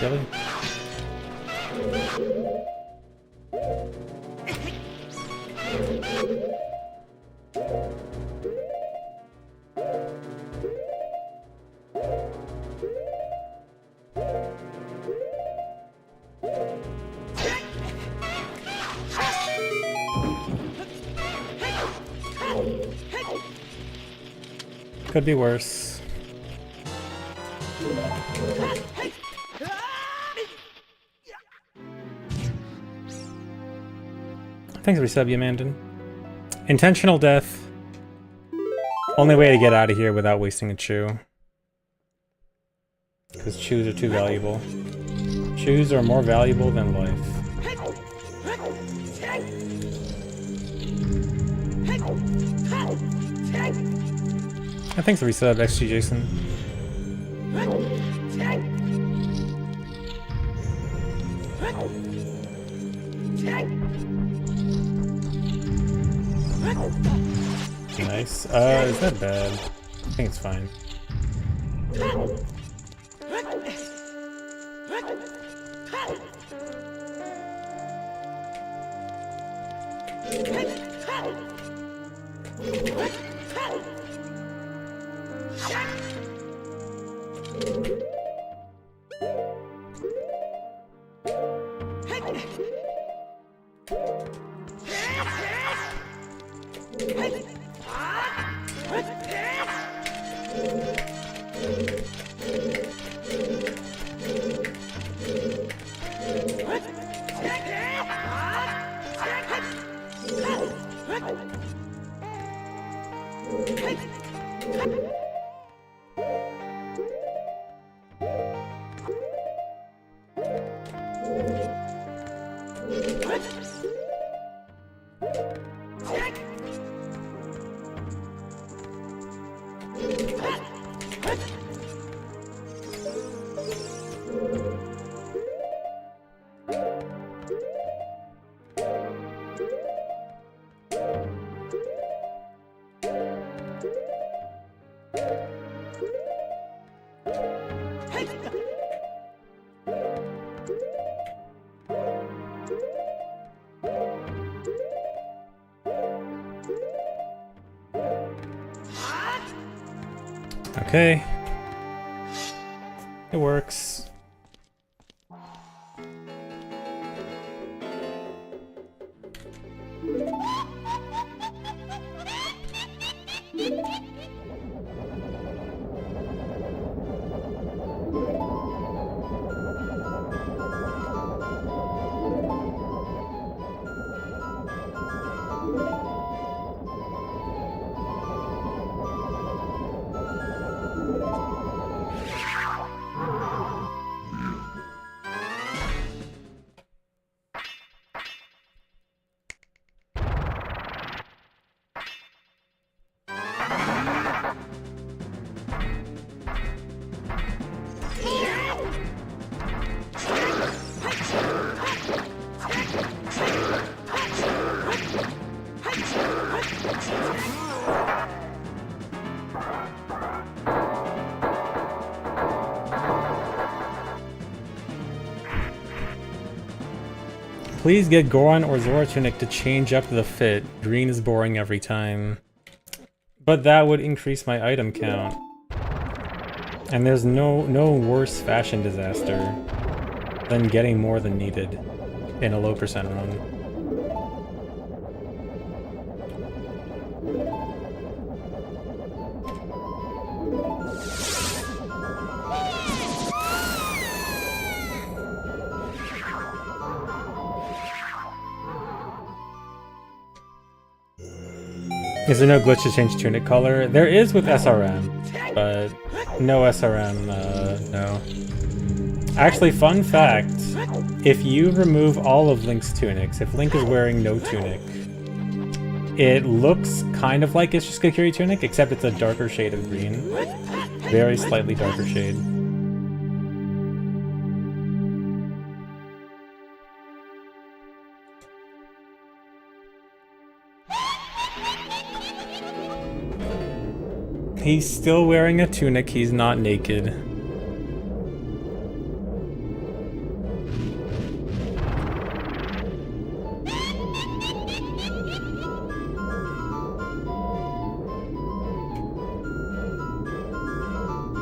Really? Could be worse. Thanks for resub, you Mandan. Intentional death. Only way to get out of here without wasting a chew. Because chews are too valuable. Chews are more valuable than life. Thanks for resub, XG Jason. Nice. Is that bad? I think it's fine. Okay. It works. Please get Goron or Zora Tunic to change up the fit. Green is boring every time. But that would increase my item count. And there's no worse fashion disaster than getting more than needed in a low percent run. Is there no glitch to change tunic color? There is with SRM, but no SRM, no. Actually, fun fact, if you remove all of Link's tunics, if Link is wearing no tunic, it looks kind of like it's just Kokiri tunic, except it's a darker shade of green. Very slightly darker shade. He's still wearing a tunic, he's not naked.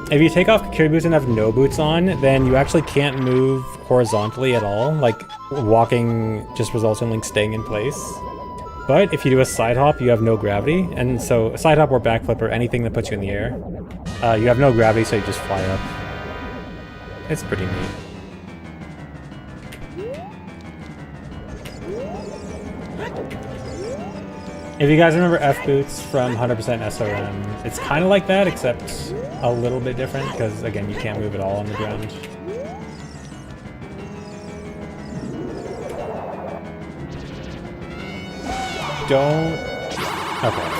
If you take off Kokiri boots and have no boots on, then you actually can't move horizontally at all. Like, walking just results in Link staying in place. But if you do a side hop, you have no gravity, and so a side hop or backflip or anything that puts you in the air, you have no gravity, so you just fly up. It's pretty neat. If you guys remember F boots from 100% SRM, it's kind of like that, except a little bit different, because again, you can't move at all on the ground. Don't... Okay.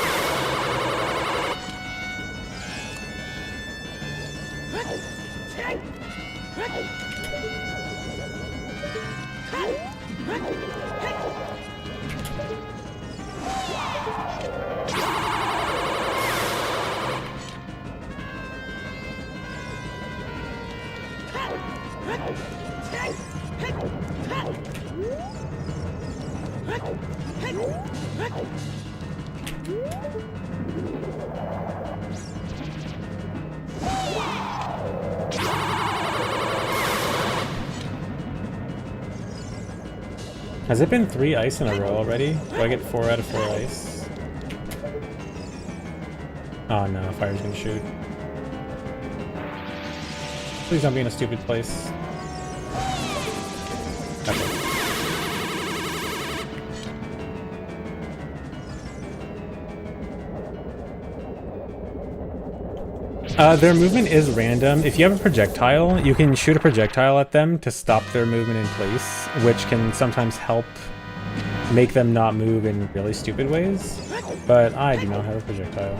Has it been 3 ice in a row already? Do I get 4 out of 4 ice? Oh no, fire's gonna shoot. Please don't be in a stupid place. Okay. Their movement is random. If you have a projectile, you can shoot a projectile at them to stop their movement in place, which can sometimes help make them not move in really stupid ways. But I do not have a projectile.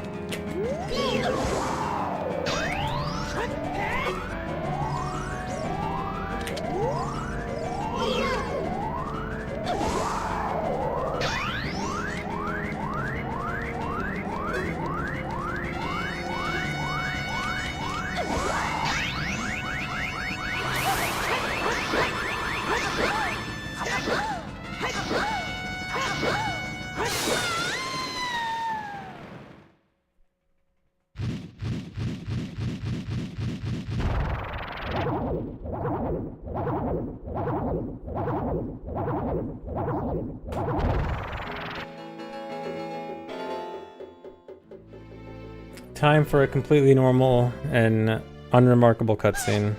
Time for a completely normal and unremarkable cutscene.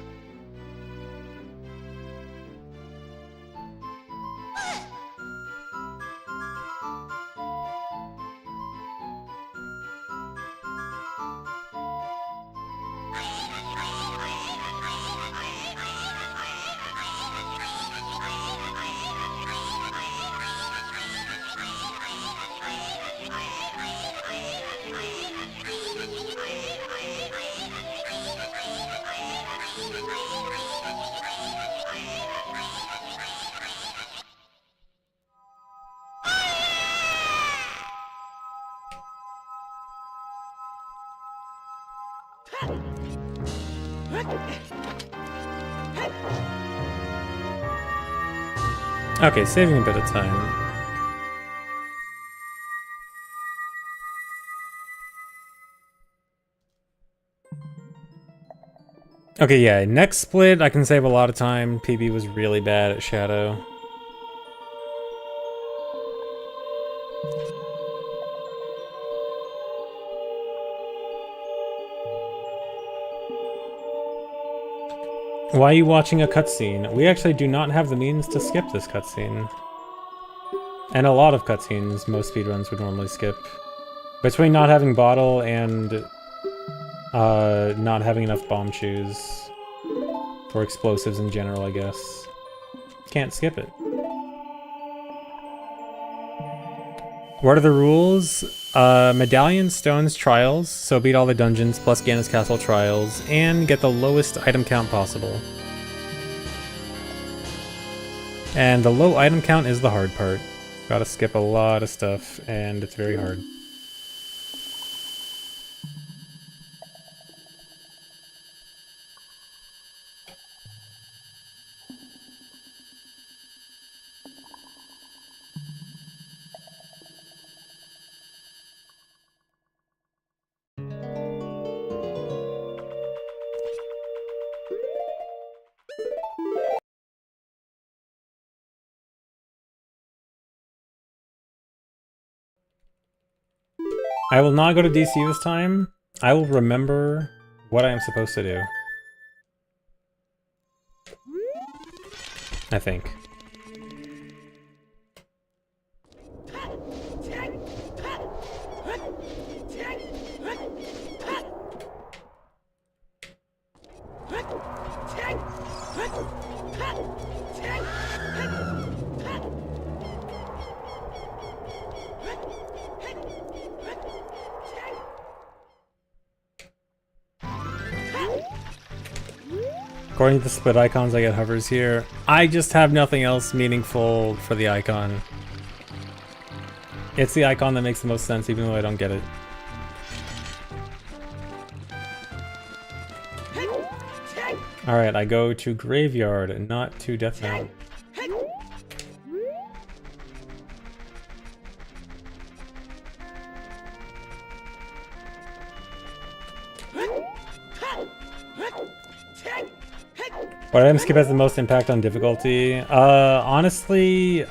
Okay, saving a bit of time. Okay, yeah, next split I can save a lot of time. PB was really bad at Shadow. Why are you watching a cutscene? We actually do not have the means to skip this cutscene. And a lot of cutscenes most speedruns would normally skip. Between not having bottle and not having enough bomb shoes. Or explosives in general, I guess. Can't skip it. What are the rules? Medallion, stones, trials, so beat all the dungeons, plus Ganon's Castle trials, and get the lowest item count possible. And the low item count is the hard part. Gotta skip a lot of stuff, and it's very hard. I will not go to DC this time. I will remember what I am supposed to do. I think. According to the split icons, I get hovers here. I just have nothing else meaningful for the icon. It's the icon that makes the most sense, even though I don't get it. Alright, I go to Graveyard and not to Death Note. What item skip has the most impact on difficulty? Honestly,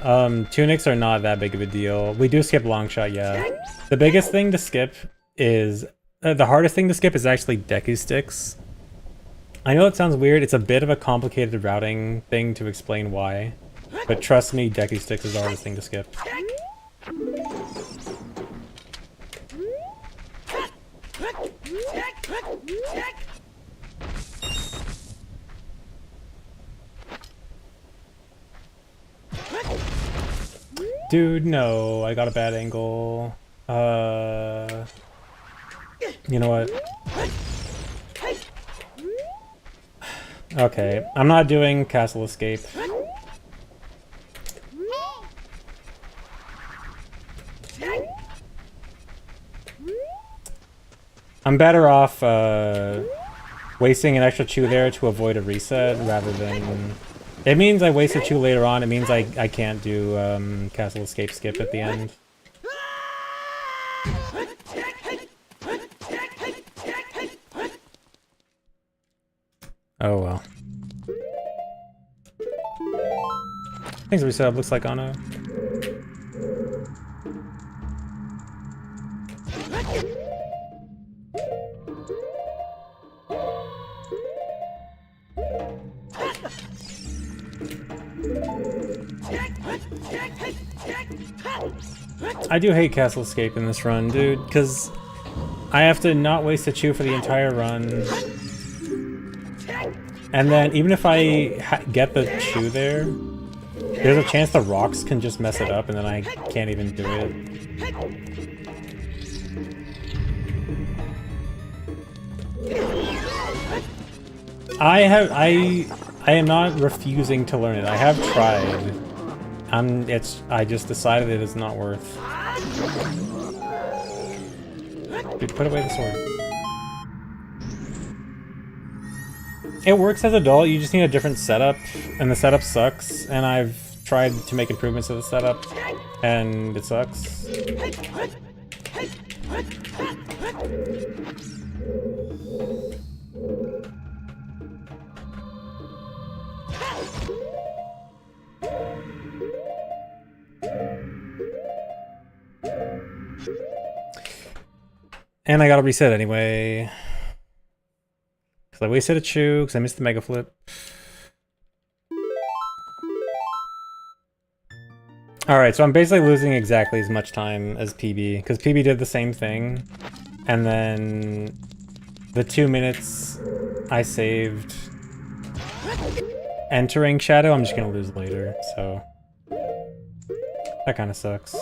tunics are not that big of a deal. We do skip long shot, yeah. The biggest thing to skip is... the hardest thing to skip is actually Deku Sticks. I know it sounds weird, it's a bit of a complicated routing thing to explain why. But trust me, Deku Sticks is the hardest thing to skip. Dude, no, I got a bad angle. You know what? Okay, I'm not doing Castle Escape. I'm better off wasting an extra chew there to avoid a reset rather than... It means I waste a chew later on, it means I can't do Castle Escape skip at the end. Oh well. Things reset up looks like Ono. I do hate Castle Escape in this run, dude, because I have to not waste a chew for the entire run. And then even if I get the chew there, there's a chance the rocks can just mess it up and then I can't even do it. I am not refusing to learn it. I have tried. I just decided it is not worth. Dude, put away the sword. It works as adult, you just need a different setup, and the setup sucks, and I've tried to make improvements to the setup, and it sucks. And I gotta reset anyway. Because I wasted a chew, because I missed the mega flip. Alright, so I'm basically losing exactly as much time as PB, because PB did the same thing. And then the 2 minutes I saved entering Shadow, I'm just gonna lose later, so that kind of sucks.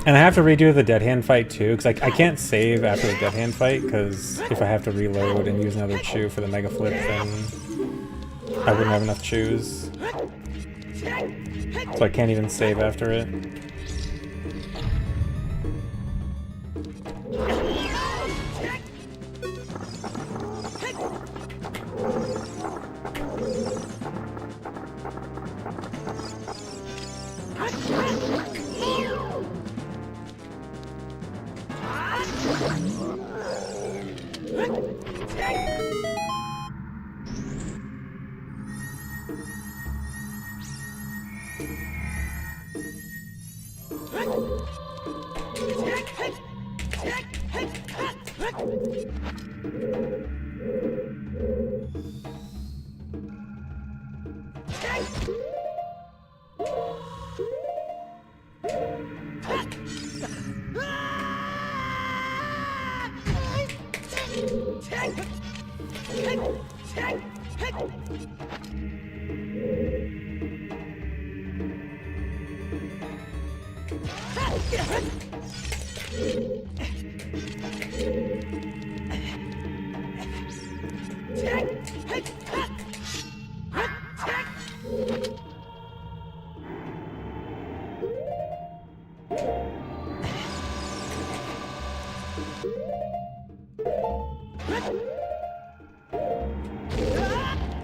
And I have to redo the dead hand fight too, because I can't save after the dead hand fight, because if I have to reload and use another chew for the mega flip, then I wouldn't have enough chews. So I can't even save after it.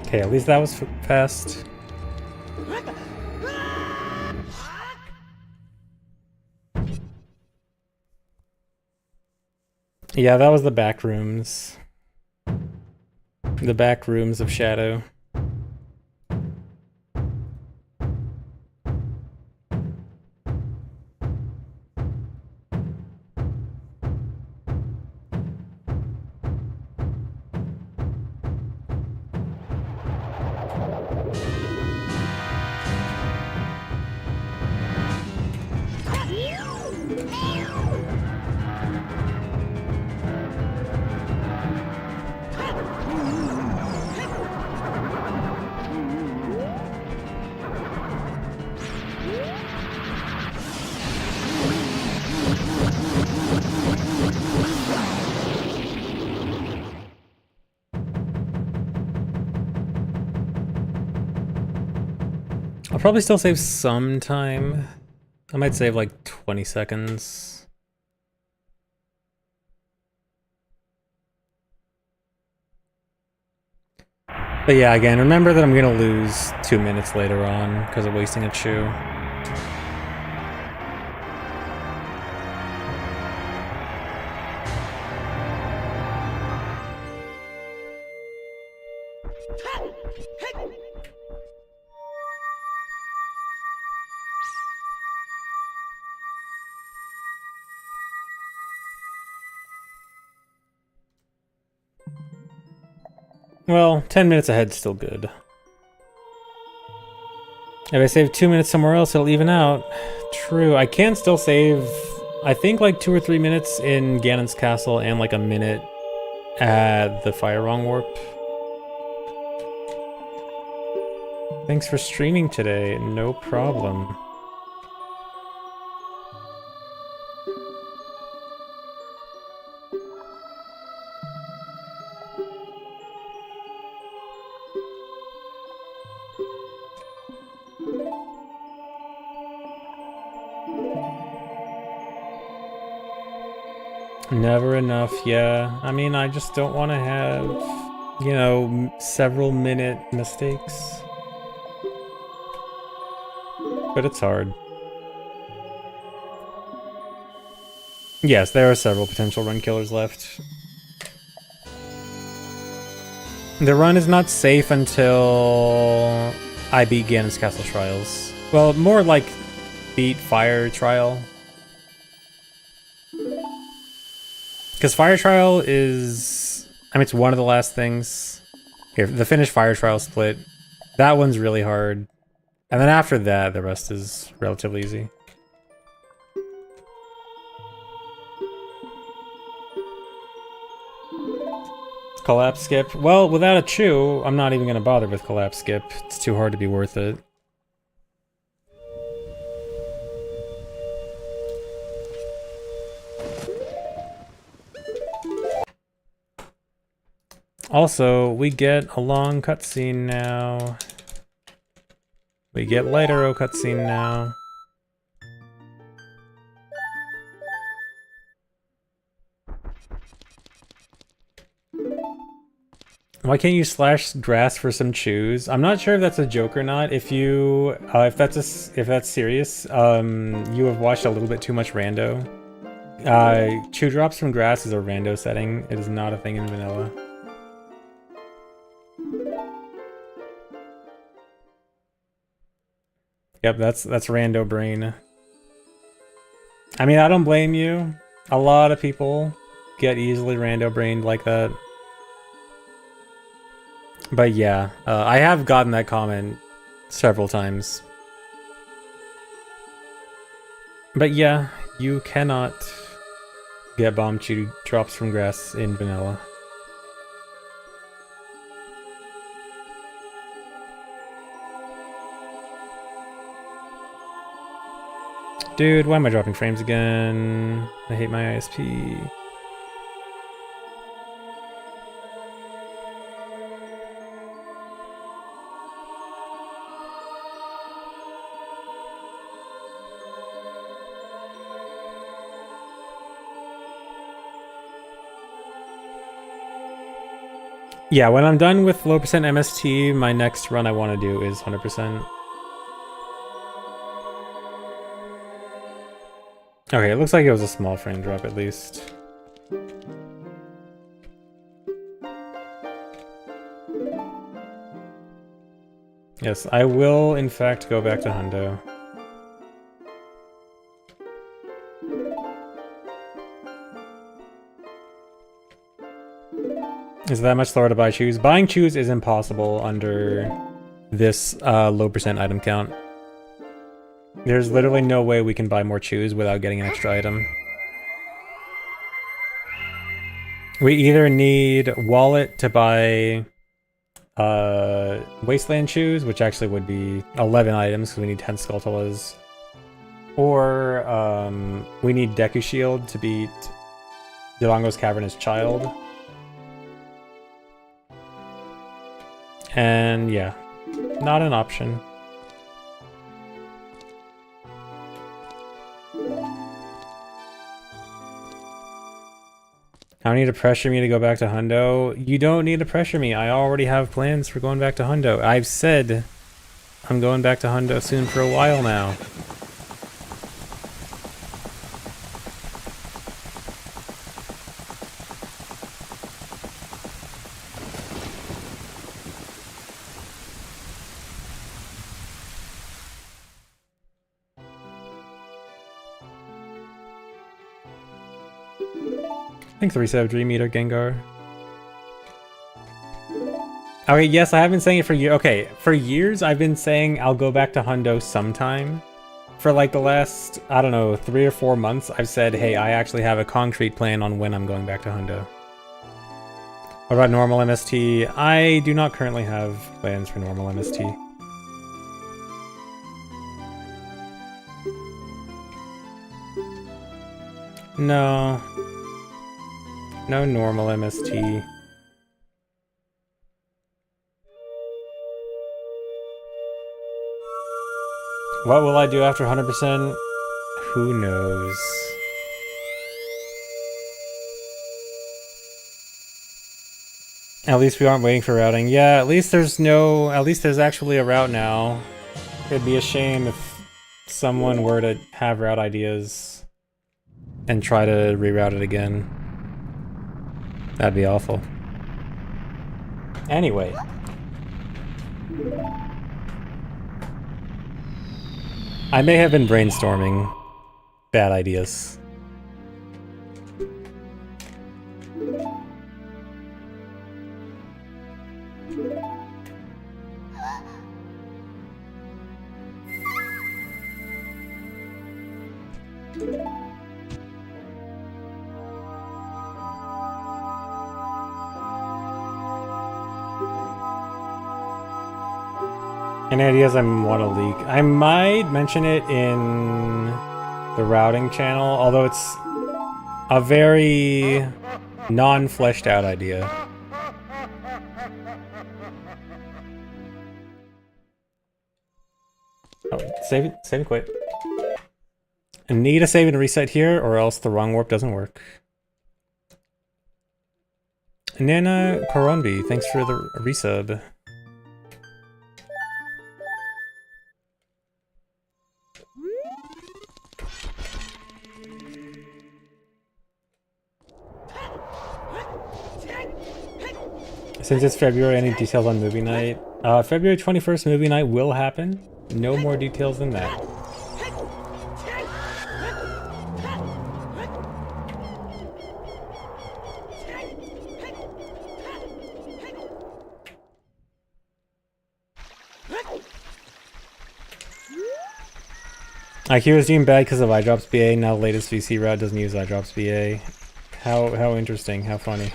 Okay, at least that was fast. Yeah, that was the back rooms. The back rooms of Shadow. I'll probably still save some time. I might save like 20 seconds. But yeah, again, remember that I'm gonna lose 2 minutes later on because of wasting a chew. Well, 10 minutes ahead's still good. If I save 2 minutes somewhere else, it'll even out. True, I can still save, I think, like 2 or 3 minutes in Ganon's castle and like a minute at the Fire Wrong Warp. Thanks for streaming today, no problem. Never enough, yeah. I mean, I just don't want to have, you know, several minute mistakes. But it's hard. Yes, there are several potential run killers left. The run is not safe until I beat Ganon's Castle Trials. Well, more like beat Fire Trial. Because Fire Trial is, I mean, it's one of the last things. Here, the finished Fire Trial split. That one's really hard. And then after that, the rest is relatively easy. Collapse skip. Well, without a chew, I'm not even going to bother with collapse skip. It's too hard to be worth it. Also, we get a long cutscene now. We get Lighter cutscene now. Why can't you slash grass for some chews? I'm not sure if that's a joke or not. If you, if that's serious, you have watched a little bit too much rando. Chew drops from grass is a rando setting. It is not a thing in vanilla. Yep, that's rando brain. I mean, I don't blame you. A lot of people get easily rando brained like that. But yeah, I have gotten that comment several times. But yeah, you cannot get bomb chew drops from grass in vanilla. Dude, why am I dropping frames again? I hate my ISP. Yeah, when I'm done with low percent MST, my next run I want to do is 100%. Okay, it looks like it was a small frame drop at least. Yes, I will in fact go back to Hundo. Is that much slower to buy chews? Buying chews is impossible under this low percent item count. There's literally no way we can buy more chews without getting an extra item. We either need Wallet to buy Wasteland chews, which actually would be 11 items because we need 10 Skulltulas. Or we need Deku Shield to beat Dodongo's Cavernous Child. And yeah, not an option. I don't need to pressure me to go back to Hundo. You don't need to pressure me. I already have plans for going back to Hundo. I've said I'm going back to Hundo soon for a while now. Thanks, Reset Dream Eater Gengar. Okay, yes, I have been saying it for years. Okay, for years I've been saying I'll go back to Hundo sometime. For like the last, I don't know, 3 or 4 months, I've said, hey, I actually have a concrete plan on when I'm going back to Hundo. What about normal MST? I do not currently have plans for normal MST. No. No normal MST. What will I do after 100%? Who knows? At least we aren't waiting for routing. Yeah, at least there's actually a route now. It'd be a shame if someone were to have route ideas and try to reroute it again. That'd be awful. Anyway. I may have been brainstorming bad ideas. Any ideas I want to leak? I might mention it in the routing channel, although it's a very non-fleshed out idea. Oh, save and quit. I need a save and reset here, or else the wrong warp doesn't work. Nana Koronbi, thanks for the resub. Since it's February, any details on movie night? February 21st movie night will happen. No more details than that. IQ was doing bad because of iDrops BA. Now the latest VC route doesn't use iDrops BA. How interesting. How funny.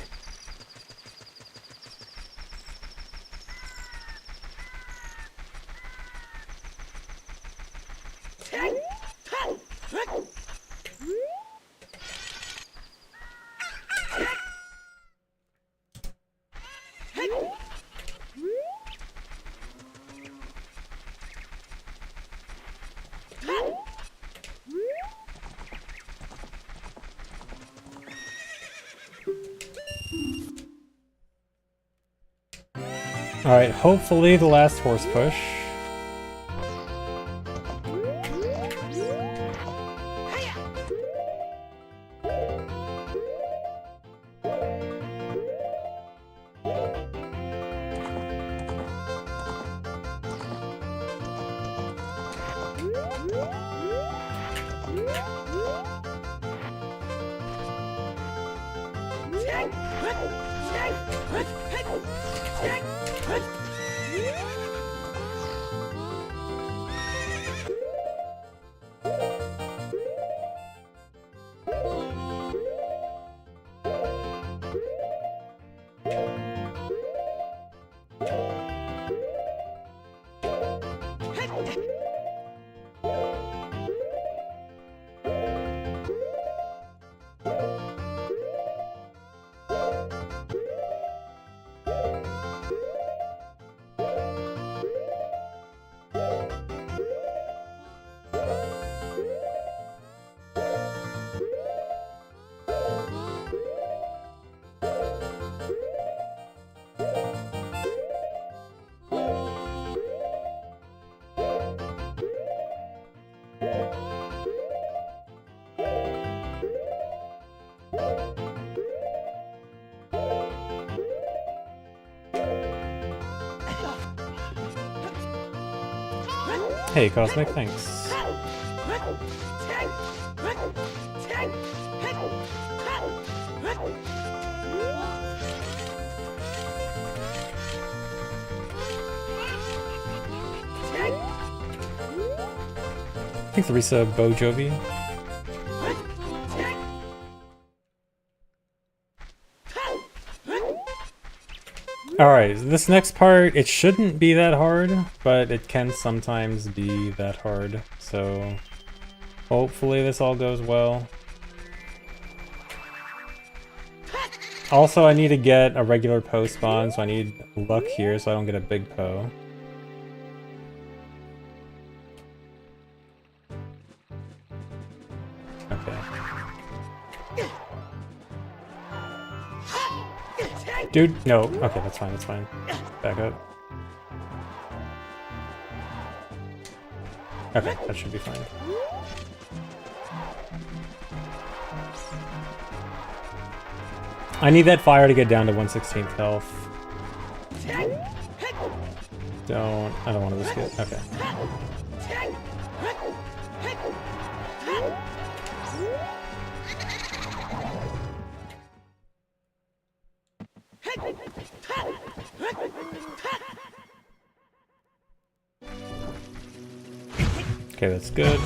Alright, hopefully the last horse push. Hey, Cosmic, thanks. Thanks, Lisa Bo Jovi. Alright, this next part, it shouldn't be that hard, but it can sometimes be that hard, so hopefully this all goes well. Also, I need to get a regular Poe spawn, so I need luck here so I don't get a big Poe. Okay. Dude, no. Okay, that's fine, that's fine. Back up. Okay, that should be fine. I need that fire to get down to 1/16 health. I don't want to risk it. Okay. Okay, that's good.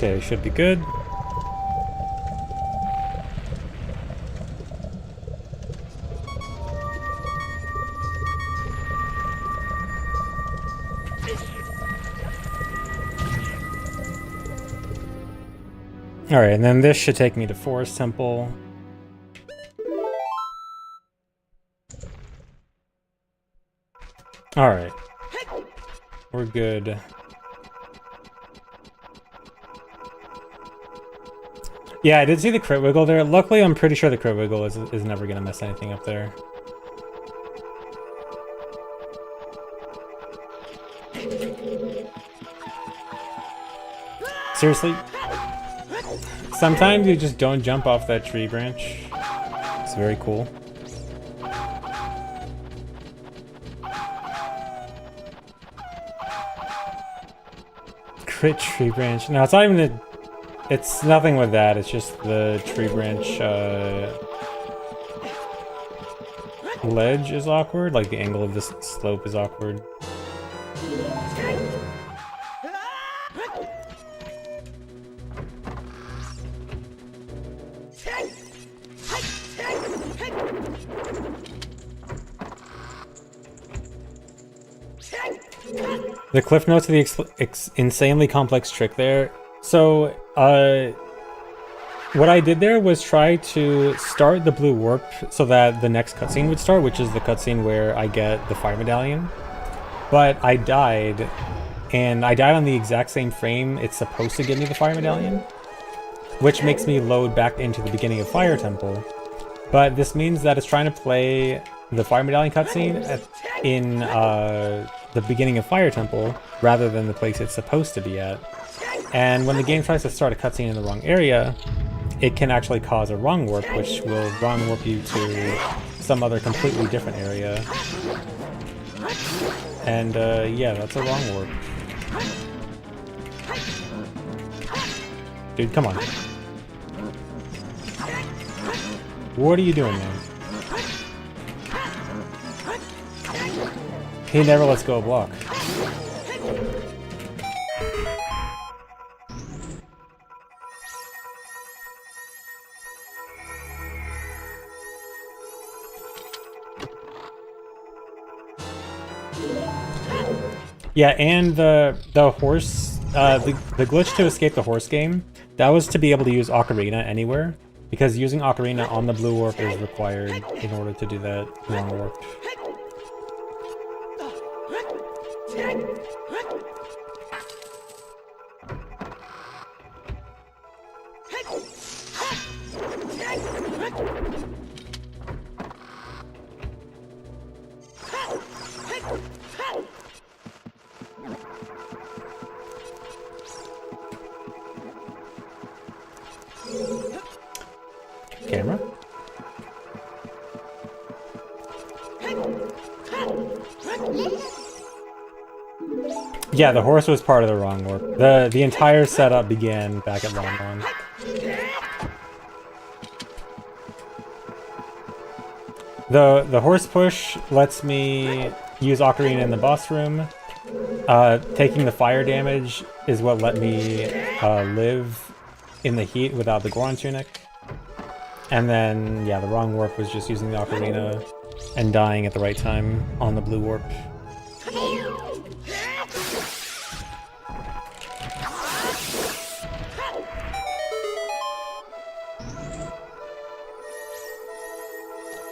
Okay, should be good. Alright, and then this should take me to Forest Temple. Alright. We're good. Yeah, I did see the crit wiggle there. Luckily, I'm pretty sure the crit wiggle is never gonna mess anything up there. Seriously? Sometimes you just don't jump off that tree branch. It's very cool. Crit tree branch. No, it's not even a... It's nothing with that. It's just the tree branch ledge is awkward. Like the angle of this slope is awkward. The cliff notes of the insanely complex trick there. So, what I did there was try to start the blue warp so that the next cutscene would start, which is the cutscene where I get the fire medallion. But I died, and I died on the exact same frame it's supposed to give me the fire medallion, which makes me load back into the beginning of Fire Temple. But this means that it's trying to play the fire medallion cutscene in the beginning of Fire Temple rather than the place it's supposed to be at. And when the game tries to start a cutscene in the wrong area, it can actually cause a wrong warp, which will wrong warp you to some other completely different area. And yeah, that's a wrong warp. Dude, come on. What are you doing, man? He never lets go of block. Yeah, and the horse, the glitch to escape the horse game, that was to be able to use Ocarina anywhere, because using Ocarina on the blue warp is required in order to do that wrong warp. Camera? Yeah, the horse was part of the wrong warp. The entire setup began back at Long Long. The horse push lets me use Ocarina in the boss room. Taking the fire damage is what let me live in the heat without the Goron tunic. And then, yeah, the wrong warp was just using the Ocarina and dying at the right time on the blue warp.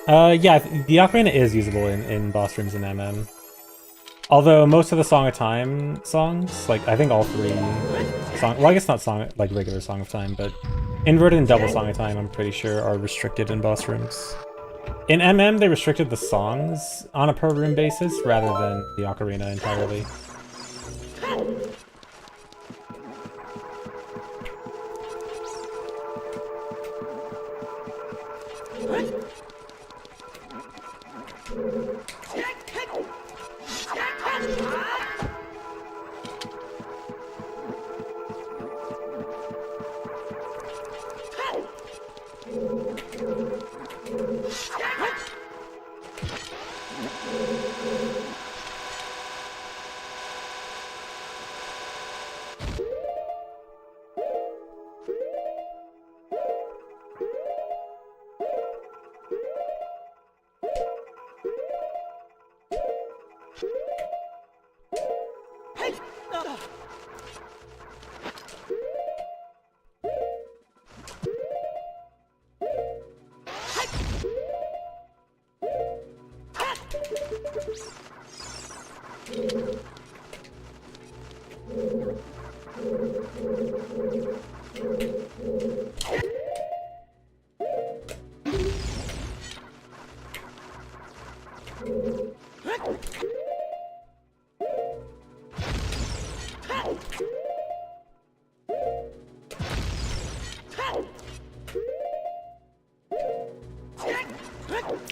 Yeah, the Ocarina is usable in boss rooms in MM. Although most of the Song of Time songs, like I think all three songs, well I guess not song like regular Song of Time, but Inverted and Double Song of Time I'm pretty sure are restricted in boss rooms. In MM they restricted the songs on a per room basis rather than the Ocarina entirely.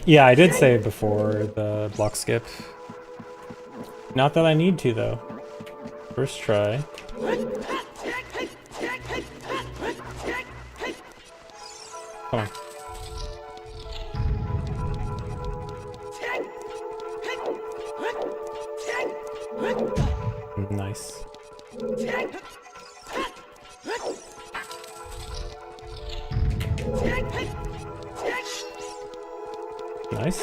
Yeah, I did say before the block skip. Not that I need to, though. First try. Come on. Nice. Nice.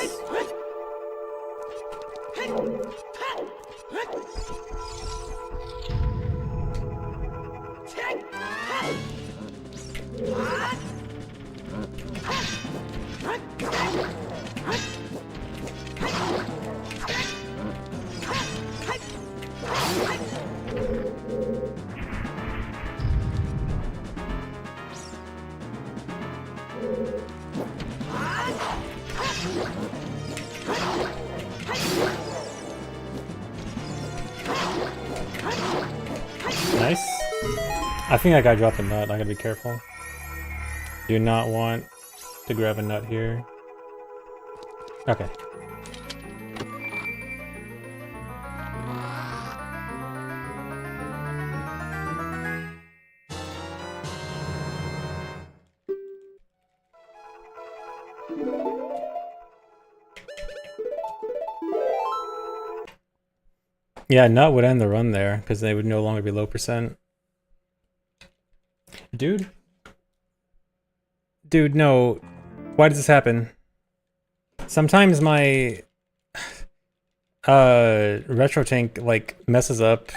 Nice. I think that guy dropped a nut. I gotta be careful. Do not want to grab a nut here. Okay. Yeah, nut would end the run there, because they would no longer be low percent. Dude? Dude, no. Why does this happen? Sometimes my retro tank like messes up.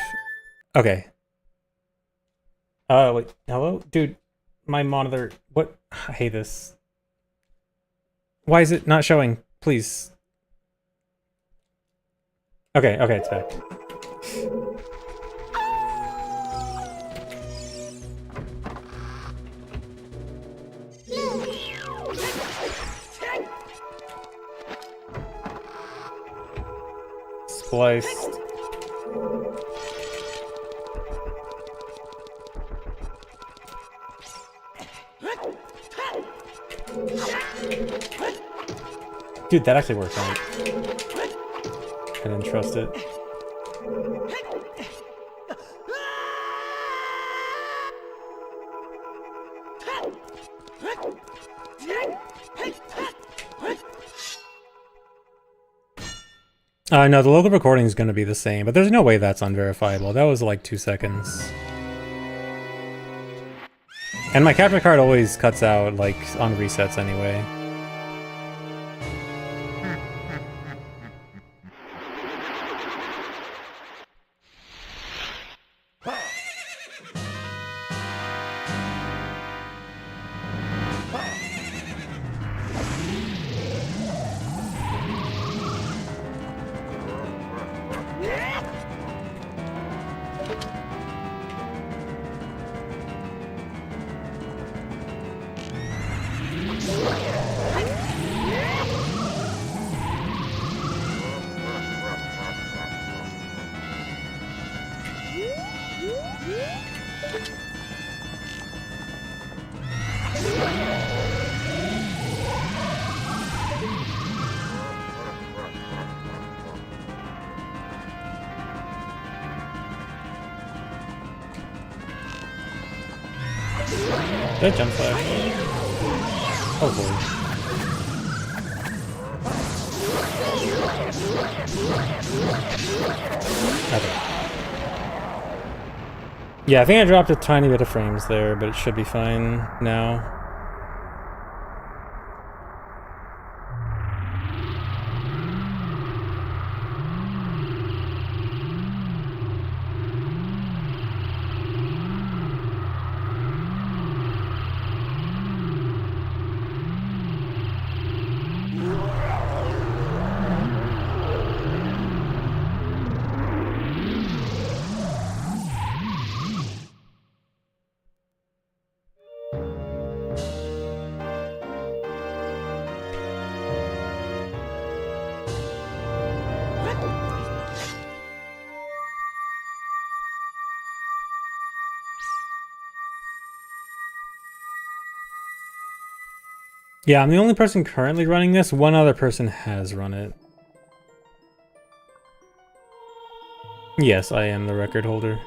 Okay. Wait, hello? Dude, my monitor, what? I hate this. Why is it not showing? Please. Okay, it's back. Spliced. Dude, that actually worked out. I didn't trust it. No, the local recording is going to be the same, but there's no way that's unverifiable. That was like 2 seconds. And my capture card always cuts out, like, on resets anyway. That jump flash. Oh boy. Okay. Yeah, I think I dropped a tiny bit of frames there, but it should be fine now. Yeah, I'm the only person currently running this. One other person has run it. Yes, I am the record holder.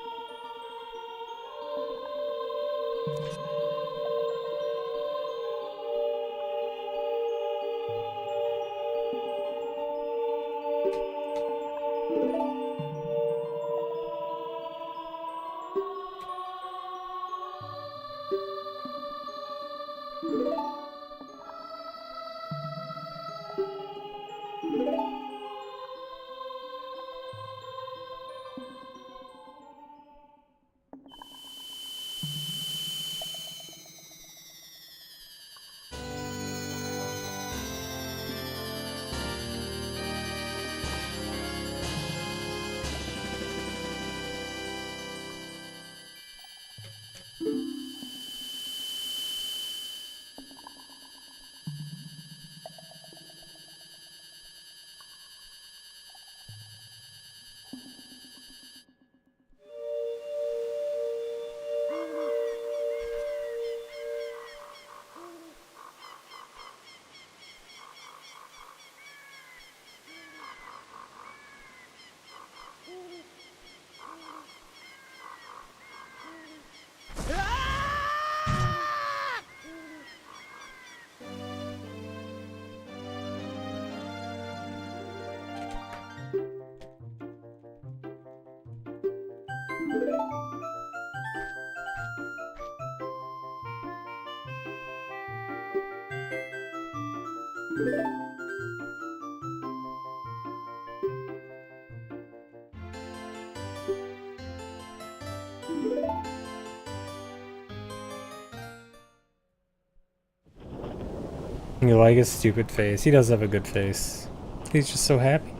You like his stupid face. He does have a good face. He's just so happy.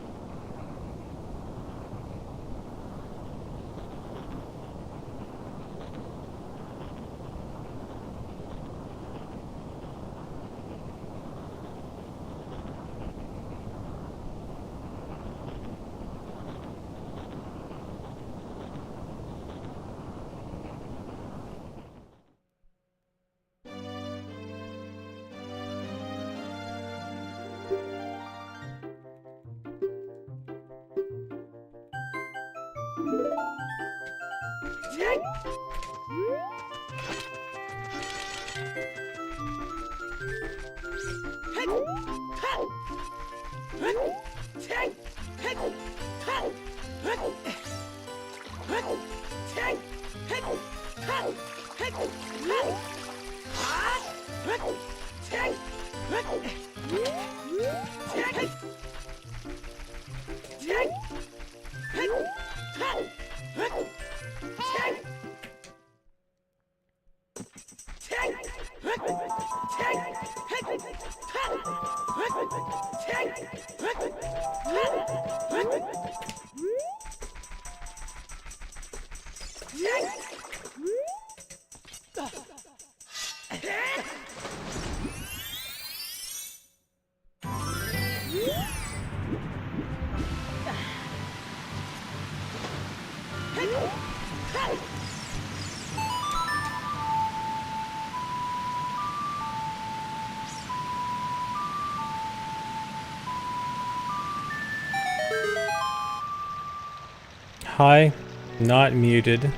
Hi, not muted.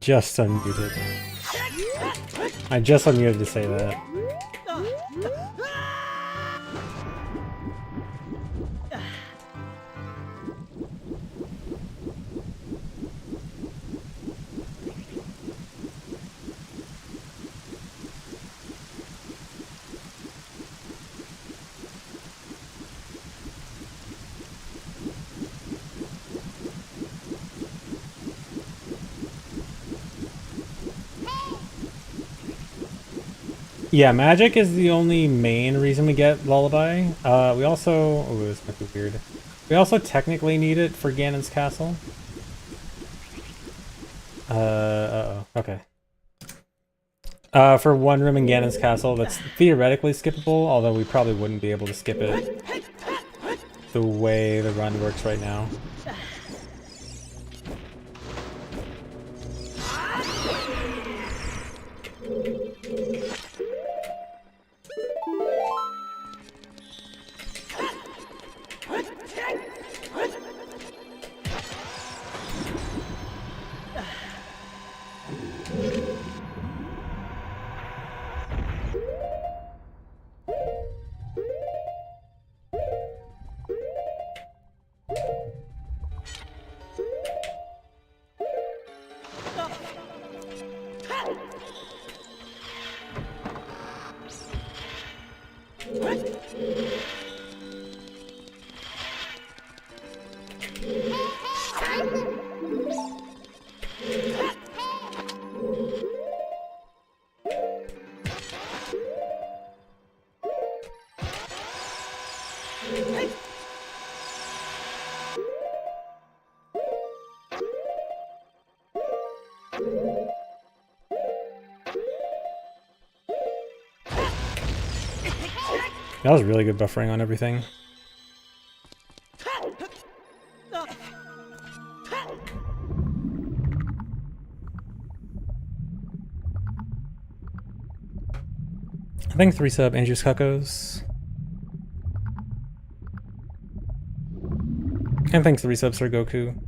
Just unmuted. I just unmuted to say that. Yeah, magic is the only main reason we get Lullaby. We also... Oh, this might be weird. We We also technically need it for Ganon's castle. Uh-oh, okay. For one room in Ganon's castle that's theoretically skippable, although we probably wouldn't be able to skip it the way the run works right now. That was really good buffering on everything. I think 3-sub Andrews Cuckos. And thanks 3-subs for Goku.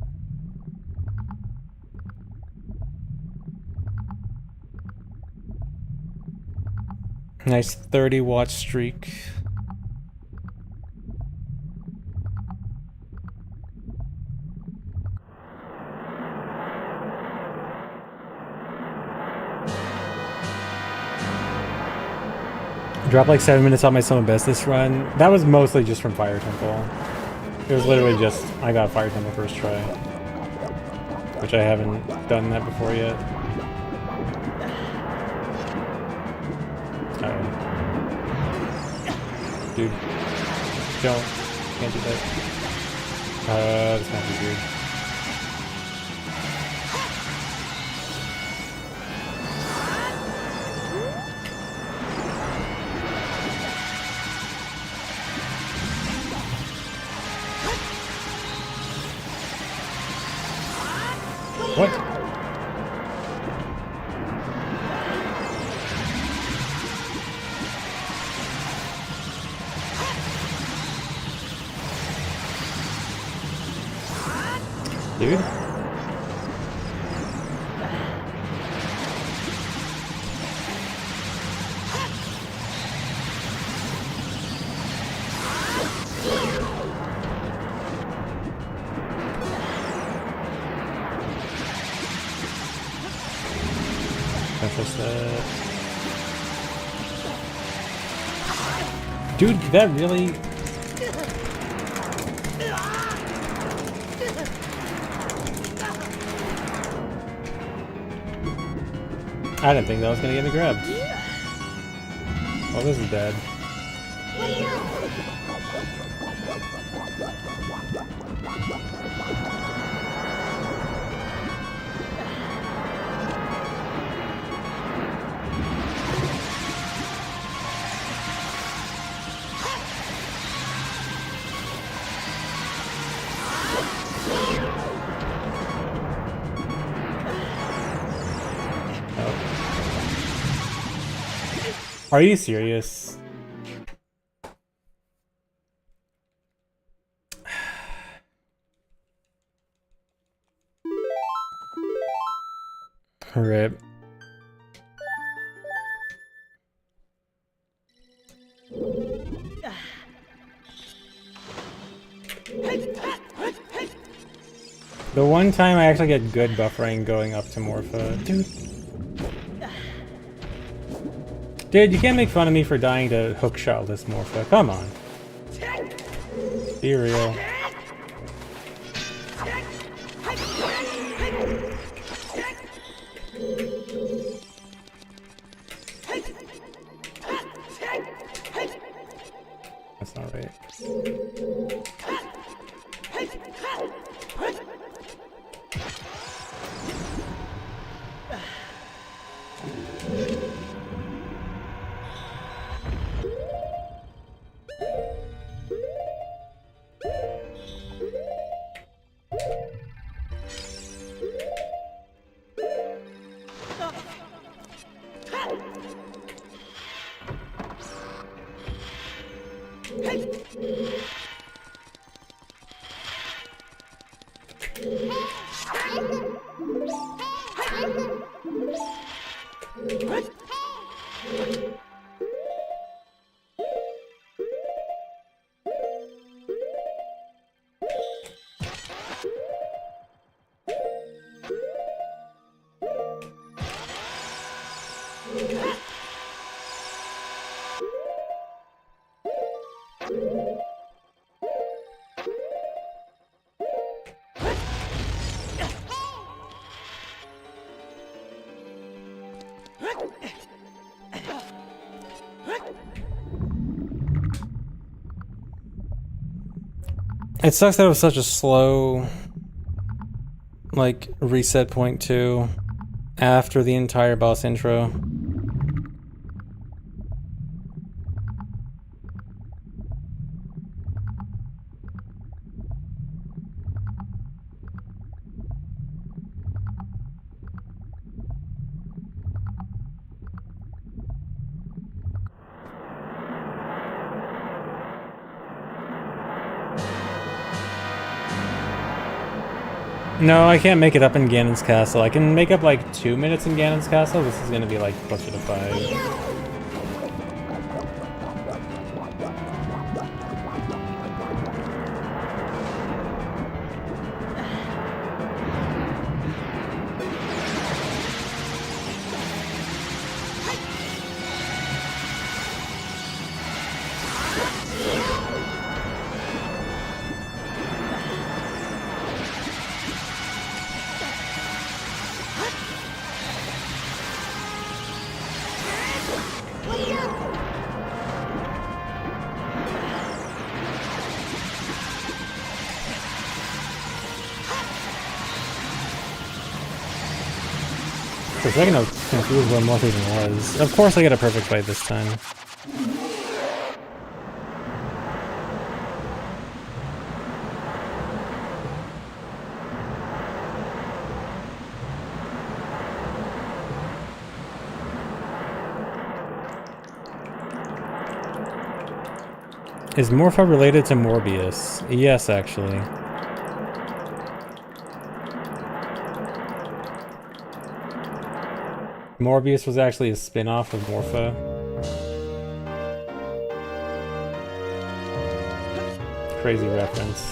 Nice 30-watch streak. Dropped like 7 minutes on my Summer Best this run. That was mostly just from Fire Temple. It was literally just, I got Fire Temple first try. Which I haven't done that before yet. Alright. Dude. Don't. Can't do that. This might be weird. What? Dude? Dude, did that really... I didn't think that was gonna get me grabbed. Oh, this is dead. Are you serious? Rip. The one time I actually get good buffering going up to Morpha. Dude, you can't make fun of me for dying to hookshot this Morpha. Come on. Be real. That's not right. It sucks that it was such a slow, like, reset point too, after the entire boss intro. No, I can't make it up in Ganon's Castle. I can make up like 2 minutes in Ganon's Castle. This is gonna be like closer to 5. For a second I was confused what Morph even was. Of course I get a perfect fight this time. Is Morpha related to Morbius? Yes, actually. Morbius was actually a spin-off of Morpha. Crazy reference.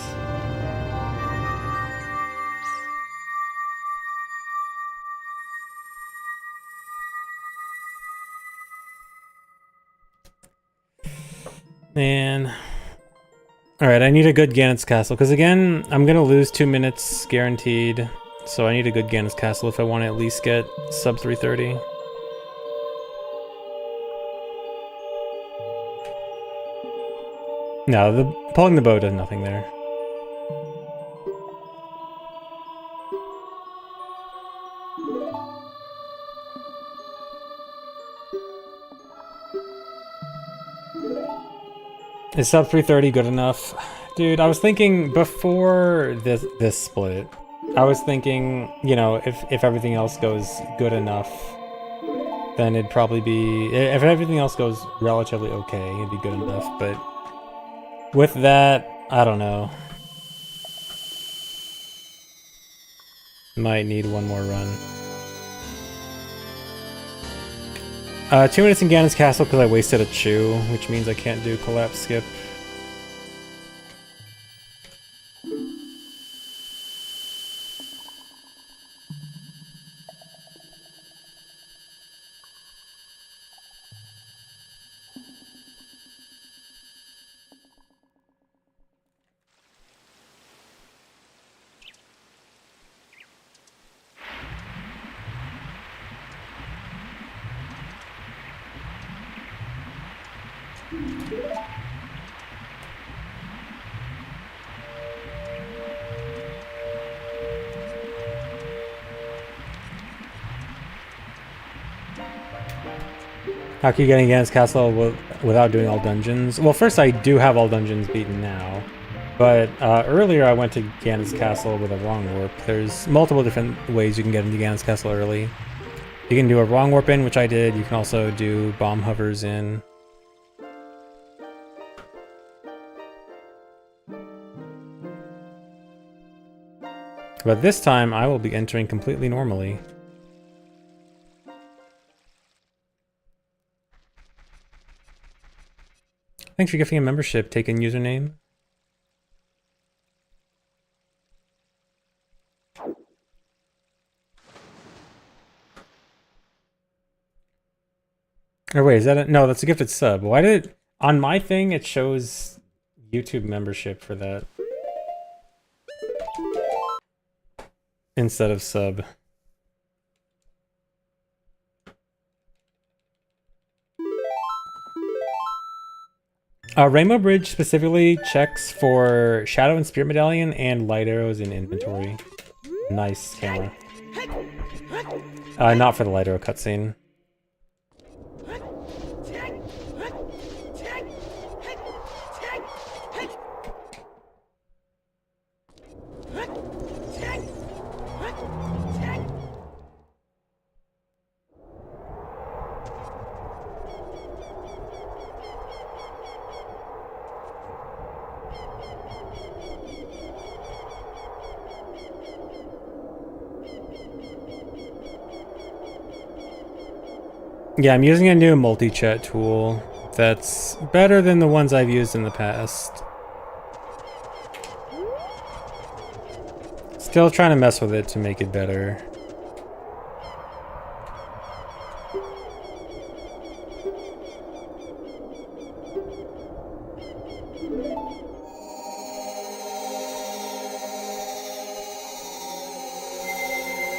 Man. Alright, I need a good Ganon's Castle, because again, I'm gonna lose 2 minutes guaranteed. So I need a good Ganon's Castle if I want to at least get sub 330. No, pulling the bow does nothing there. Is sub 330 good enough? Dude, I was thinking before this split, I was thinking, you know, if everything else goes good enough, then it'd probably be... If everything else goes relatively okay, it'd be good enough, but... With that, I don't know. Might need one more run. 2 minutes in Ganon's Castle because I wasted a chew, which means I can't do collapse skip. How can you get Ganon's castle without doing all dungeons? Well, first I do have all dungeons beaten now. But earlier I went to Ganon's castle with a wrong warp. There's multiple different ways you can get into Ganon's castle early. You can do a wrong warp in, which I did. You can also do bomb hovers in. But this time I will be entering completely normally. Thanks for gifting a membership. Take in username. Or wait, is that a, no, that's a gifted sub. Why did it, on my thing it shows YouTube membership for that instead of sub? Rainbow Bridge specifically checks for Shadow and Spirit Medallion and light arrows in inventory. Nice camera. Not for the light arrow cutscene. Yeah, I'm using a new multi-chat tool that's better than the ones I've used in the past. Still trying to mess with it to make it better.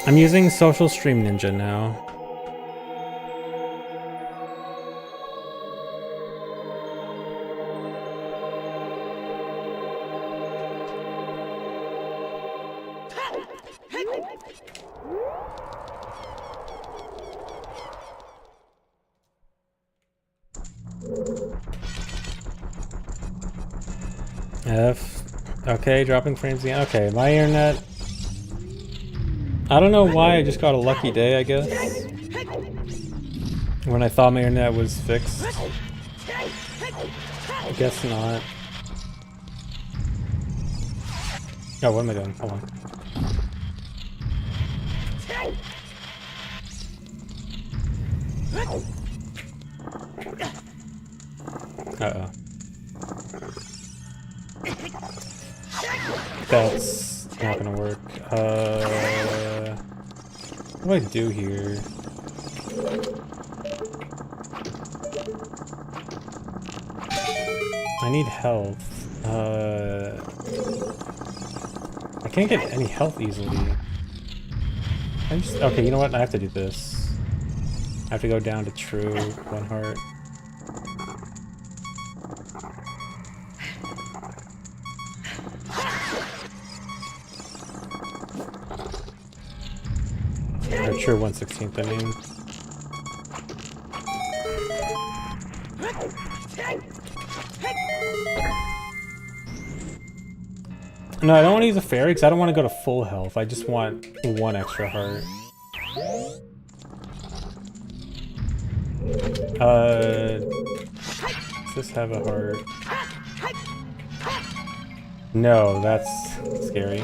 I'm using Social Stream Ninja now. F. Okay, dropping frames again. Okay, my internet. I don't know why, I just got a lucky day, I guess. When I thought my internet was fixed. I guess not. Oh, what am I doing? Hold on. Uh-oh. That's not gonna work. What do I do here? I need health. I can't get any health easily. Okay, you know what? I have to do this. I have to go down to true 1 heart. Or true 1/16th, I mean. No, I don't want to use a fairy because I don't want to go to full health. I just want 1 extra heart. Does this have a heart? No, that's scary.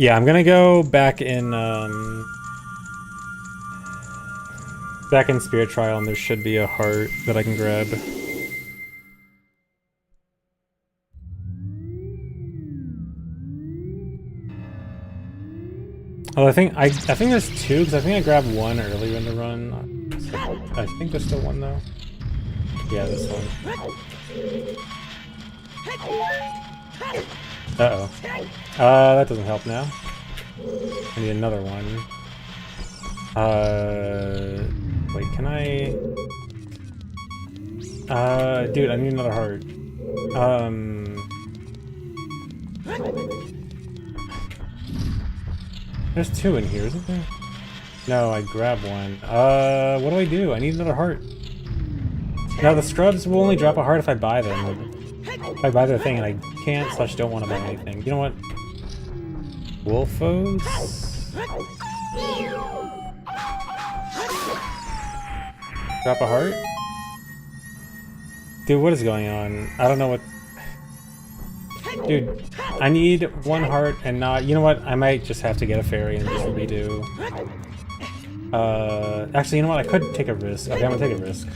Yeah, I'm gonna go back in Spirit Trial, and there should be a heart that I can grab. Oh, I think there's 2 because I think I grabbed 1 earlier in the run. So I think there's still 1 though. Yeah, this one. Uh-oh. That doesn't help now. I need another one. Wait, can I... Dude, I need another heart. There's two in here, isn't there? No, I grab one. What do? I need another heart. Now, the scrubs will only drop a heart if I buy them. If I buy their thing, and I can't / don't want to buy anything. You know what? Wolfos? Drop a heart? Dude, what is going on? I don't know what... Dude, I need one heart and not... You know what? I might just have to get a fairy and just redo. Actually, you know what? I could take a risk. Okay, I'm gonna take a risk.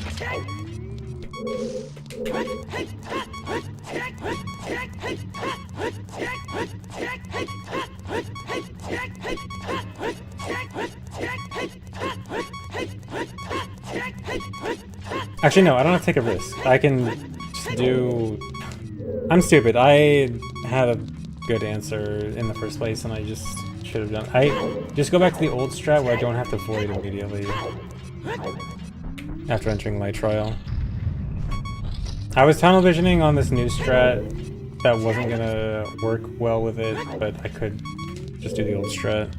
Actually, no, I don't have to take a risk. I can just do... I'm stupid. I had a good answer in the first place, and I just should have done... I just go back to the old strat where I don't have to void immediately after entering my trial. I was tunnel visioning on this new strat that wasn't gonna work well with it, but I could just do the old strat.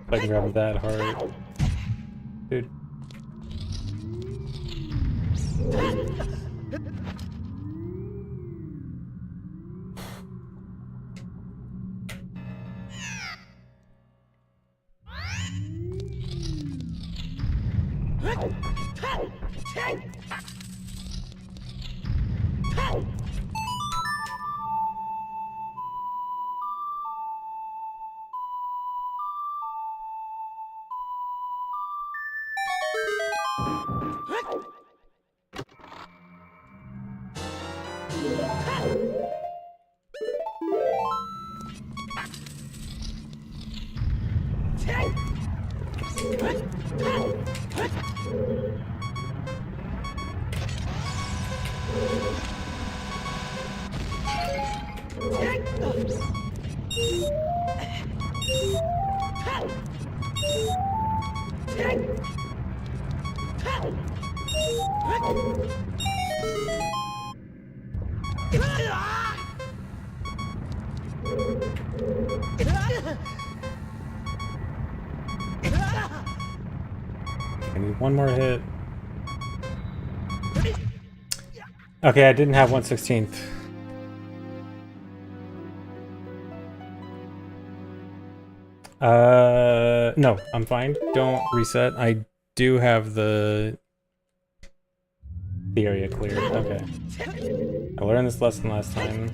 If I can grab that heart. Dude. I need one more hit. Okay, I didn't have 1/16. No, I'm fine. Don't reset. I do have the area cleared. Okay. I learned this lesson last time.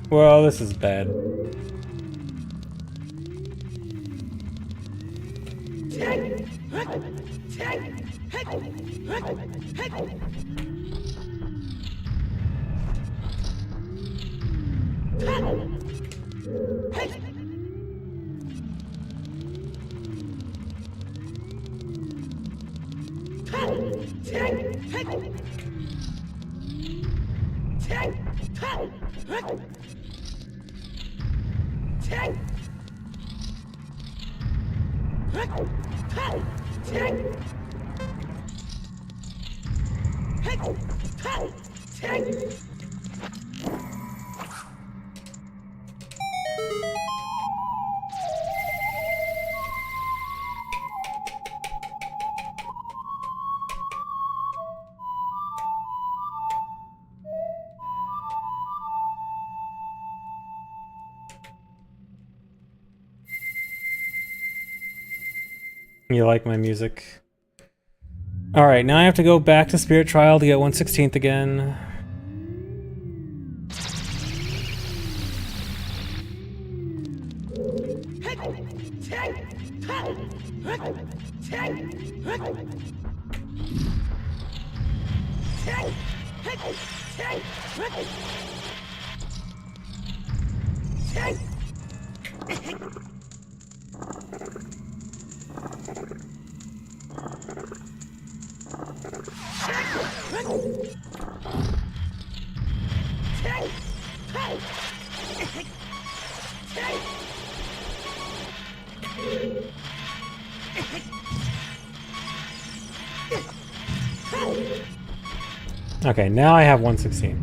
Well, this is bad. You like my music. Alright, now I have to go back to Spirit Trial to get 1/16th again. Okay, now I have 1/16.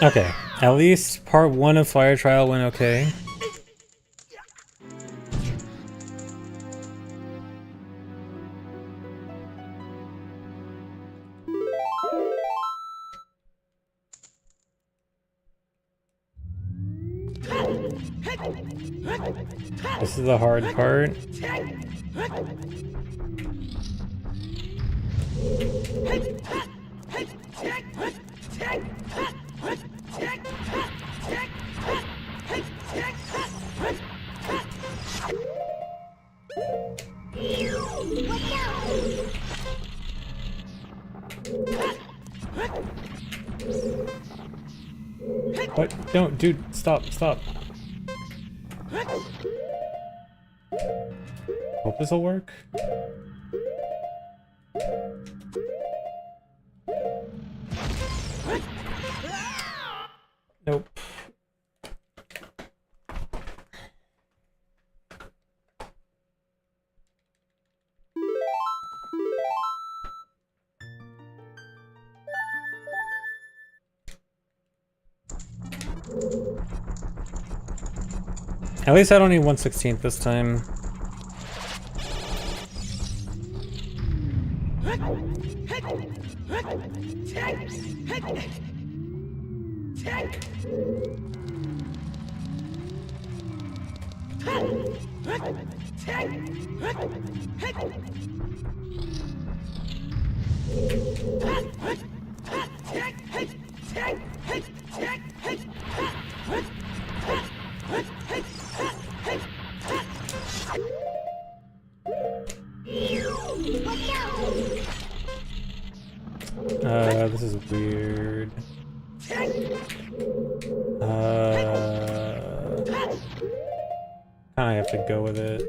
Okay, at least part 1 of Fire Trial went okay. This is the hard part. What? Don't, dude, stop, stop. Hope this'll work. Nope. At least I don't need 1/16th this time. This is weird. I have to go with it.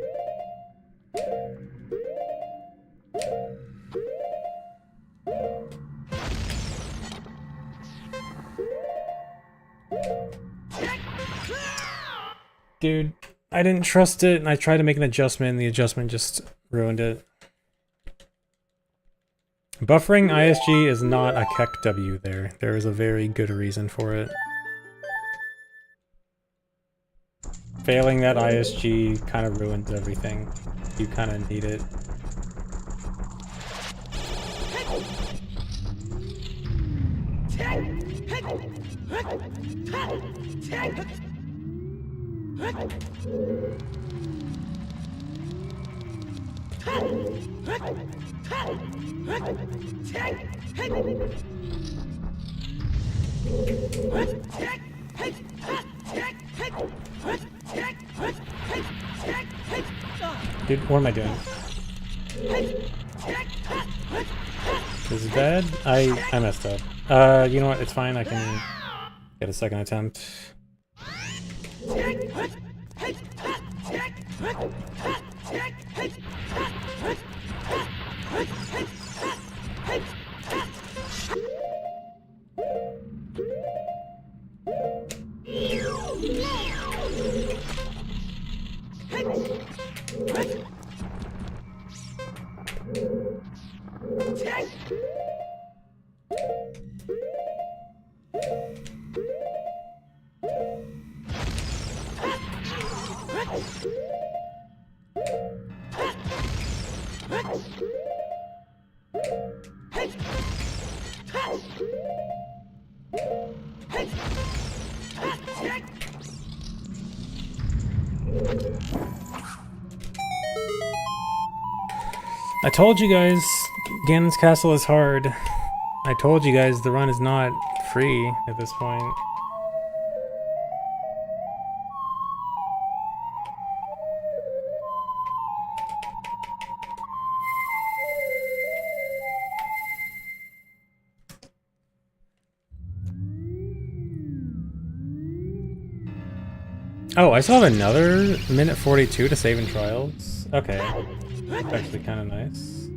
Dude, I didn't trust it, and I tried to make an adjustment, and the adjustment just ruined it. Buffering ISG is not a Keck W there. There is a very good reason for it. Failing that ISG kind of ruins everything. You kind of need it. Dude, what am I doing? This is bad. I messed up. You know what? It's fine. I can get a second attempt. I told you guys Ganon's Castle is hard. I told you guys the run is not free at this point. Oh, I still have another minute 42 to save in trials? Okay. That's actually kind of nice.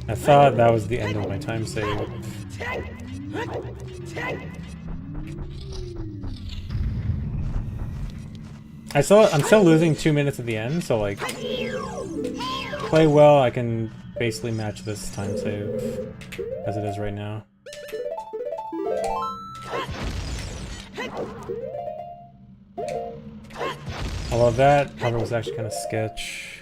I thought that was the end of my time save. I'm still losing 2 minutes at the end, so like, play well, I can basically match this time save as it is right now. Although that cover was actually kind of sketch.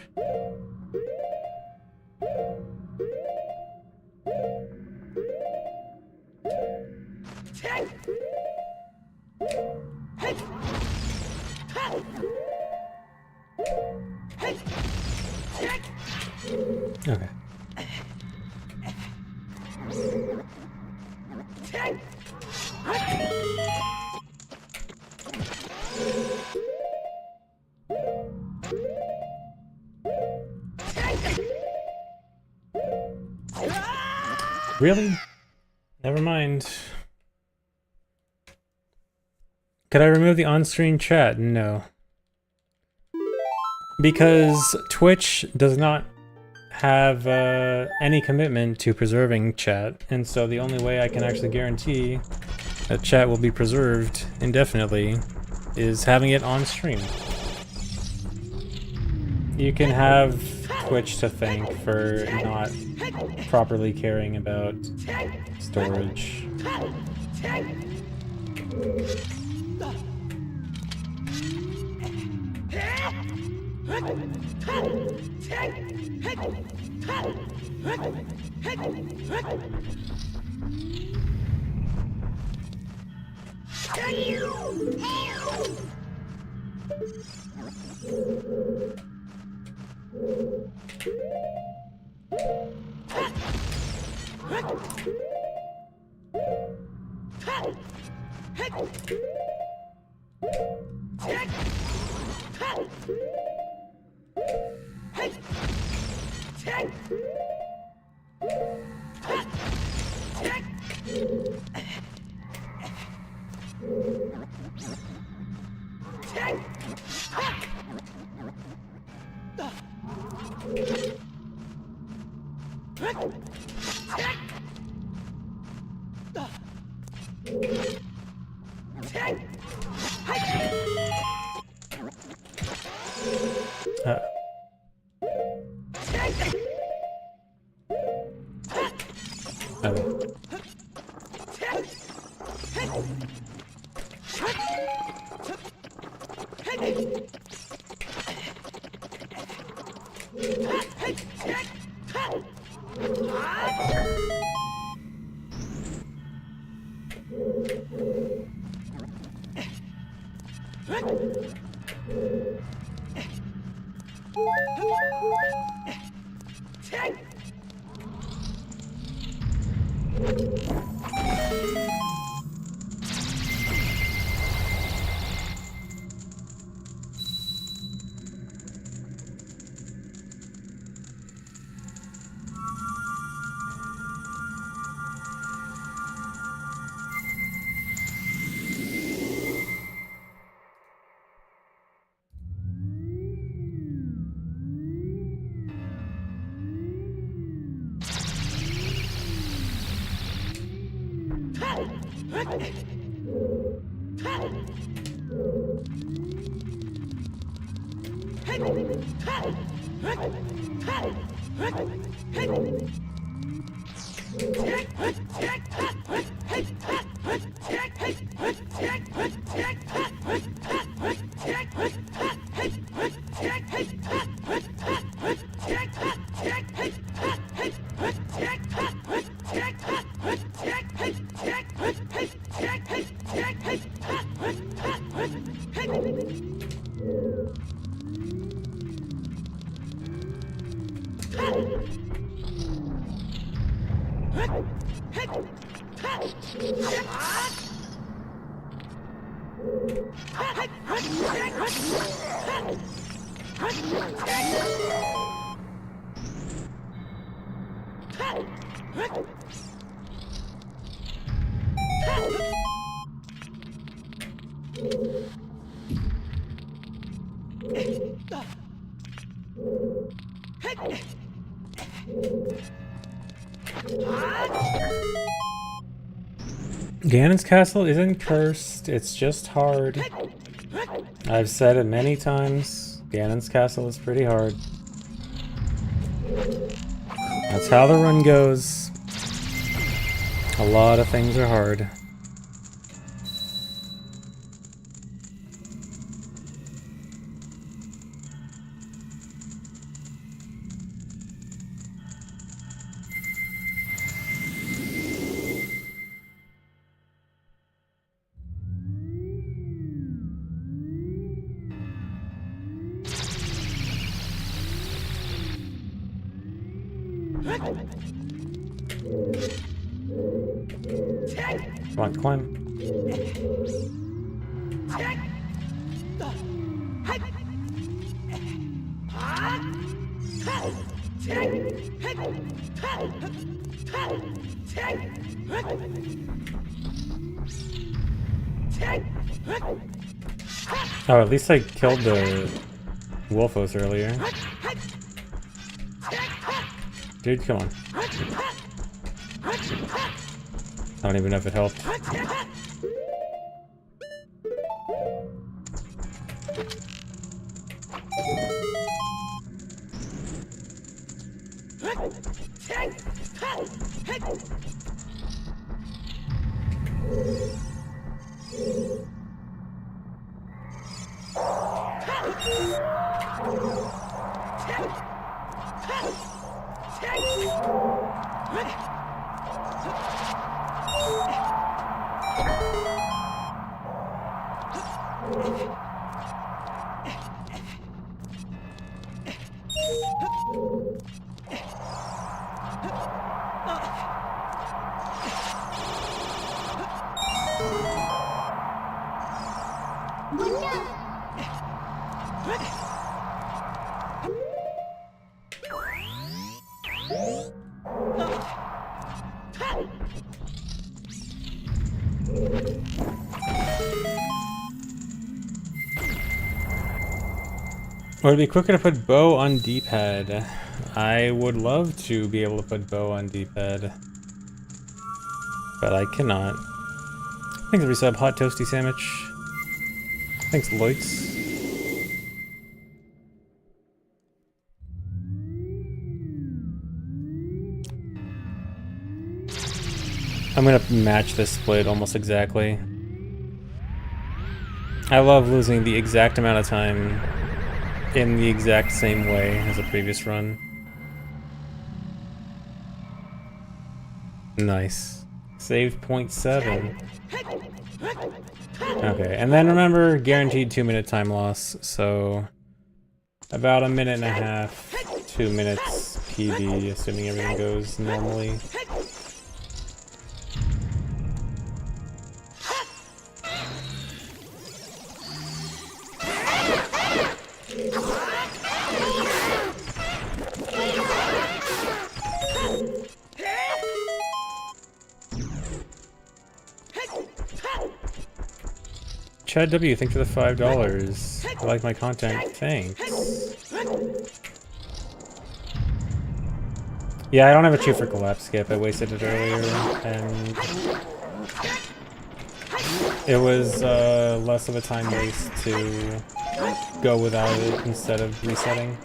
Okay. Really? Never mind. Could I remove the on-screen chat? No. Because Twitch does not have any commitment to preserving chat, and so the only way I can actually guarantee that chat will be preserved indefinitely is having it on stream. You can have Twitch to thank for not properly caring about storage. Uh. Okay. Ganon's castle isn't cursed, it's just hard. I've said it many times. Ganon's castle is pretty hard. That's how the run goes. A lot of things are hard. Come on, climb. Oh, at least I killed the Wolfos earlier. Dude, come on. I don't even know if it helped. Would it be quicker to put bow on D-pad? I would love to be able to put bow on D-pad, but I cannot. Thanks, resub. Hot toasty sandwich. Thanks, Loits. I'm gonna match this split almost exactly. I love losing the exact amount of time in the exact same way as the previous run. Nice. Saved 0.7. Okay, and then remember, guaranteed 2-minute time loss, so about 1.5 minutes, 2 minutes PB, assuming everything goes normally. Chad W, thanks for the $5. I like my content, thanks. Yeah, I don't have a chew for collapse skip. I wasted it earlier, and it was less of a time waste to go without it instead of resetting.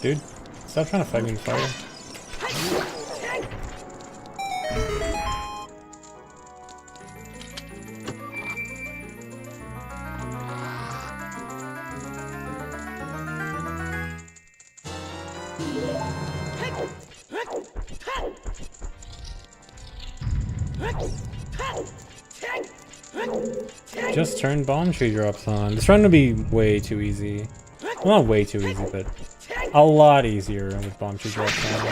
Dude, stop trying to fight me in fire. Just turn bomb tree drops on. This run would be way too easy. Well, not way too easy, but a lot easier with bomb tree drops on.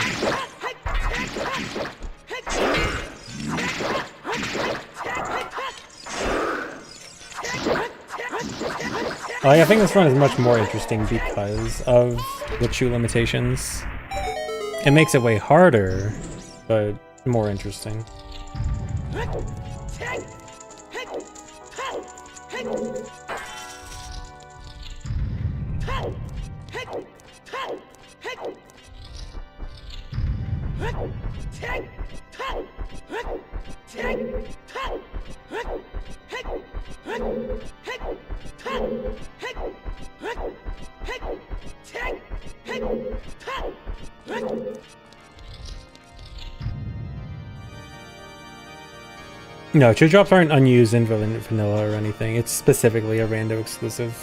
I think this run is much more interesting because of the chew limitations. It makes it way harder, but more interesting. No, chew drops aren't unused in vanilla or anything. It's specifically a rando exclusive.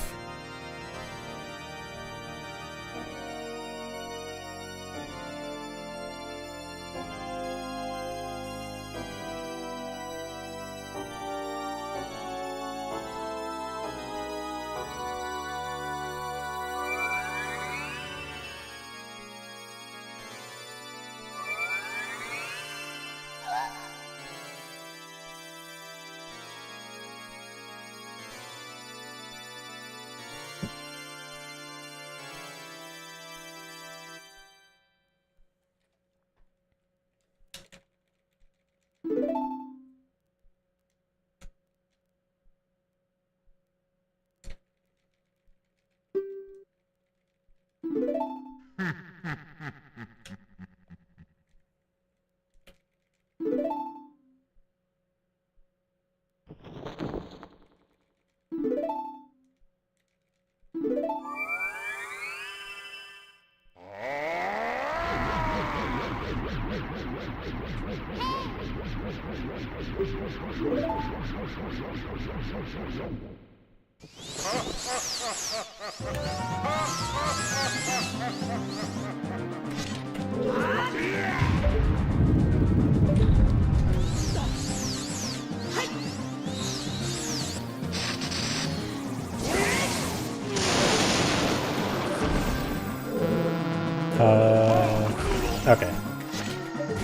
Okay.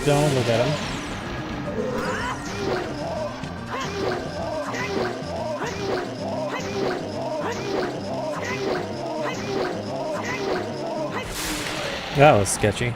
Don't look at him. That was sketchy.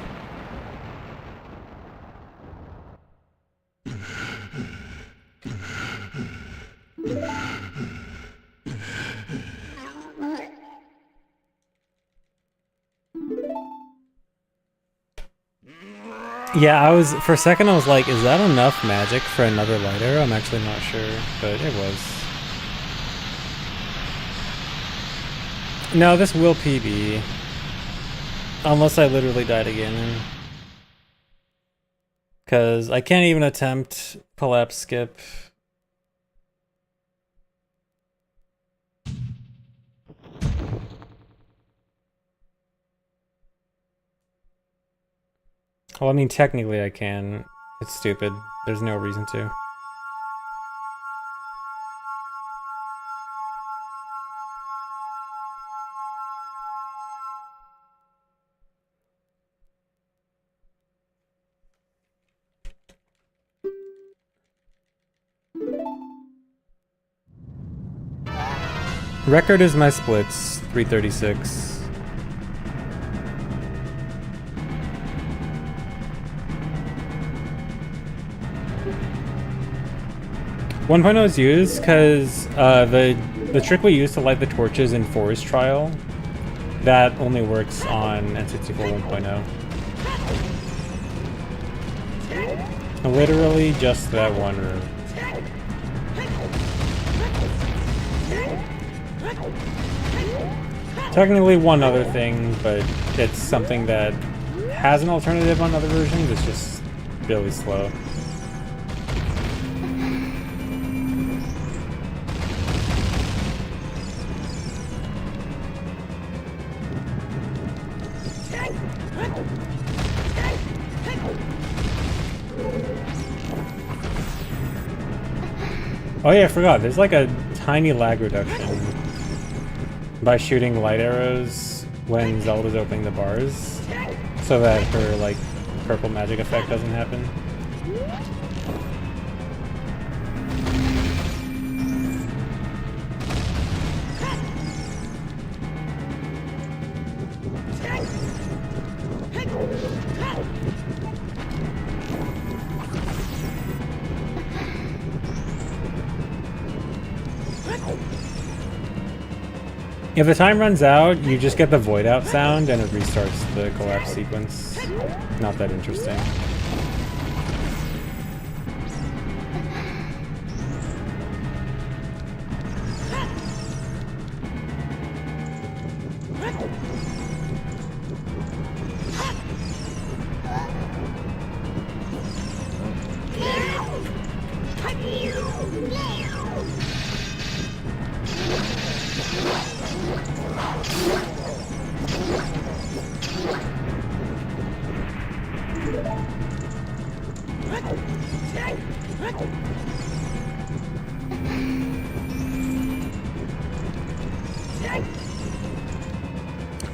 Yeah, for a second I was like, is that enough magic for another light arrow? I'm actually not sure, but it was. No, this will PB. Unless I literally died again. Because I can't even attempt collapse skip. Well, I mean, technically I can. It's stupid. There's no reason to. Record is my splits, 336. 1.0 is used because the trick we use to light the torches in Forest Trial, that only works on N64 1.0. Literally just that one room. Technically one other thing, but it's something that has an alternative on other versions, it's just really slow. Oh yeah, I forgot. There's like a tiny lag reduction by shooting light arrows when Zelda's opening the bars, so that her like purple magic effect doesn't happen. If the time runs out, you just get the void out sound and it restarts the collapse sequence. Not that interesting.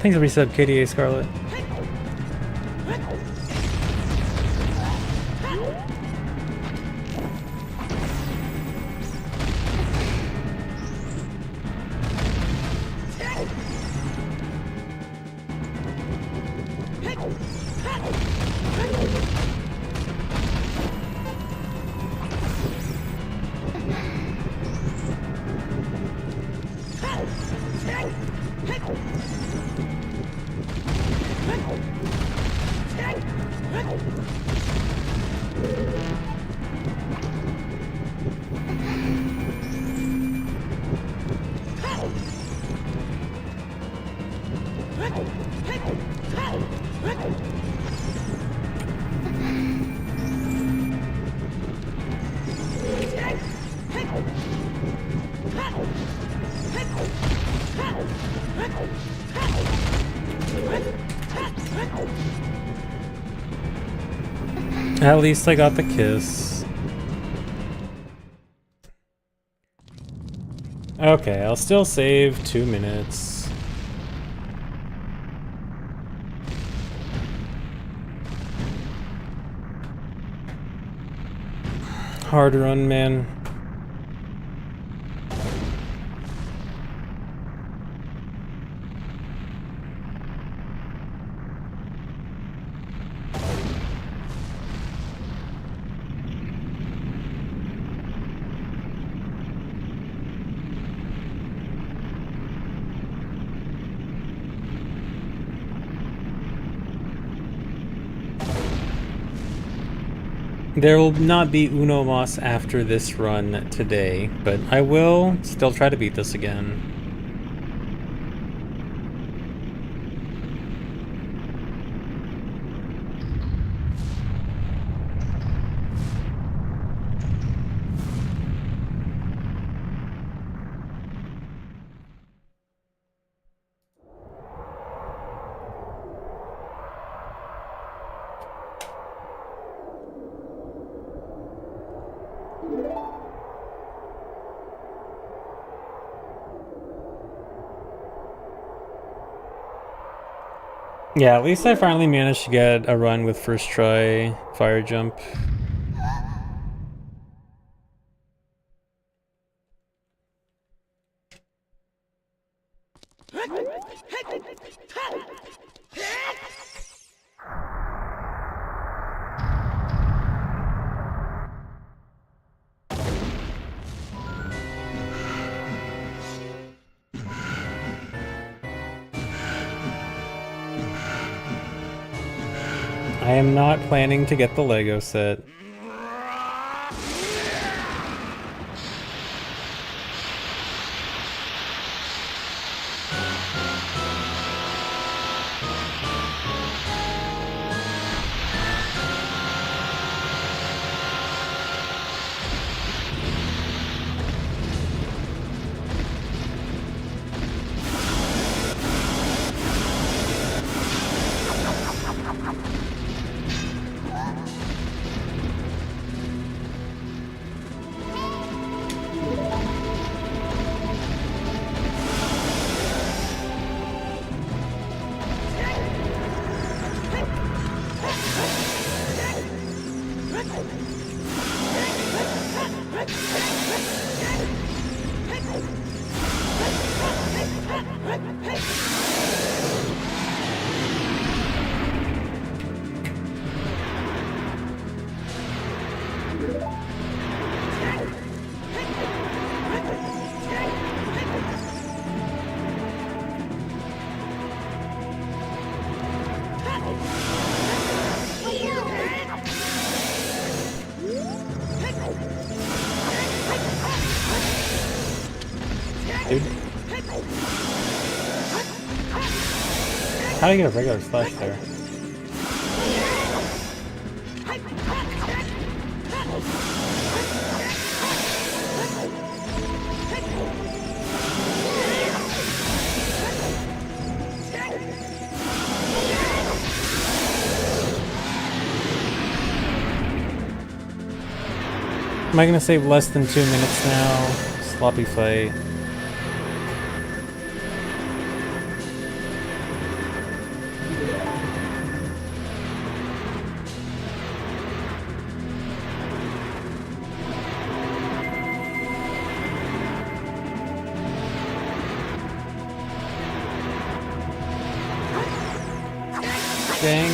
Thanks for resub, KDA Scarlet. At least I got the kiss. Okay, I'll still save 2 minutes. Hard run, man. There will not be Uno Mas after this run today, but I will still try to beat this again. Yeah, at least I finally managed to get a run with first try fire jump. I am not planning to get the Lego set. Dude. How do you get a regular slash there? Am I gonna save less than 2 minutes now? Sloppy fight. Dang.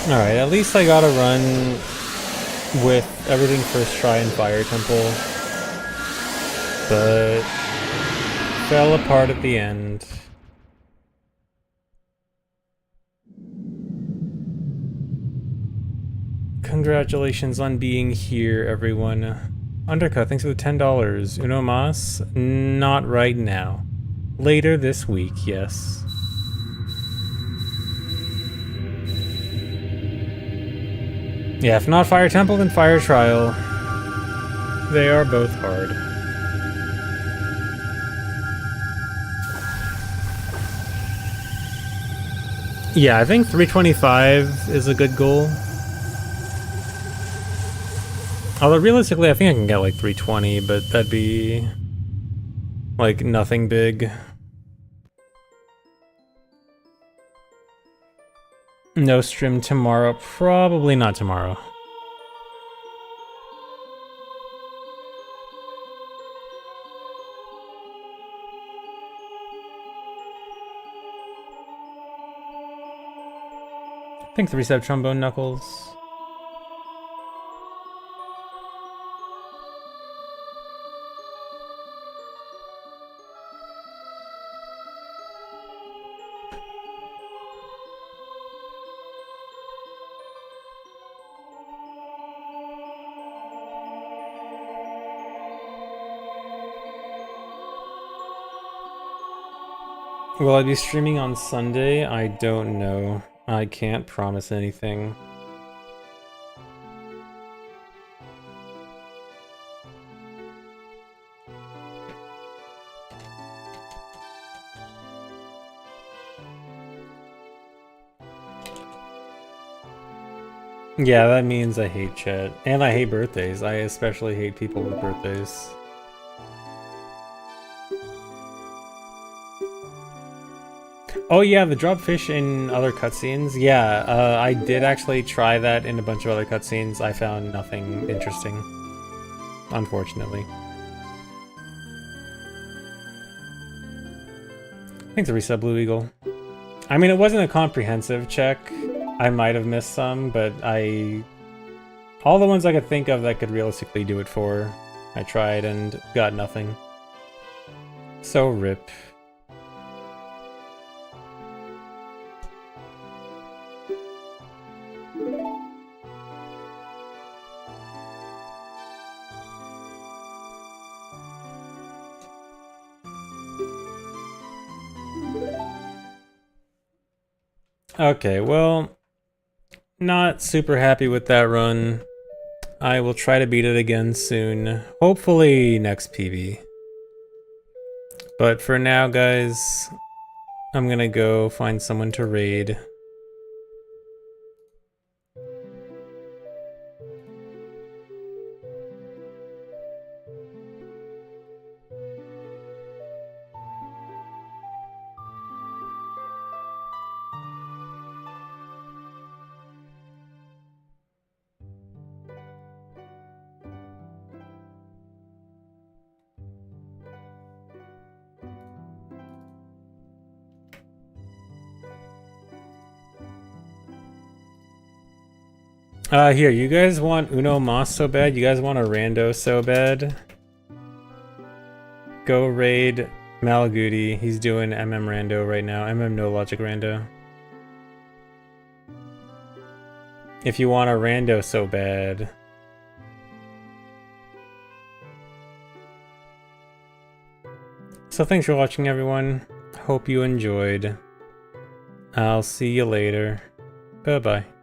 Alright, at least I got a run with everything first try in Fire Temple, but fell apart at the end. Congratulations on being here, everyone. Undercut, thanks for the $10. Uno Mas? Not right now. Later this week, yes. Yeah, if not Fire Temple, then Fire Trial. They are both hard. Yeah, I think 325 is a good goal. Although realistically, I think I can get like 320, but that'd be like nothing big. No stream tomorrow. Probably not tomorrow. Thanks for reset, Trombone Knuckles. Will I be streaming on Sunday? I don't know. I can't promise anything. Yeah, that means I hate chat. And I hate birthdays. I especially hate people with birthdays. Oh yeah, the drop fish in other cutscenes. Yeah, I did actually try that in a bunch of other cutscenes. I found nothing interesting, unfortunately. Thanks, Resub Blue Eagle. I mean, it wasn't a comprehensive check. I might have missed some, but all the ones I could think of that could realistically do it for, I tried and got nothing. So rip. Okay, well, not super happy with that run. I will try to beat it again soon. Hopefully next PB. But for now, guys, I'm gonna go find someone to raid. Here, you guys want Uno Mas so bad? You guys want a rando so bad? Go raid Malaguti. He's doing MM rando right now. MM no logic rando. If you want a rando so bad. So thanks for watching, everyone. Hope you enjoyed. I'll see you later. Bye-bye.